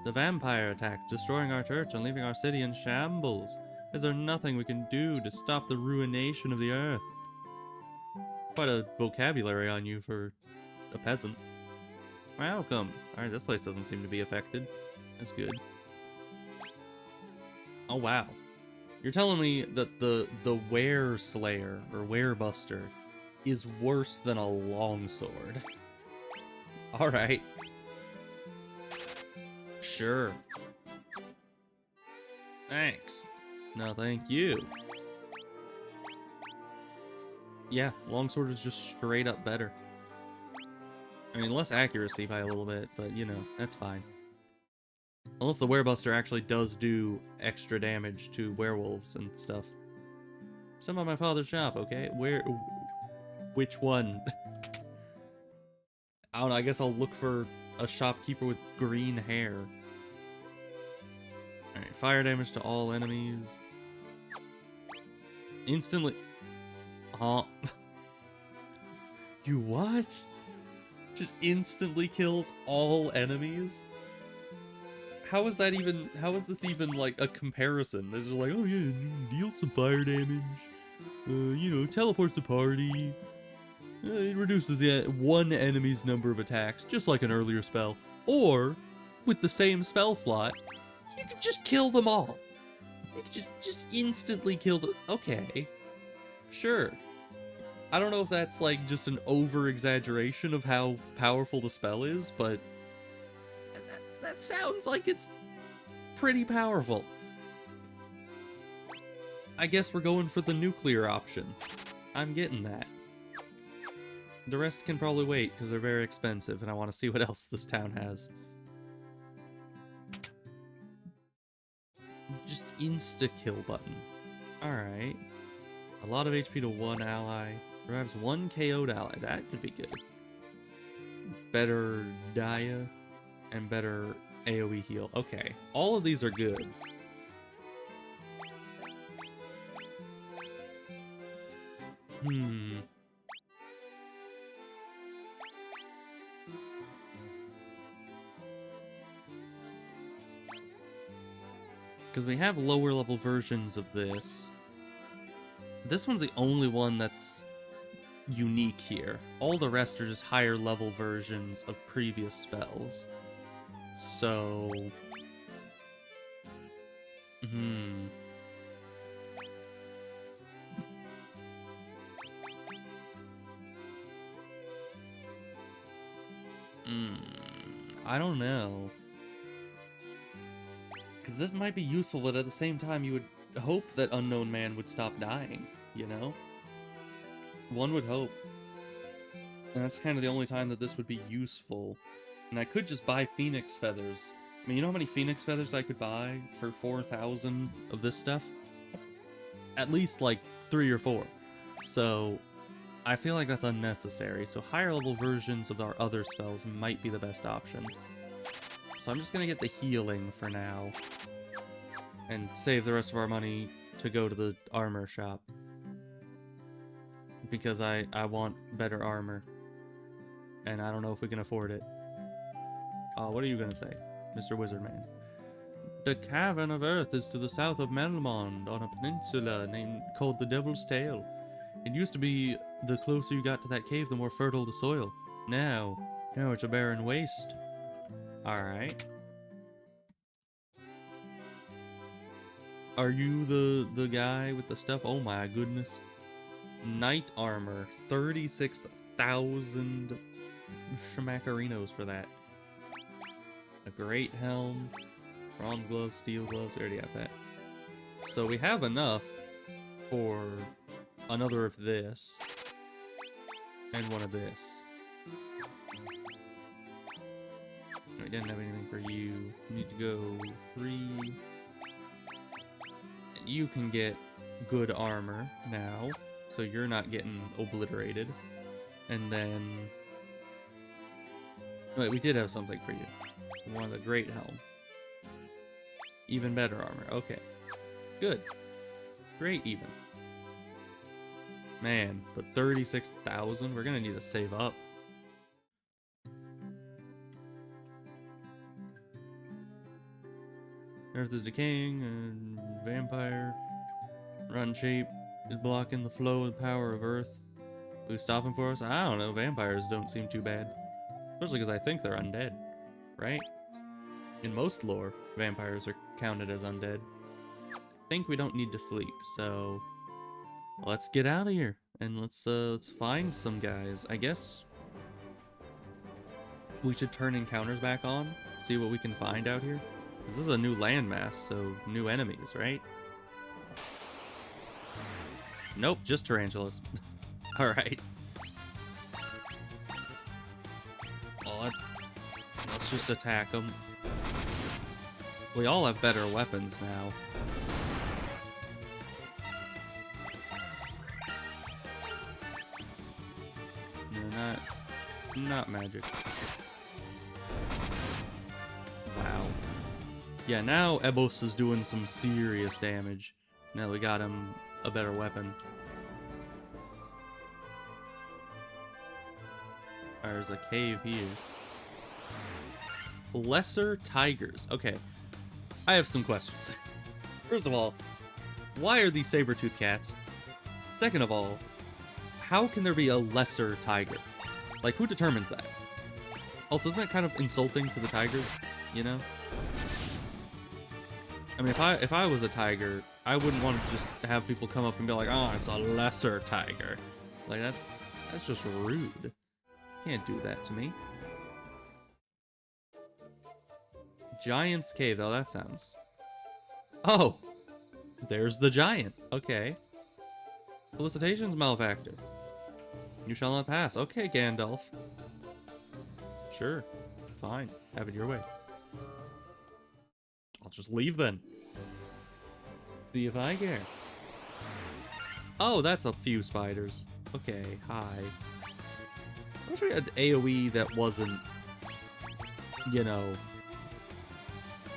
The vampire attacked, destroying our church and leaving our city in shambles. Is there nothing we can do to stop the ruination of the earth? Quite a vocabulary on you for a peasant. Welcome. Alright, this place doesn't seem to be affected. That's good. Oh, wow. You're telling me that the Were Slayer, or Werebuster, is worse than a longsword. Alright. Sure. Thanks. No, thank you. Yeah, longsword is just straight up better. I mean, less accuracy by a little bit, but you know, that's fine. Unless the Werebuster actually does do extra damage to werewolves and stuff. Some at my father's shop, okay? Which one? I don't know, I guess I'll look for a shopkeeper with green hair. Alright, fire damage to all enemies. Instantly... Huh? You what? Just instantly kills all enemies? How is that even... How is this even, like, a comparison? They're just like, oh yeah, deal some fire damage. You know, teleports the party. It reduces the one enemy's number of attacks, just like an earlier spell. Or, with the same spell slot, you could just kill them all. You could just instantly kill them. Okay. Sure. I don't know if that's like just an over-exaggeration of how powerful the spell is, but that sounds like it's pretty powerful. I guess we're going for the nuclear option. I'm getting that. The rest can probably wait, because they're very expensive, and I want to see what else this town has. Just insta-kill button. Alright. A lot of HP to one ally. Revives one KO'd ally. That could be good. Better Dia. And better AoE heal. Okay. All of these are good. Because we have lower level versions of this. This one's the only one that's unique here. All the rest are just higher level versions of previous spells. So... I don't know. Because this might be useful, but at the same time, you would hope that Unknown Man would stop dying, you know? One would hope. And that's kind of the only time that this would be useful. And I could just buy Phoenix Feathers. I mean, you know how many Phoenix Feathers I could buy for 4,000 of this stuff? At least, like, 3 or 4. So, I feel like that's unnecessary. So higher level versions of our other spells might be the best option. So I'm just gonna get the healing for now. And save the rest of our money to go to the armor shop. Because I want better armor. And I don't know if we can afford it. What are you gonna say, Mr. Wizardman? The Cavern of Earth is to the south of Melmond, on a peninsula called the Devil's Tail. It used to be the closer you got to that cave, the more fertile the soil. Now it's a barren waste. Alright. Are you the guy with the stuff? Oh my goodness. Knight armor. 36,000 schmackarinos for that. A great helm. Bronze gloves, steel gloves. We already have that. So we have enough for another of this. And one of this. We didn't have anything for you. You need to go 3. And you can get good armor now. So you're not getting obliterated. And then... Wait, we did have something for you. One of the great helm. Even better armor. Okay. Good. Great even. Man, but 36,000? We're gonna need to save up. Earth is decaying, and vampire run shape is blocking the flow and power of Earth. Who's stopping for us? I don't know. Vampires don't seem too bad. Especially because I think they're undead. Right? In most lore, vampires are counted as undead. I think we don't need to sleep, so... Let's get out of here. And let's find some guys. I guess... we should turn encounters back on. See what we can find out here. This is a new landmass, so new enemies, right? Nope, just tarantulas. Alright. Well, let's just attack them. We all have better weapons now. No, not magic. Wow. Yeah, now Ebos is doing some serious damage. Now we got him a better weapon. There's a cave here. Lesser tigers. Okay. I have some questions. First of all, why are these saber-toothed cats? Second of all, how can there be a lesser tiger? Like, who determines that? Also, isn't that kind of insulting to the tigers, you know? I mean, if I was a tiger, I wouldn't want to just have people come up and be like, oh, it's a lesser tiger. Like, that's just rude. Can't do that to me. Giant's Cave, though, that sounds... Oh! There's the giant. Okay. Felicitations, Malefactor. You shall not pass. Okay, Gandalf. Sure. Fine. Have it your way. I'll just leave then. See if I care. Oh, that's a few spiders. Okay, hi. I wish we had AoE that wasn't, you know,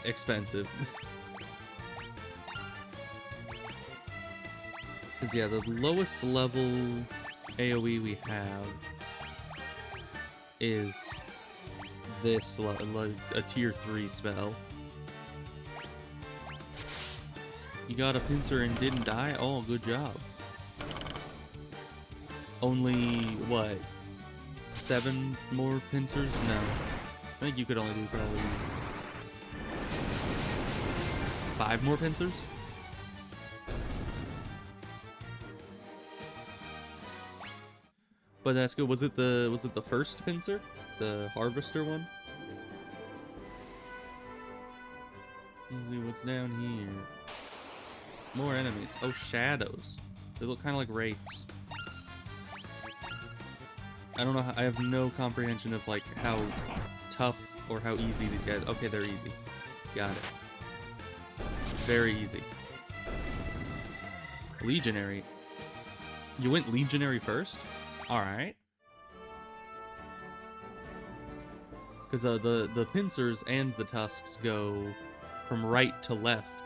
expensive. Because, yeah, the lowest level AoE we have is this, a tier 3 spell. You got a pincer and didn't die? Oh, good job. only, what, 7 more pincers? No. I think you could only do probably 5 more pincers? But that's good. Was it the first pincer? The harvester one? Let's see what's down here. More enemies. Oh, shadows. They look kind of like wraiths. I don't know how, I have no comprehension of like how tough or how easy these guys. Okay, they're easy. Got it. Very easy. Legionary. You went legionary first? Alright. Because the pincers and the tusks go from right to left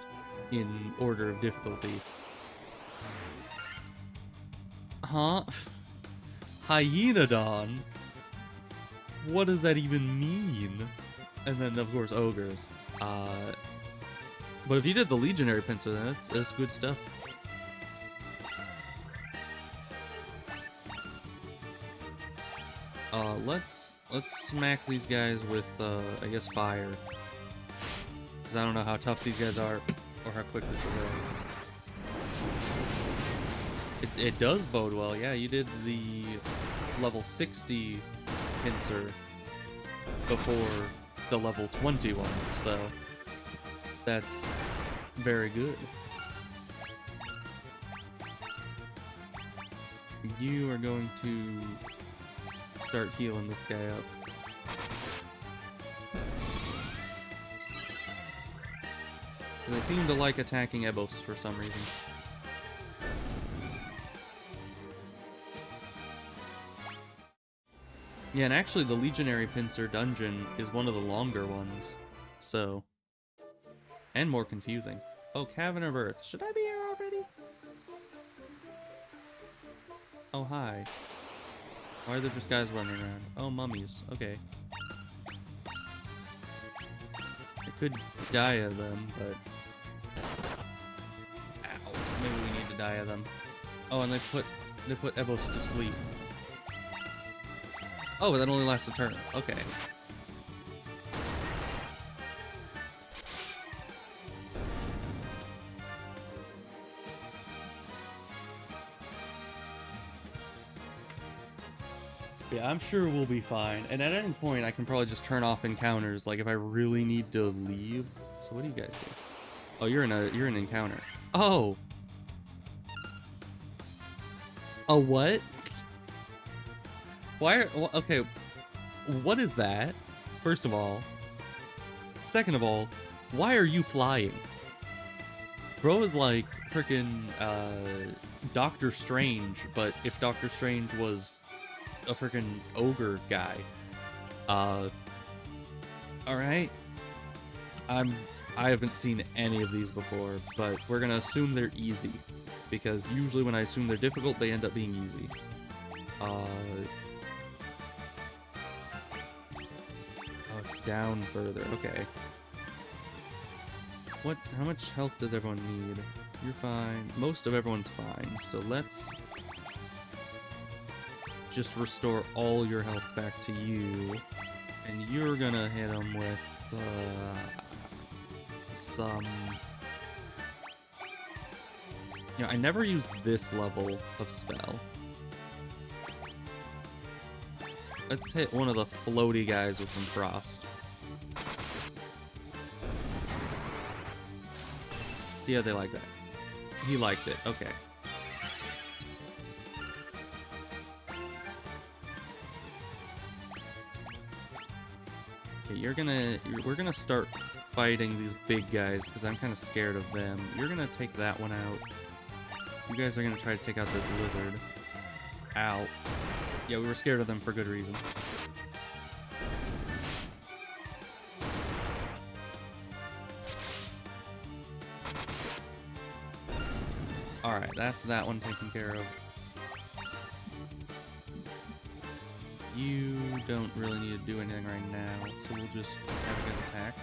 in order of difficulty. Huh? Hyenodon? What does that even mean? And then, of course, ogres. But if you did the legionary pincer, then that's good stuff. Let's smack these guys with, I guess, fire. Because I don't know how tough these guys are, or how quick this will go. It does bode well, yeah, you did the level 60 pincer before the level 21, so that's very good. You are going to start healing this guy up. They seem to like attacking Ebos for some reason. Yeah, and actually the Legionary Pincer dungeon is one of the longer ones, so... And more confusing. Oh, Cavern of Earth. Should I be here already? Oh, hi. Why are there just guys running around? Oh, mummies. Okay. I could die of them, but... Ow. Maybe we need to die of them. Oh, and they put Ebos to sleep. Oh, that only lasts a turn. Okay. Yeah, I'm sure we'll be fine. And at any point, I can probably just turn off encounters, like if I really need to leave. So what do you guys do? Oh, you're in an encounter. Oh! A what? Why are... Okay, what is that? First of all. Second of all, why are you flying? Bro is like freaking Doctor Strange, but if Doctor Strange was a freaking ogre guy. Alright. I haven't seen any of these before, but we're gonna assume they're easy. Because usually when I assume they're difficult, they end up being easy. Oh, it's down further. Okay. How much health does everyone need? You're fine. Most of everyone's fine. So let's just restore all your health back to you. And you're gonna hit them with some... I never use this level of spell. Let's hit one of the floaty guys with some frost. See how they like that. He liked it. Okay. Okay, we're gonna start fighting these big guys because I'm kind of scared of them. You're gonna take that one out. You guys are gonna try to take out this lizard. Ow. Yeah, we were scared of them for good reason. Alright, that's that one taken care of. You don't really need to do anything right now, so we'll just have a good attack.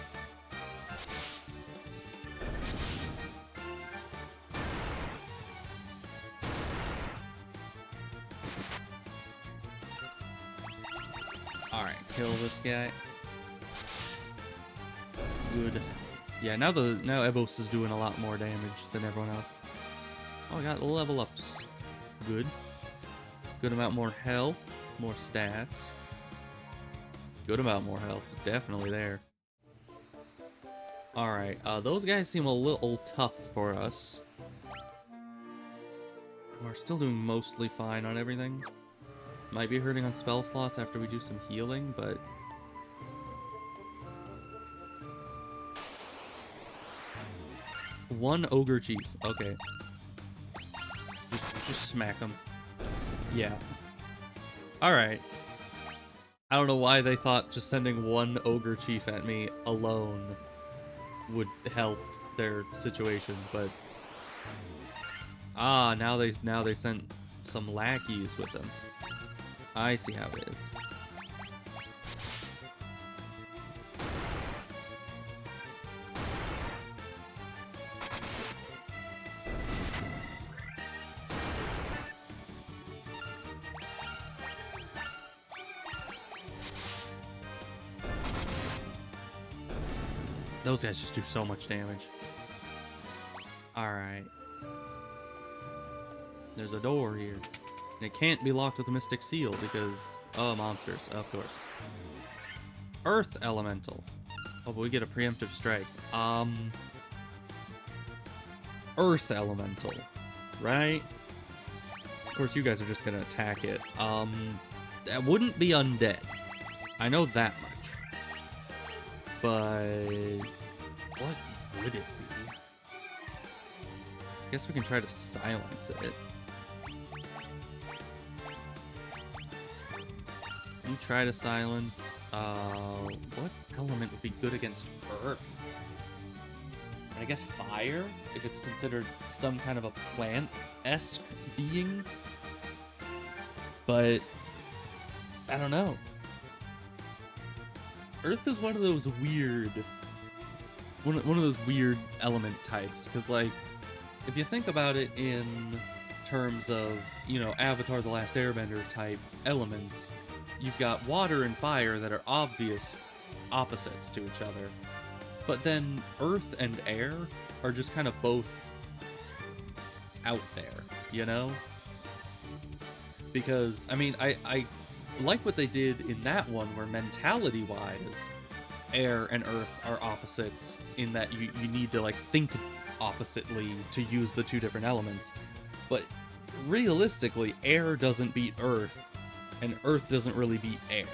Alright, kill this guy. Good. Yeah, now Evos is doing a lot more damage than everyone else. Oh, I got level ups. Good. Good amount more health, more stats. Good amount more health, definitely there. Alright, those guys seem a little tough for us. We're still doing mostly fine on everything. Might be hurting on spell slots after we do some healing, but... One Ogre Chief, okay. Just smack him. Yeah. Alright. I don't know why they thought just sending one Ogre Chief at me alone would help their situation, but... Ah, now they sent some lackeys with them. I see how it is. Those guys just do so much damage. Alright. There's a door here. And it can't be locked with a Mystic Seal because... Oh, monsters, of course. Earth Elemental. Oh, but we get a preemptive strike. Earth Elemental. Right? Of course, you guys are just gonna attack it. That wouldn't be undead. I know that much. But... what would it be? I guess we can try to silence it. You try to silence... what element would be good against Earth? And I guess fire, if it's considered some kind of a plant-esque being. But... I don't know. Earth is one of those weird... One of those weird element types, because, like, if you think about it in terms of, you know, Avatar The Last Airbender type elements, you've got water and fire that are obvious opposites to each other. But then Earth and air are just kind of both out there, you know? Because, I mean, I like what they did in that one, where mentality-wise, air and earth are opposites in that you need to, like, think oppositely to use the two different elements. But realistically, air doesn't beat earth, and earth doesn't really beat air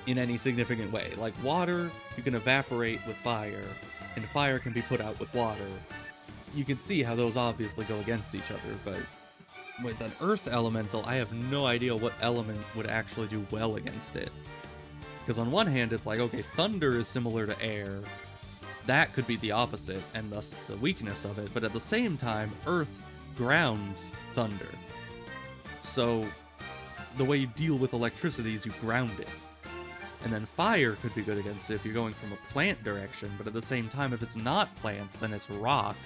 in any significant way. Like, water, you can evaporate with fire, and fire can be put out with water. You can see how those obviously go against each other, but with an earth elemental, I have no idea what element would actually do well against it. Because on one hand, it's like, okay, thunder is similar to air. That could be the opposite, and thus the weakness of it. But at the same time, earth grounds thunder. So the way you deal with electricity is you ground it. And then fire could be good against it if you're going from a plant direction, but at the same time, if it's not plants, then it's rock,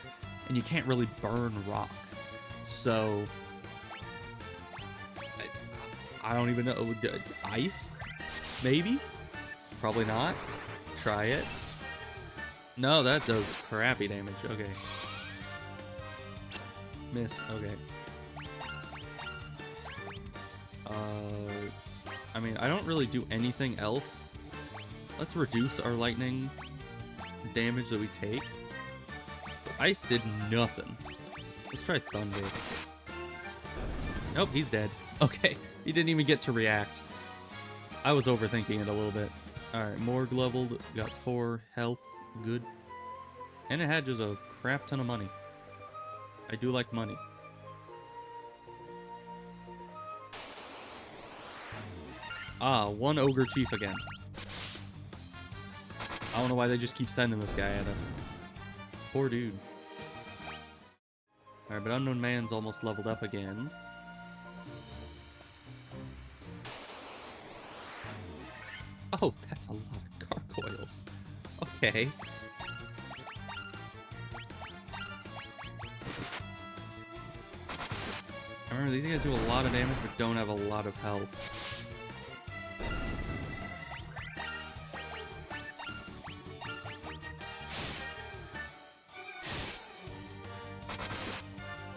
and you can't really burn rock. So I don't even know. Ice? Maybe? Probably not. Try it. No, that does crappy damage. Okay. Miss. Okay. I mean, I don't really do anything else. Let's reduce our lightning damage that we take. So ice did nothing. Let's try thunder. Nope, he's dead. Okay, he didn't even get to react. I was overthinking it a little bit. Alright, Morgue leveled, got 4 health, good. And it had just a crap ton of money. I do like money. Ah, 1 Ogre Chief again. I don't know why they just keep sending this guy at us. Poor dude. Alright, but Unknown Man's almost leveled up again. Oh, that's a lot of gargoyles. Okay. I remember these guys do a lot of damage but don't have a lot of health.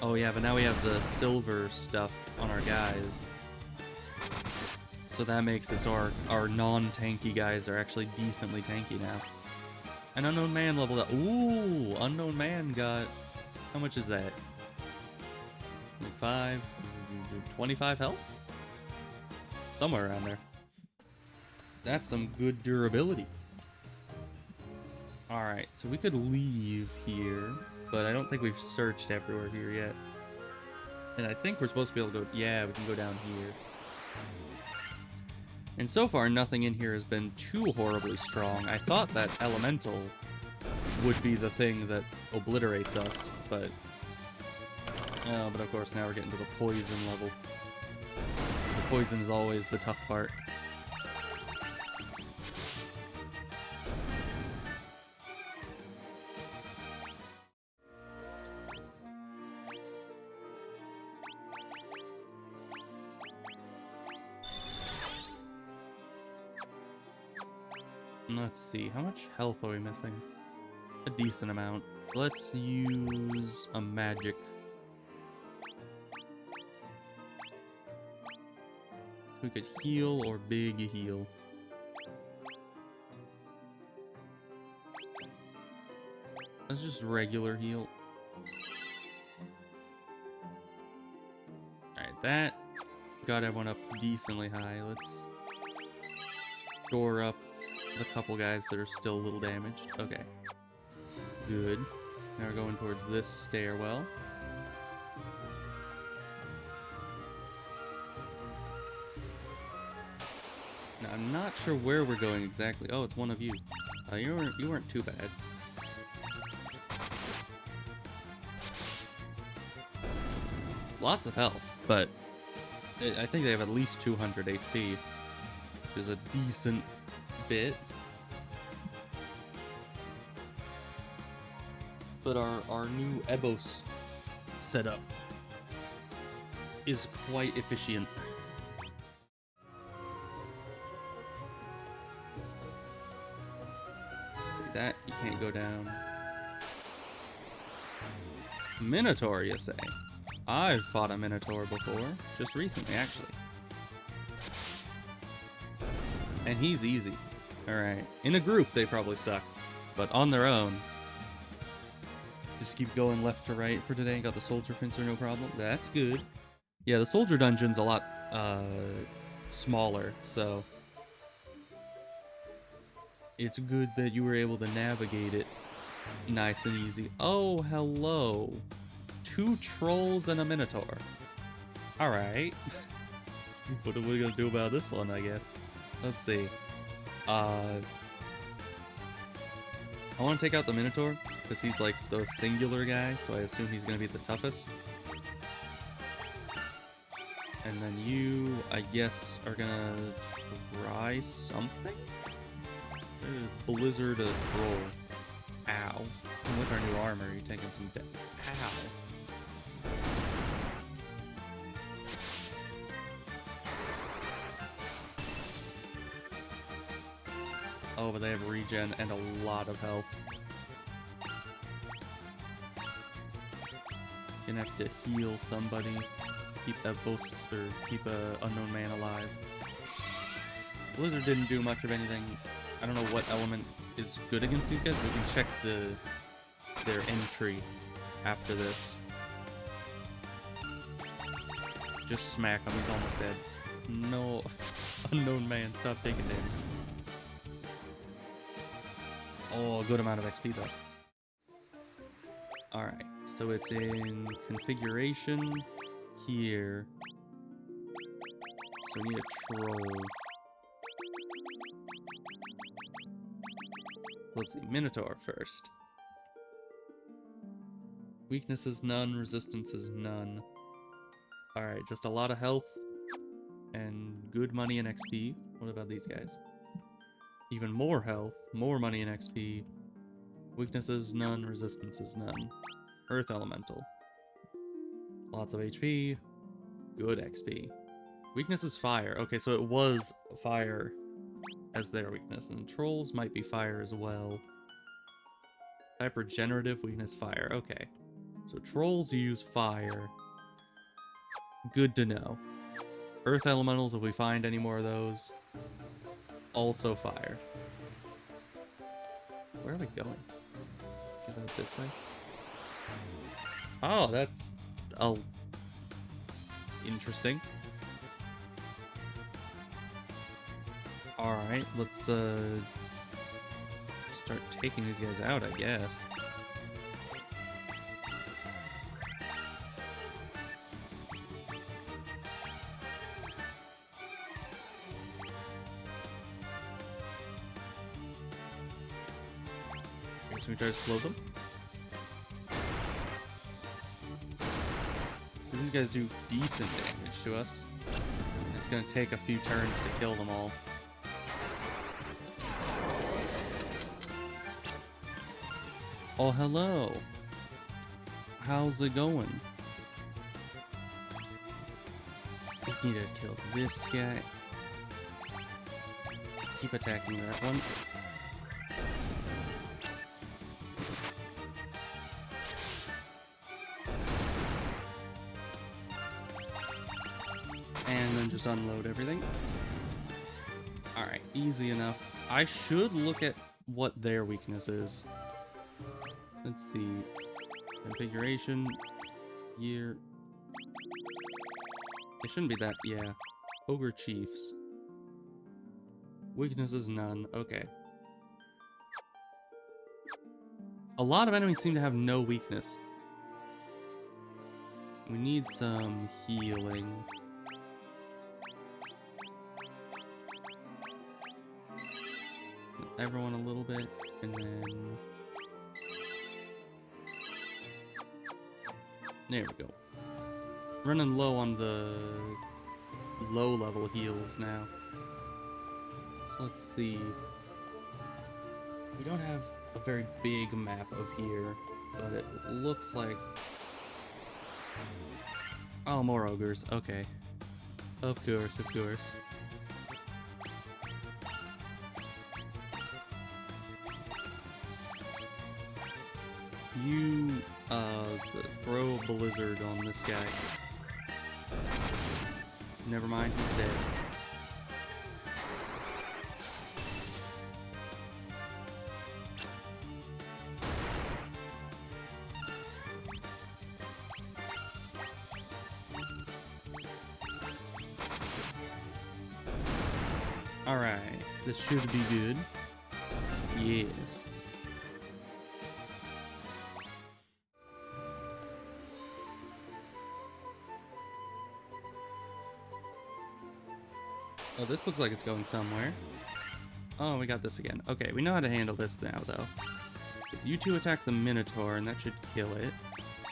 Oh yeah, but now we have the silver stuff on our guys. So that makes it so our non-tanky guys are actually decently tanky now. An unknown man leveled up. Ooh, unknown man got... How much is that? Like 25 health? Somewhere around there. That's some good durability. Alright, so we could leave here, but I don't think we've searched everywhere here yet. And I think we're supposed to be able to go... Yeah, we can go down here. And so far, nothing in here has been too horribly strong. I thought that elemental would be the thing that obliterates us, but... Oh, but of course now we're getting to the poison level. The poison is always the tough part. Let's see, how much health are we missing? A decent amount. Let's use a magic. So we could heal or big heal. Let's just regular heal. Alright, that got everyone up decently high. Let's store up a couple guys that are still a little damaged. Okay. Good. Now we're going towards this stairwell. Now I'm not sure where we're going exactly. Oh, it's one of you. You weren't too bad. Lots of health, but I think they have at least 200 HP, which is a decent bit. But our new Ebos setup is quite efficient. That you can't go down. Minotaur, you say? I've fought a Minotaur before, just recently actually. And he's easy. Alright. In a group they probably suck, but on their own, just keep going left to right for today. Got the soldier pincer, no problem. That's good. Yeah, the soldier dungeon's a lot smaller, so it's good that you were able to navigate it nice and easy. Oh, hello. 2 trolls and a minotaur. Alright. What are we gonna do about this one, I guess? Let's see. I want to take out the minotaur because he's like the singular guy, so I assume he's gonna be the toughest. And then you, I guess, are gonna try something? Blizzard a troll. Ow. And with our new armor, you're taking some Ow. Oh, but they have regen and a lot of health. Gonna have to heal somebody. Keep that boss, or keep a unknown man alive. Blizzard didn't do much of anything. I don't know what element is good against these guys, but we can check their entry after this. Just smack him, he's almost dead. No, unknown man, stop taking damage. Oh, a good amount of XP though. Alright, so it's in configuration here. So we need a troll. Let's see, Minotaur first. Weakness is none, resistance is none. Alright, just a lot of health and good money and XP. What about these guys? Even more health, more money and XP. Weakness is none, resistance is none. Earth Elemental. Lots of HP. Good XP. Weakness is fire. Okay, so it was fire as their weakness. And trolls might be fire as well. Type regenerative, weakness fire. Okay. So trolls use fire. Good to know. Earth elementals, if we find any more of those. Also fire. Where are we going? Is that this way? Oh, that's... oh... interesting. Alright, let's, start taking these guys out, I guess. Can we try to slow them? These guys do decent damage to us. It's gonna take a few turns to kill them all. Oh, hello. How's it going? We need to kill this guy. Keep attacking that one. And then just unload everything. Alright, easy enough. I should look at what their weakness is. Let's see. Configuration. Year. It shouldn't be that, yeah. Ogre Chiefs. Weaknesses none. Okay. A lot of enemies seem to have no weakness. We need some healing. Everyone a little bit, and then... there we go. Running low on the low-level heals now. So let's see. We don't have a very big map of here, but it looks like... oh, more ogres. Okay. Of course, of course. You, throw a blizzard on this guy. Never mind, he's dead. Alright, this should be good. Yes. Oh, this looks like it's going somewhere. Oh, we got this again. Okay, we know how to handle this now, though. It's you two attack the Minotaur, and that should kill it.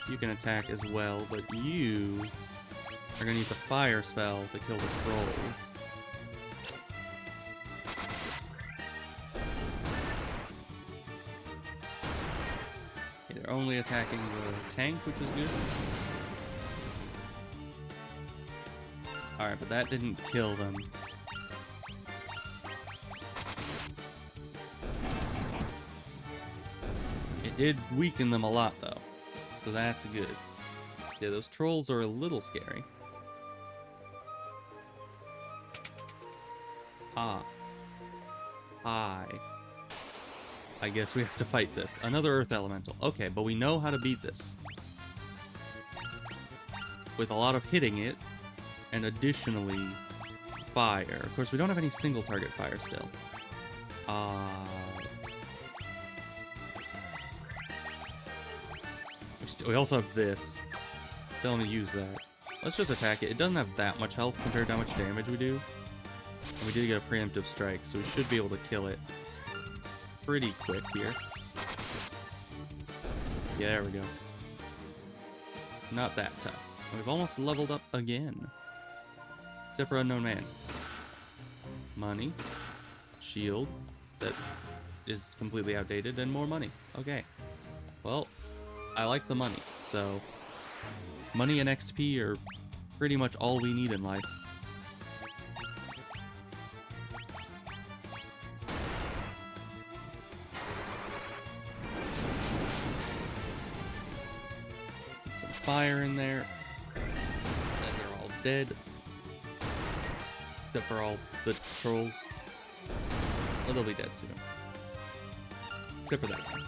You can attack as well, but you are going to use a fire spell to kill the trolls. Okay, they're only attacking the tank, which is good. Alright, but that didn't kill them. It did weaken them a lot, though. So that's good. Yeah, those trolls are a little scary. Ah. Hi. I guess we have to fight this. Another Earth Elemental. Okay, but we know how to beat this. With a lot of hitting it, and additionally, fire. Of course, we don't have any single target fire still. We also have this. Still only use that. Let's just attack it. It doesn't have that much health compared to how much damage we do. And we did get a preemptive strike, so we should be able to kill it pretty quick here. Yeah, there we go. Not that tough. We've almost leveled up again. Except for Unknown Man. Money. Shield. That is completely outdated. And more money. Okay. Well, I like the money. So, money and XP are pretty much all we need in life. fire in there. And they're all dead. Except for all the trolls. Well, they'll be dead soon. Except for that guy.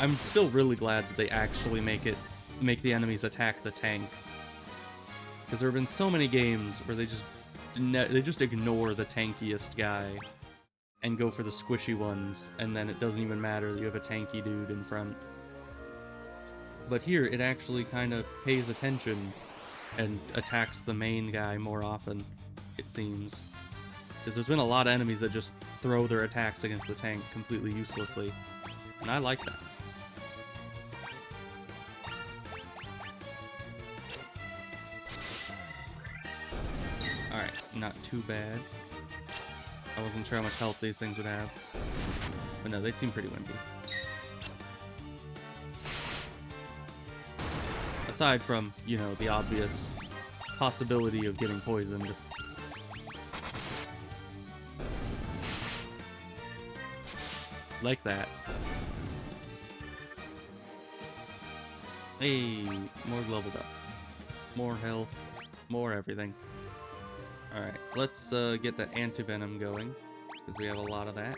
I'm still really glad that they actually make the enemies attack the tank. Because there have been so many games where they just ignore the tankiest guy and go for the squishy ones, and then it doesn't even matter that you have a tanky dude in front. But here, it actually kind of pays attention and attacks the main guy more often, it seems. Because there's been a lot of enemies that just throw their attacks against the tank completely uselessly, and I like that. Alright, not too bad. I wasn't sure how much health these things would have. But no, they seem pretty wimpy. Aside from, you know, the obvious possibility of getting poisoned. Like that. Hey, more leveled up. More health. More everything. Alright, let's get the anti-venom going, because we have a lot of that.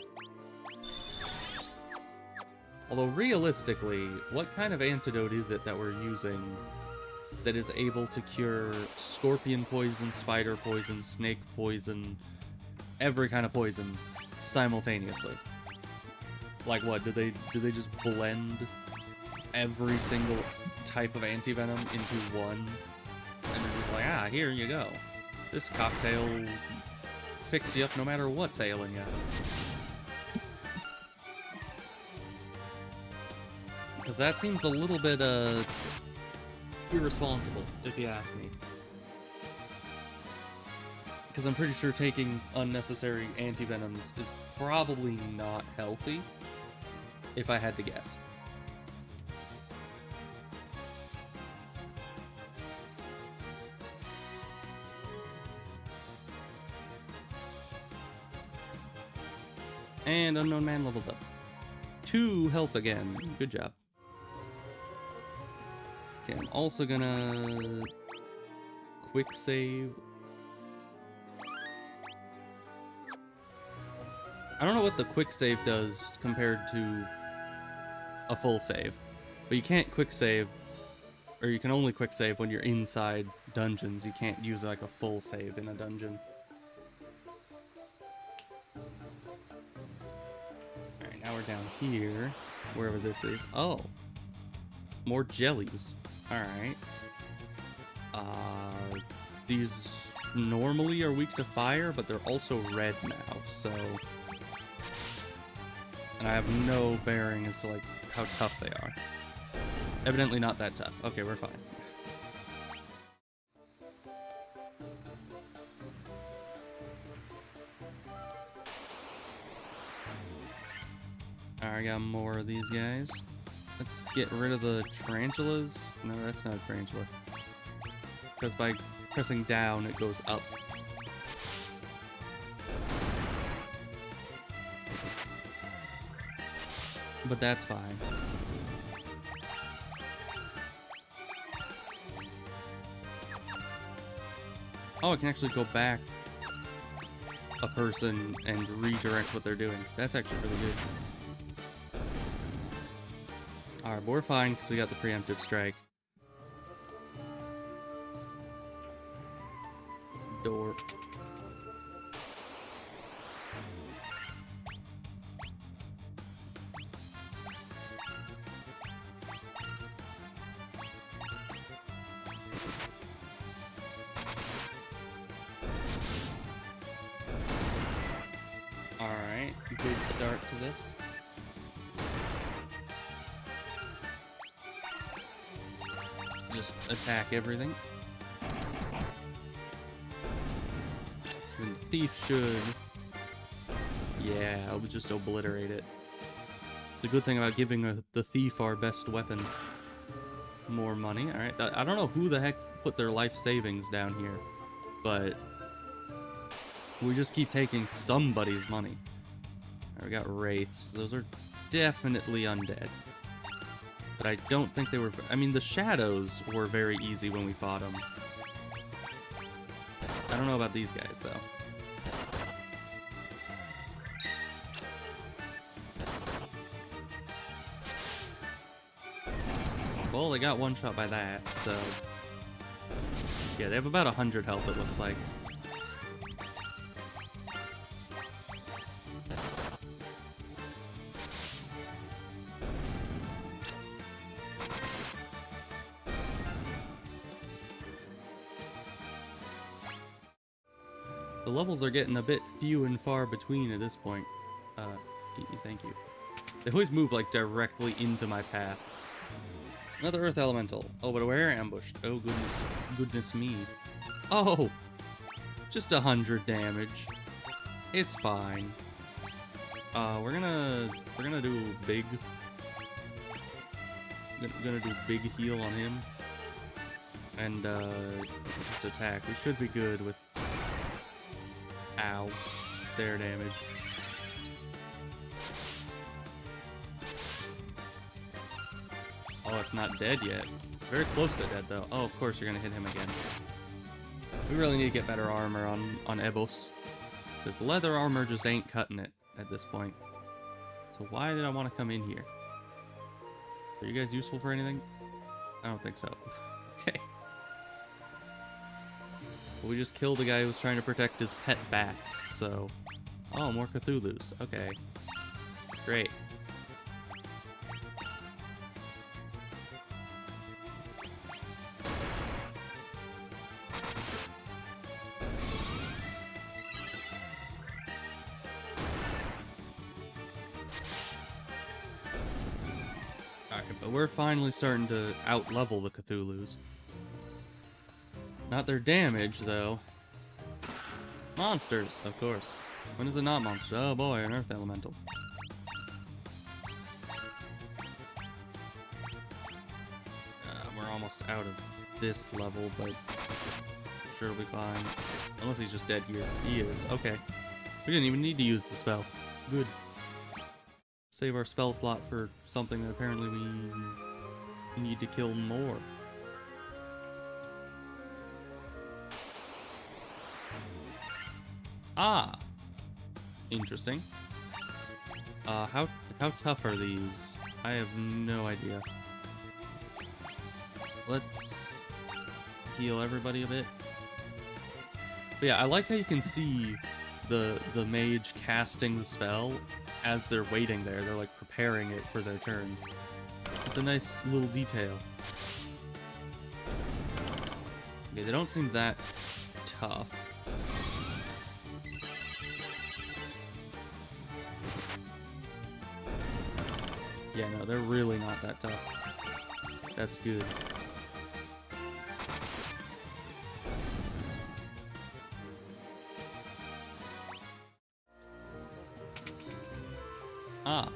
Although, realistically, what kind of antidote is it that we're using that is able to cure scorpion poison, spider poison, snake poison, every kind of poison simultaneously? Like what, do they just blend every single type of anti-venom into one? And they're just like, ah, here you go. This cocktail will fix you up no matter what's ailing you. Because that seems a little bit, irresponsible, if you ask me. Because I'm pretty sure taking unnecessary antivenoms is probably not healthy, if I had to guess. And Unknown Man leveled up. 2 health again. Good job. Okay, I'm also gonna quick save. I don't know what the quick save does compared to a full save, but you can't quick save, or you can only quick save when you're inside dungeons. You can't use like a full save in a dungeon. Alright, now we're down here, wherever this is. Oh, more jellies. Alright. These normally are weak to fire, but they're also red now, so... And I have no bearing as to, like, how tough they are. Evidently not that tough. Okay, we're fine. Alright, I got more of these guys. Let's get rid of the tarantulas. No, that's not a tarantula. Because by pressing down, it goes up. But that's fine. Oh, I can actually go back a person and redirect what they're doing. That's actually really good. Alright, but we're fine because we got the preemptive strike. Door. Alright, good start to this. Just attack everything. And the thief should... Yeah, I'll just obliterate it. It's a good thing about giving the thief our best weapon. More money, alright. I don't know who the heck put their life savings down here, but... we just keep taking somebody's money. Alright, we got wraiths. Those are definitely undead. But I don't think they were... I mean, the shadows were very easy when we fought them. I don't know about these guys, though. Well, they got one shot by that, so... Yeah, they have about 100 health, it looks like. The levels are getting a bit few and far between at this point. Thank you. They always move, like, directly into my path. Another Earth Elemental. Oh, but we're ambushed. Oh, goodness me. Oh! Just 100 damage. It's fine. We're gonna do big... Gonna do big heal on him. And, just attack. We should be good with... Ow. Their damage. Oh, it's not dead yet. Very close to dead, though. Oh, of course you're gonna hit him again. We really need to get better armor on Ebos. Because leather armor just ain't cutting it at this point. So why did I want to come in here? Are you guys useful for anything? I don't think so. Okay. We just killed the guy who was trying to protect his pet bats, so... Oh, more Cthulhu's. Okay. Great. Alright, but we're finally starting to out-level the Cthulhu's. Not their damage, though. Monsters, of course. When is it not monster? Oh boy, an Earth Elemental. We're almost out of this level, but I'm sure we'll be fine. Unless he's just dead here. He is. Okay. We didn't even need to use the spell. Good. Save our spell slot for something that apparently we need to kill more. Ah, interesting. How tough are these? I have no idea. Let's heal everybody a bit. But yeah, I like how you can see the mage casting the spell as they're waiting there. They're like preparing it for their turn. It's a nice little detail. Okay, they don't seem that tough. Yeah, no, they're really not that tough. That's good. Ah,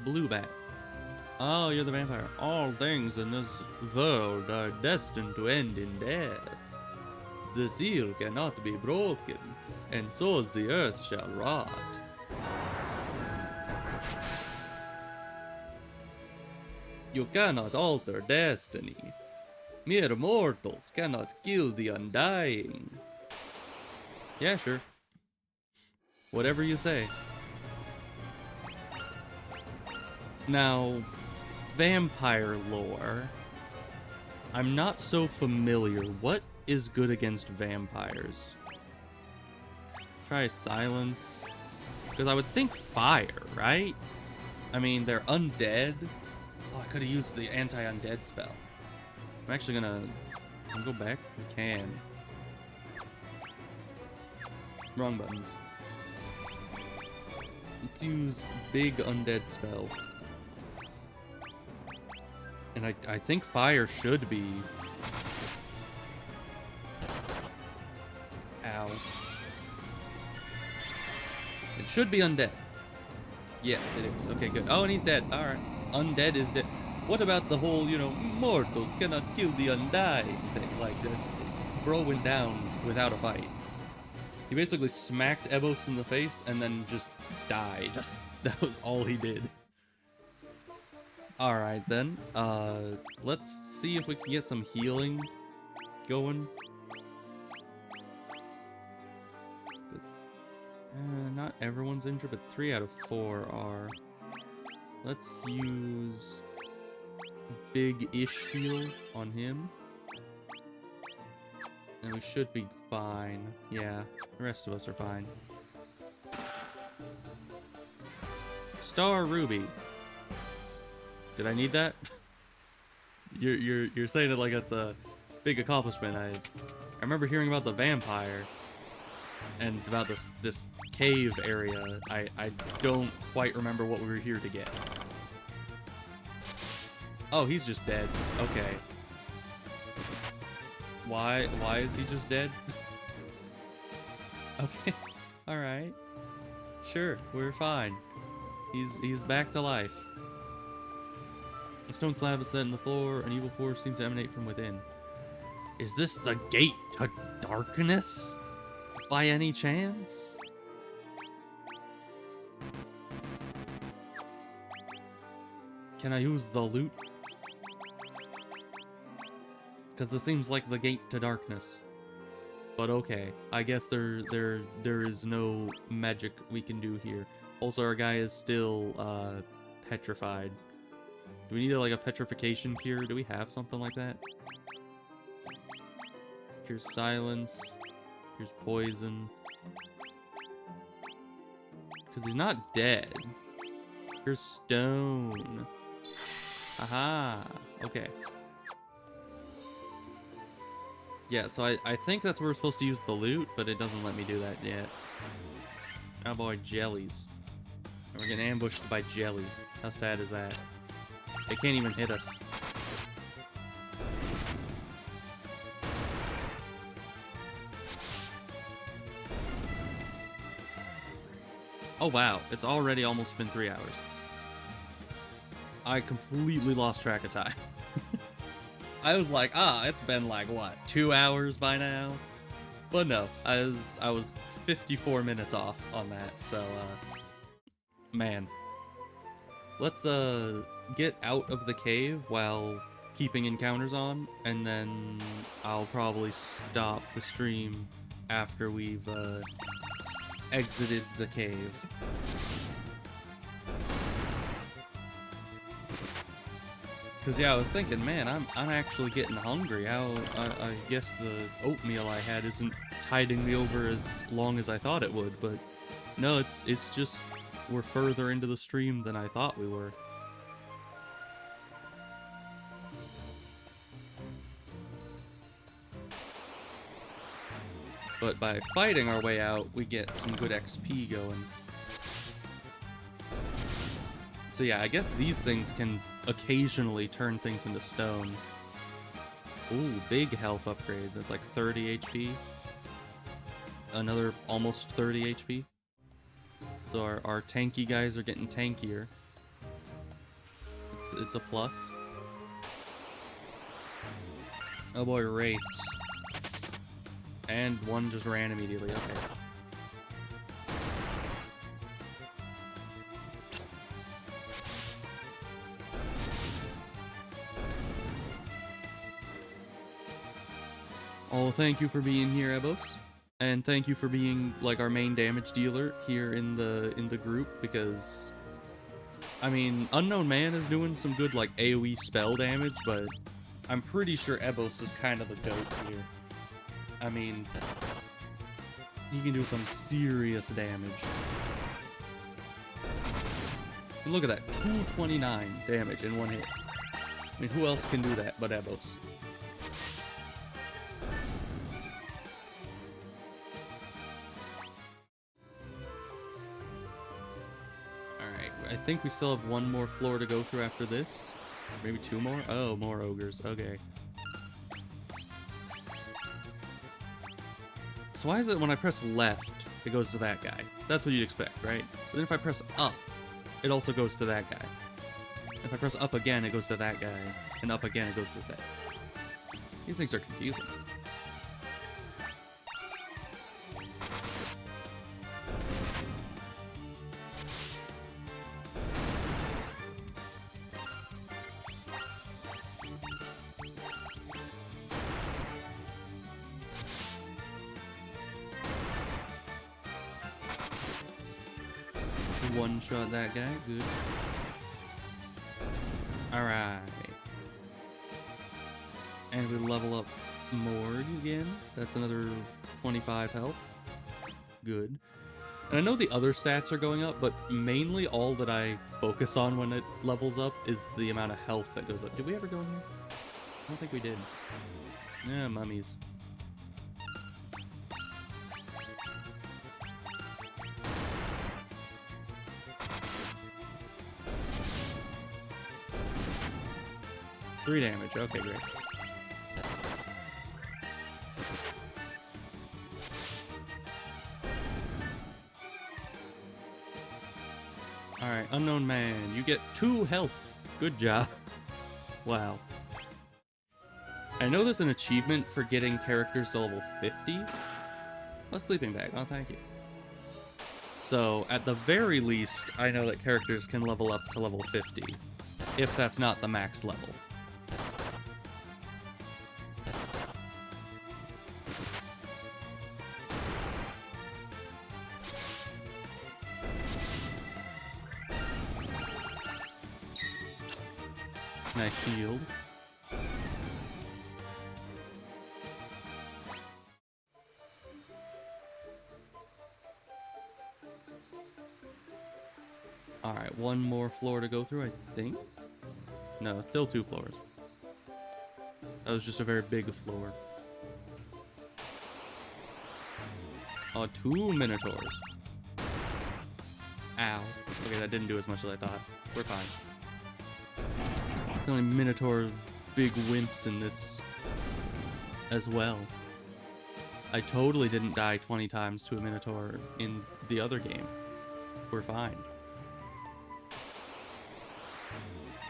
blue bat. Oh, you're the vampire. All things in this world are destined to end in death. The seal cannot be broken, and so the earth shall rot. You cannot alter destiny. Mere mortals cannot kill the undying. Yeah, sure. Whatever you say. Now, vampire lore. I'm not so familiar. What is good against vampires? Let's try silence. Because I would think fire, right? I mean, they're undead. Oh, I could have used the anti-undead spell. I'm actually gonna go back. We can. Wrong buttons. Let's use big undead spell. And I think fire should be... Ow. It should be undead. Yes, it is. Okay, good. Oh, and he's dead. Alright. Undead is dead. What about the whole, you know, mortals cannot kill the undying thing? Like, the bro went down without a fight. He basically smacked Ebos in the face and then just died. That was all he did. Alright then, let's see if we can get some healing going. Not everyone's injured, but 3 out of 4 are. Let's use big-ish heal on him. And we should be fine. Yeah, the rest of us are fine. Star Ruby. Did I need that? You're saying it like it's a big accomplishment. I remember hearing about the vampire and about this cave area. I don't quite remember what we were here to get. Oh, he's just dead. Okay. Why is he just dead? Okay. All right. Sure, we're fine. He's back to life. A stone slab is set in the floor. An evil force seems to emanate from within. Is this the gate to darkness? By any chance? Can I use the loot? Because this seems like the gate to darkness. But okay, I guess there is no magic we can do here. Also, our guy is still petrified. Do we need like a petrification cure? Do we have something like that? Cures silence. Cures poison. Because he's not dead. Cures stone. Aha. Okay. Yeah, so I think that's where we're supposed to use the loot, but it doesn't let me do that yet. Oh boy, jellies. We're getting ambushed by jelly. How sad is that? They can't even hit us. Oh wow, it's already almost been 3 hours. I completely lost track of time. I was like, it's been like, what, 2 hours by now? But no, I was 54 minutes off on that, so, man. Let's, get out of the cave while keeping encounters on, and then I'll probably stop the stream after we've, exited the cave. Cause yeah, I was thinking, man, I'm actually getting hungry. I guess the oatmeal I had isn't tiding me over as long as I thought it would, but no, it's just we're further into the stream than I thought we were. But by fighting our way out, we get some good XP going. So yeah, I guess these things can occasionally turn things into stone. Ooh, big health upgrade. That's like 30 HP. Another almost 30 HP. So our tanky guys are getting tankier. It's a plus. Oh boy, wraiths. And one just ran immediately, okay. Oh, thank you for being here, Ebos. And thank you for being like our main damage dealer here in the group, because I mean, Unknown Man is doing some good like AoE spell damage, but I'm pretty sure Ebos is kind of the goat here. I mean, he can do some serious damage. And look at that, 229 damage in one hit. I mean, who else can do that but Ebos? Alright, I think we still have one more floor to go through after this. Maybe 2 more? Oh, more ogres, okay. So why is it when I press left, it goes to that guy? That's what you'd expect, right? But then if I press up, it also goes to that guy. If I press up again, it goes to that guy. And up again, it goes to that. These things are confusing. one-shot that guy. Good. Alright. And we level up Morg again. That's another 25 health. Good. And I know the other stats are going up, but mainly all that I focus on when it levels up is the amount of health that goes up. Did we ever go in here? I don't think we did. Yeah, mummies. Three damage. Okay, great. Alright, unknown man. You get 2 health. Good job. Wow. I know there's an achievement for getting characters to level 50. A sleeping bag. Oh, thank you. So, at the very least, I know that characters can level up to level 50. If that's not the max level. Nice shield. Alright, one more floor to go through, I think. No, still 2 floors. That was just a very big floor. Oh, 2 Minotaurs. Ow. Okay, that didn't do as much as I thought. We're fine. The only Minotaur big wimps in this as well. I totally didn't die 20 times to a Minotaur in the other game. We're fine.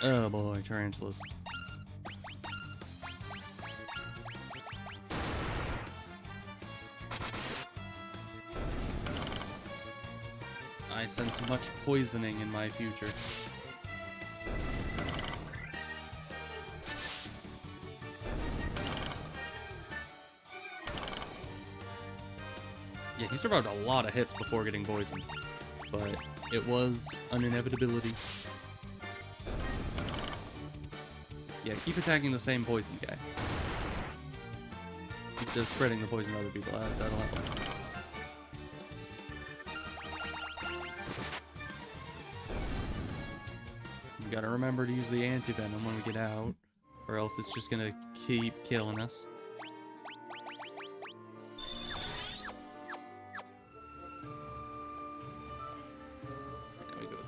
Oh boy, tarantulas. I sense much poisoning in my future. Yeah, he survived a lot of hits before getting poisoned, but it was an inevitability. Yeah, keep attacking the same poison guy. Instead of spreading the poison to other people. That'll help. We gotta remember to use the anti-venom when we get out, or else it's just gonna keep killing us. There we go.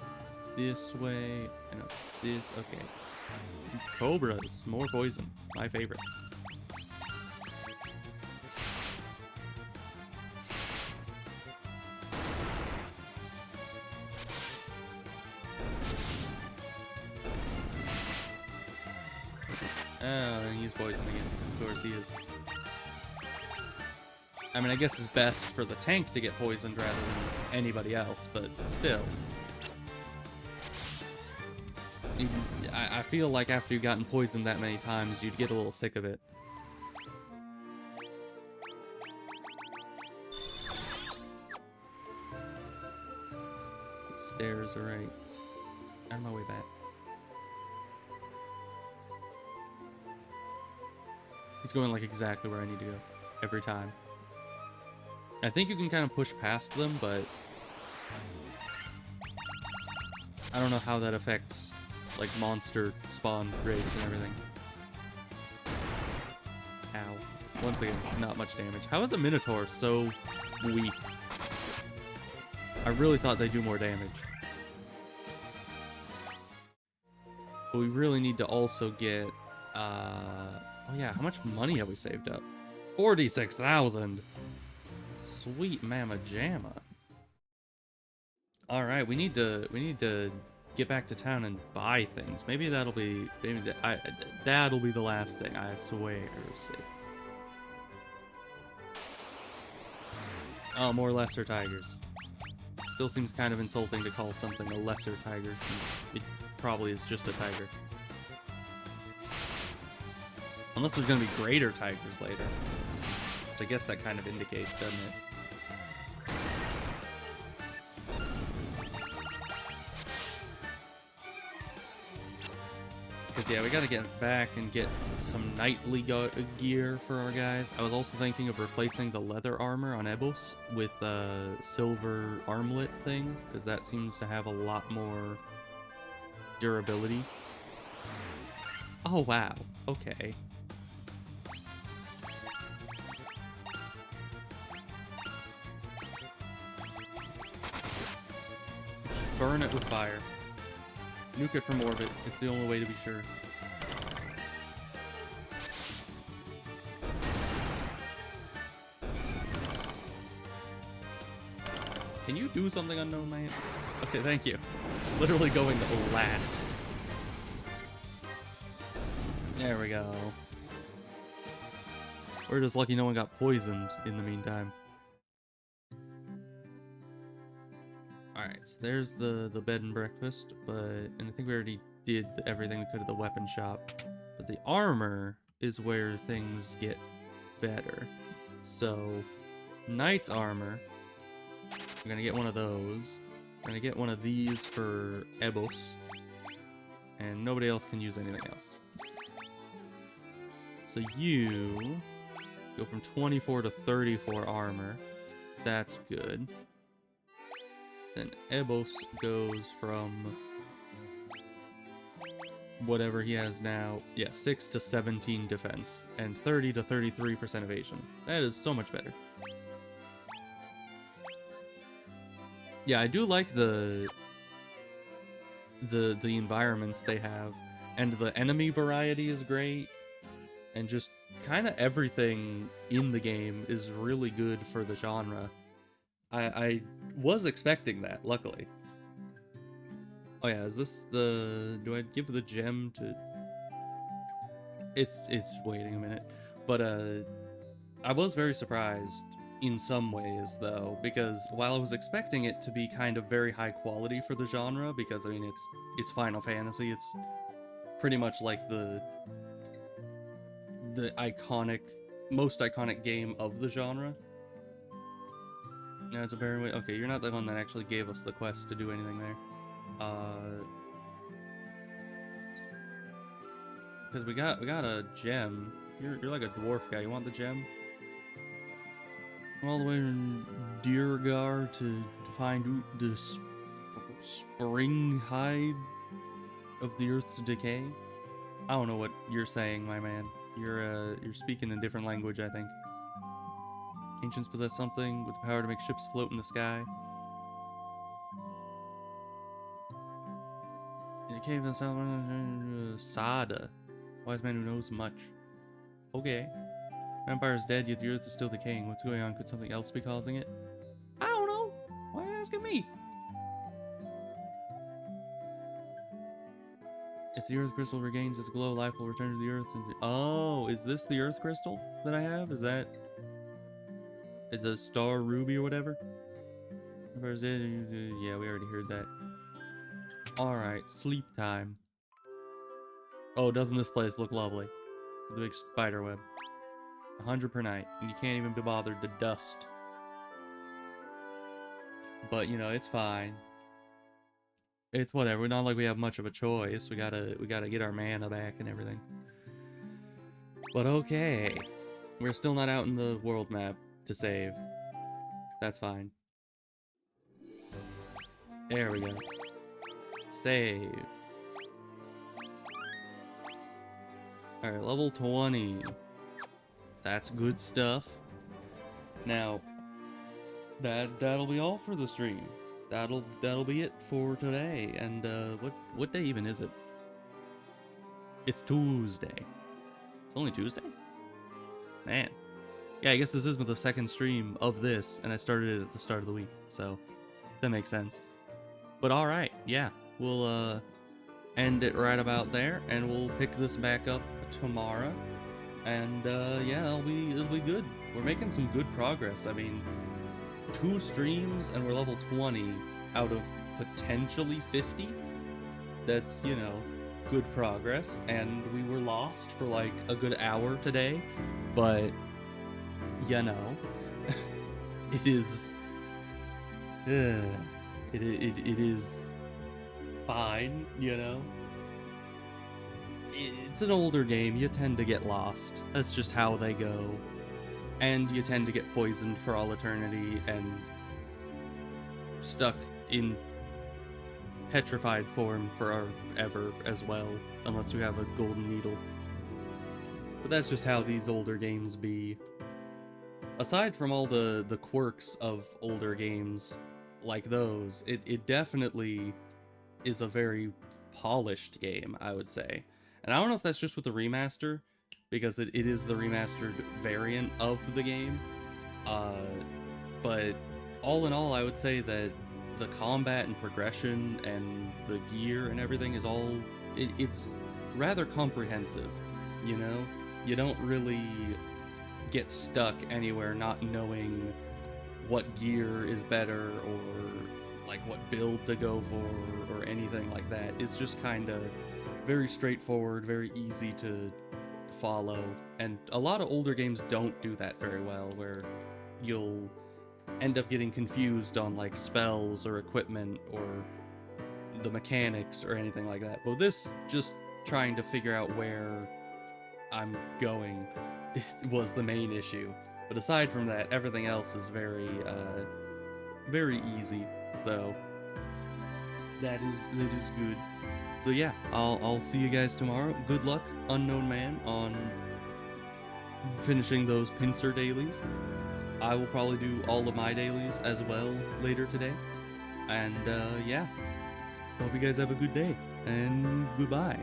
This way, and up this, okay. Cobras, more poison. My favorite. Oh, and he's poison again. Of course he is. I mean, I guess it's best for the tank to get poisoned rather than anybody else, but still. I feel like after you've gotten poisoned that many times, you'd get a little sick of it. The stairs are right on my way back. He's going like exactly where I need to go every time. I think you can kind of push past them, but I don't know how that affects like monster spawn rates and everything. Ow. Once again, not much damage. How are the Minotaurs so weak? I really thought they'd do more damage. But we really need to also get, oh yeah, how much money have we saved up? 46,000. Sweet mama jamma. All right, we need to get back to town and buy things. Maybe that'll be that'll be the last thing. I swear. Oh, more lesser tigers. Still seems kind of insulting to call something a lesser tiger. It probably is just a tiger. Unless there's gonna be greater tigers later. Which I guess that kind of indicates, doesn't it? Because, yeah, we gotta get back and get some knightly gear for our guys. I was also thinking of replacing the leather armor on Ebos with a silver armlet thing, because that seems to have a lot more durability. Oh, wow. Okay. Just burn it with fire. Nuke it from orbit. It's the only way to be sure. Can you do something, unknown man? Okay, thank you. Literally going last. There we go. We're just lucky no one got poisoned in the meantime. Alright, so there's the bed and breakfast, and I think we already did everything we could at the weapon shop. But the armor is where things get better. So, knight's armor. I'm gonna get one of those. I'm gonna get one of these for Ebos. And nobody else can use anything else. So you go from 24 to 34 armor. That's good. Then Ebos goes from whatever he has now. Yeah, 6 to 17 defense. And 30 to 33% evasion. That is so much better. Yeah, I do like the environments they have, and the enemy variety is great, and just kind of everything in the game is really good for the genre. I was expecting that, luckily. Oh yeah, is this the... do I give the gem to... It's waiting a minute. But, I was very surprised in some ways, though, because while I was expecting it to be kind of very high quality for the genre, because, I mean, it's Final Fantasy, it's pretty much like the most iconic game of the genre. Now, it's a better way... Okay, you're not the one that actually gave us the quest to do anything there. Because we got a gem. You're like a dwarf guy. You want the gem? All the way from Deergar to find the spring hide of the Earth's decay. I don't know what you're saying, my man. You're speaking in a different language, I think. Ancients possess something with the power to make ships float in the sky. In a cave in the south, Sada, wise man who knows much. Okay. Vampire is dead, yet the earth is still decaying. What's going on? Could something else be causing it? I don't know. Why are you asking me? If the earth crystal regains its glow, life will return to the earth. Oh, is this the earth crystal that I have? Is that the star ruby or whatever? Vampire's dead. Yeah, we already heard that. Alright, sleep time. Oh, doesn't this place look lovely? The big spider web. 100 per night, and you can't even be bothered to dust. But, you know, it's fine. It's whatever. Not like we have much of a choice. We gotta get our mana back and everything. But okay. We're still not out in the world map to save. That's fine. There we go. Save. Alright, level 20. That's good stuff. Now, that'll be all for the stream. That'll be it for today. And what day even is it? It's Tuesday. It's only Tuesday? Man. Yeah, I guess this is the second stream of this, and I started it at the start of the week, so that makes sense. But alright, yeah. We'll end it right about there, and we'll pick this back up tomorrow. And yeah, it'll be good. We're making some good progress. I mean, 2 streams and we're level 20 out of potentially 50. That's, you know, good progress. And we were lost for like a good hour today, but you know, it is it is fine, you know. it's an older game. You tend to get lost. That's just how they go. And you tend to get poisoned for all eternity and stuck in petrified form forever as well, unless you have a golden needle. But that's just how these older games be. Aside from all the quirks of older games like those, it definitely is a very polished game, I would say. And I don't know if that's just with the remaster, because it is the remastered variant of the game. But all in all, I would say that the combat and progression and the gear and everything is all... it's rather comprehensive, you know? You don't really get stuck anywhere not knowing what gear is better or like what build to go for or anything like that. It's just kind of very straightforward, very easy to follow, and a lot of older games don't do that very well, where you'll end up getting confused on like spells or equipment or the mechanics or anything like that. But this, just trying to figure out where I'm going was the main issue. But aside from that, everything else is very easy. So that is good. So yeah, I'll see you guys tomorrow. Good luck, Unknown Man, on finishing those pincer dailies. I will probably do all of my dailies as well later today. And yeah, hope you guys have a good day, and goodbye.